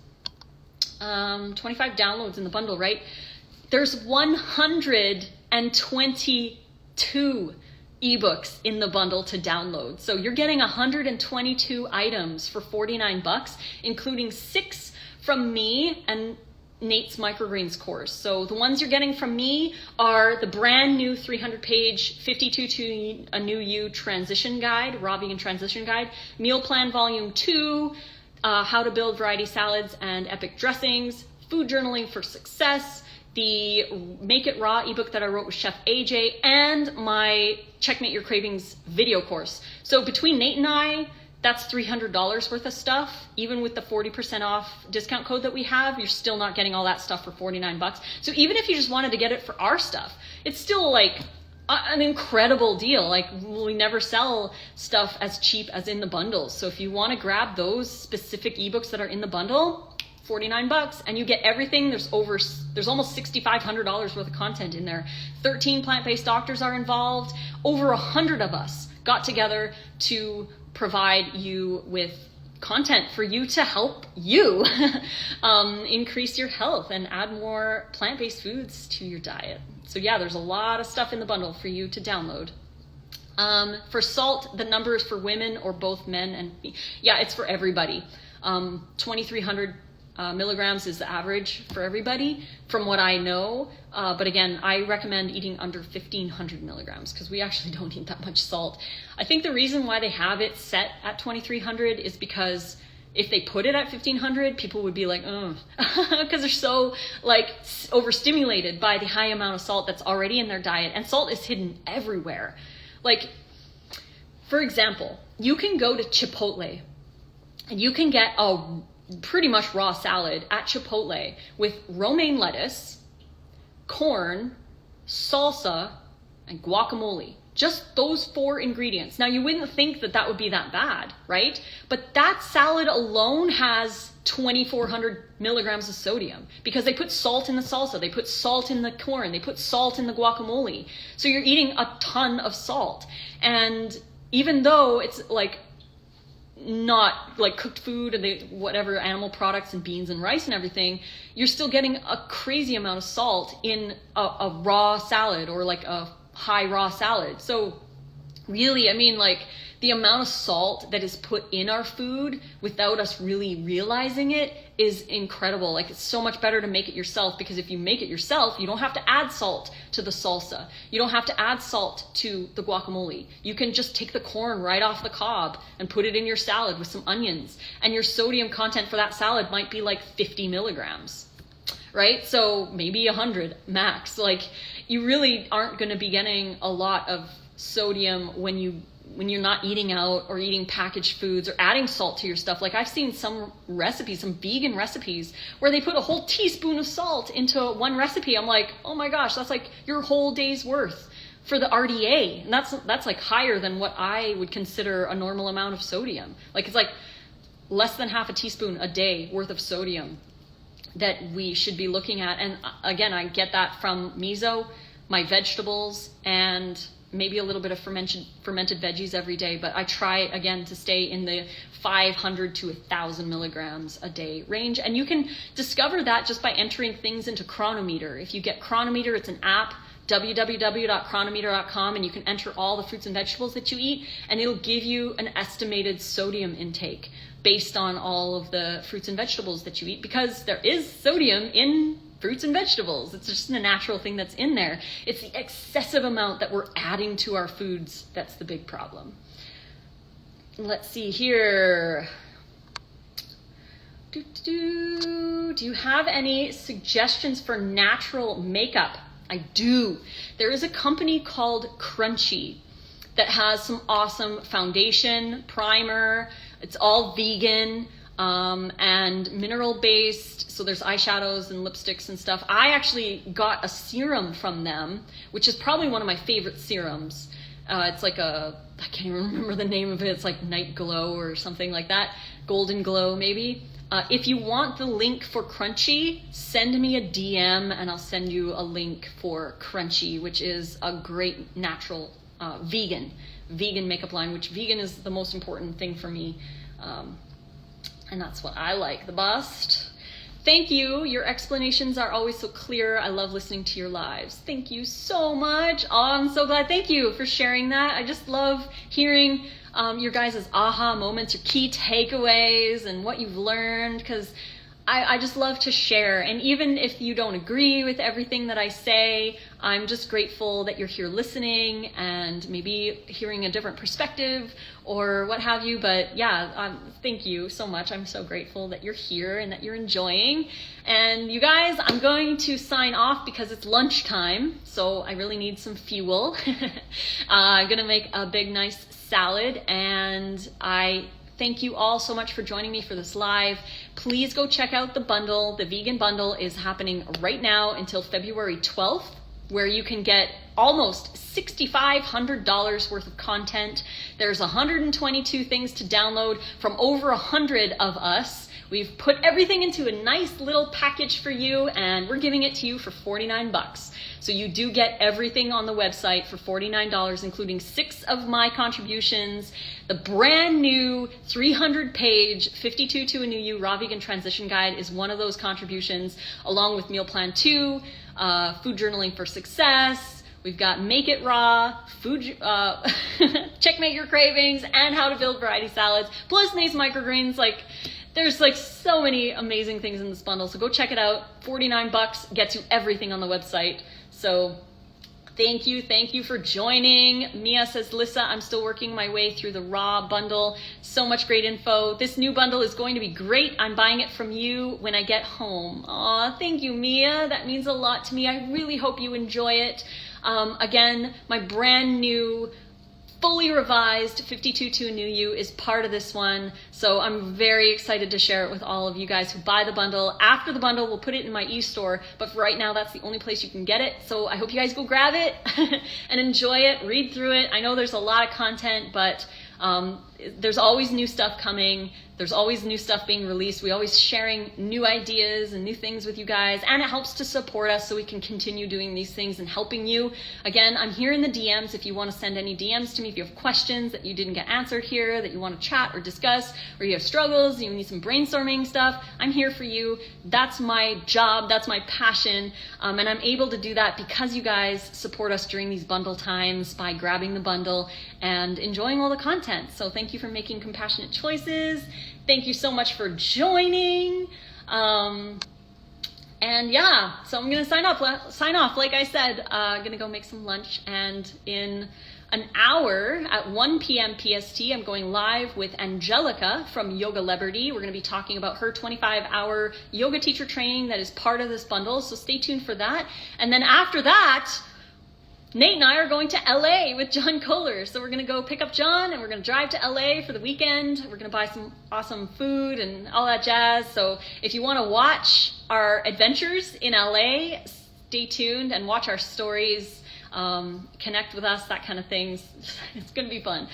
Speaker 2: 25 downloads in the bundle, right? There's 122 ebooks in the bundle to download. So you're getting 122 items for $49, including 6 from me and Nate's Microgreens course. So the ones you're getting from me are the brand new 300-page 52 to a New You transition guide, raw vegan transition guide, meal plan volume 2, how to build variety salads and epic dressings, food journaling for success, the Make It Raw ebook that I wrote with Chef AJ, and my Checkmate Your Cravings video course. So between Nate and I, that's $300 worth of stuff. Even with the 40% off discount code that we have, you're still not getting all that stuff for 49 bucks. So even if you just wanted to get it for our stuff, it's still like an incredible deal. Like, we never sell stuff as cheap as in the bundles. So if you want to grab those specific ebooks that are in the bundle, 49 bucks, and you get everything. There's almost $6,500 worth of content in there. 13 plant-based doctors are involved. Over 100 of us got together to provide you with content for you to help you increase your health and add more plant-based foods to your diet. So yeah, there's a lot of stuff in the bundle for you to download. For salt, the number is for women or both men and yeah, it's for everybody. 2,300 milligrams is the average for everybody from what I know. But again, I recommend eating under 1,500 milligrams because we actually don't eat that much salt. I think the reason why they have it set at 2,300 is because if they put it at 1,500, people would be like, oh, because they're so like overstimulated by the high amount of salt that's already in their diet. And salt is hidden everywhere. Like, for example, you can go to Chipotle and you can get a pretty much raw salad at Chipotle with romaine lettuce, corn, salsa, and guacamole. Just those 4 ingredients. Now, you wouldn't think that that would be that bad, right? But that salad alone has 2,400 milligrams of sodium because they put salt in the salsa, they put salt in the corn, they put salt in the guacamole. So you're eating a ton of salt. And even though it's like not like cooked food and whatever animal products and beans and rice and everything, you're still getting a crazy amount of salt in a raw salad or like a high raw salad. So really, I mean, like, the amount of salt that is put in our food without us really realizing it is incredible. Like, it's so much better to make it yourself, because if you make it yourself, you don't have to add salt to the salsa. You don't have to add salt to the guacamole. You can just take the corn right off the cob and put it in your salad with some onions. And your sodium content for that salad might be like 50 milligrams, right? So maybe 100 max. Like, you really aren't going to be getting a lot of sodium when you're not eating out or eating packaged foods or adding salt to your stuff. Like, I've seen some recipes, some vegan recipes, where they put a whole teaspoon of salt into one recipe. I'm like, oh my gosh, that's like your whole day's worth for the RDA. And that's like higher than what I would consider a normal amount of sodium. Like, it's like less than half a teaspoon a day worth of sodium that we should be looking at. And again, I get that from miso, my vegetables, and maybe a little bit of fermented veggies every day, but I try again to stay in the 500 to 1,000 milligrams a day range. And you can discover that just by entering things into Chronometer. If you get Chronometer, it's an app, www.chronometer.com, and you can enter all the fruits and vegetables that you eat, and it'll give you an estimated sodium intake based on all of the fruits and vegetables that you eat, because there is sodium in fruits and vegetables. It's just a natural thing that's in there. It's the excessive amount that we're adding to our foods that's the big problem. Let's see here. Do you have any suggestions for natural makeup? I do. There is a company called Crunchy that has some awesome foundation, primer. It's all vegan and mineral based. So there's eyeshadows and lipsticks and stuff. I actually got a serum from them, which is probably one of my favorite serums. It's like I can't even remember the name of it. It's like Night Glow or something like that. Golden Glow maybe. If you want the link for Crunchy, send me a DM and I'll send you a link for Crunchy, which is a great natural vegan makeup line, which vegan is the most important thing for me. And that's what I like the best. Thank you. Your explanations are always so clear. I love listening to your lives. Thank you so much. Oh, I'm so glad. Thank you for sharing that. I just love hearing your guys' aha moments, your key takeaways, and what you've learned, because I just love to share. And even if you don't agree with everything that I say, I'm just grateful that you're here listening and maybe hearing a different perspective or what have you. But yeah, thank you so much. I'm so grateful that you're here and that you're enjoying. And you guys, I'm going to sign off because it's lunchtime, so I really need some fuel. I'm gonna make a big nice salad, and I thank you all so much for joining me for this live. Please go check out the bundle. The vegan bundle is happening right now until February 12th, where you can get almost $6,500 worth of content. There's 122 things to download from over 100 of us. We've put everything into a nice little package for you, and we're giving it to you for $49. So you do get everything on the website for $49, including 6 of my contributions. The brand new 300-page 52 to a New You Raw Vegan Transition Guide is one of those contributions, along with Meal Plan 2, Food Journaling for Success. We've got Make It Raw, Checkmate Your Cravings, and How to Build Variety Salads, plus these microgreens. There's so many amazing things in this bundle, so go check it out. $49 gets you everything on the website. So thank you for joining. Mia says, Lissa, I'm still working my way through the raw bundle. So much great info. This new bundle is going to be great. I'm buying it from you when I get home. Aw, thank you, Mia. That means a lot to me. I really hope you enjoy it. Again, my brand new fully revised 52 to a New You is part of this one. So I'm very excited to share it with all of you guys who buy the bundle. After the bundle, we'll put it in my e-store, but for right now, that's the only place you can get it. So I hope you guys go grab it and enjoy it, read through it. I know there's a lot of content, but there's always new stuff coming. There's always new stuff being released. We're always sharing new ideas and new things with you guys, and it helps to support us so we can continue doing these things and helping you. Again, I'm here in the DMs if you want to send any DMs to me, if you have questions that you didn't get answered here, that you want to chat or discuss, or you have struggles, you need some brainstorming stuff, I'm here for you. That's my job, that's my passion, and I'm able to do that because you guys support us during these bundle times by grabbing the bundle and enjoying all the content. So thank you for making compassionate choices. Thank you so much for joining. And yeah, so I'm gonna sign off. Like I said, I'm gonna go make some lunch, and in an hour at 1 p.m. PST, I'm going live with Angelica from Yoga Liberty. We're gonna be talking about her 25-hour yoga teacher training that is part of this bundle, so stay tuned for that. And then after that, Nate and I are going to LA with John Kohler. So we're going to go pick up John and we're going to drive to LA for the weekend. We're going to buy some awesome food and all that jazz. So if you want to watch our adventures in LA, stay tuned and watch our stories, connect with us, that kind of things. It's going to be fun.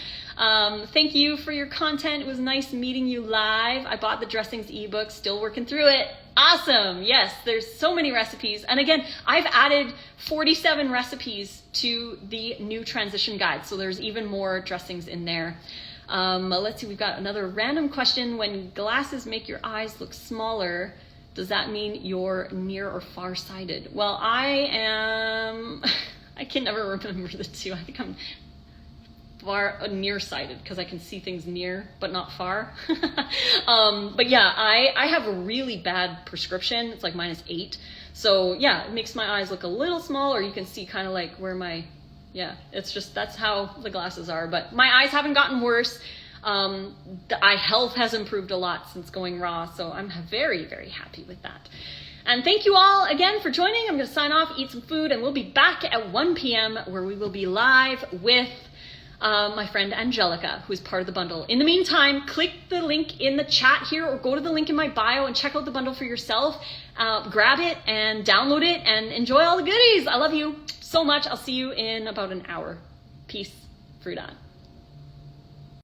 Speaker 2: Thank you for your content. It was nice meeting you live. I bought the dressings ebook, still working through it. Awesome. Yes, there's so many recipes. And again, I've added 47 recipes to the new transition guide. So there's even more dressings in there. Let's see, we've got another random question. When glasses make your eyes look smaller, does that mean you're near or far-sighted? Well, I can never remember the two. I think I'm nearsighted because I can see things near but not far. But yeah, I have a really bad prescription. It's like -8. So yeah, it makes my eyes look a little small, or you can see kind of like where my, yeah, it's just, that's how the glasses are. But my eyes haven't gotten worse. The eye health has improved a lot since going raw. So I'm very, very happy with that. And thank you all again for joining. I'm going to sign off, eat some food, and we'll be back at 1 p.m. where we will be live with my friend Angelica, who's part of the bundle. In the meantime, click the link in the chat here or go to the link in my bio and check out the bundle for yourself. Grab it and download it and enjoy all the goodies. I love you so much. I'll see you in about an hour. Peace. Fruit on.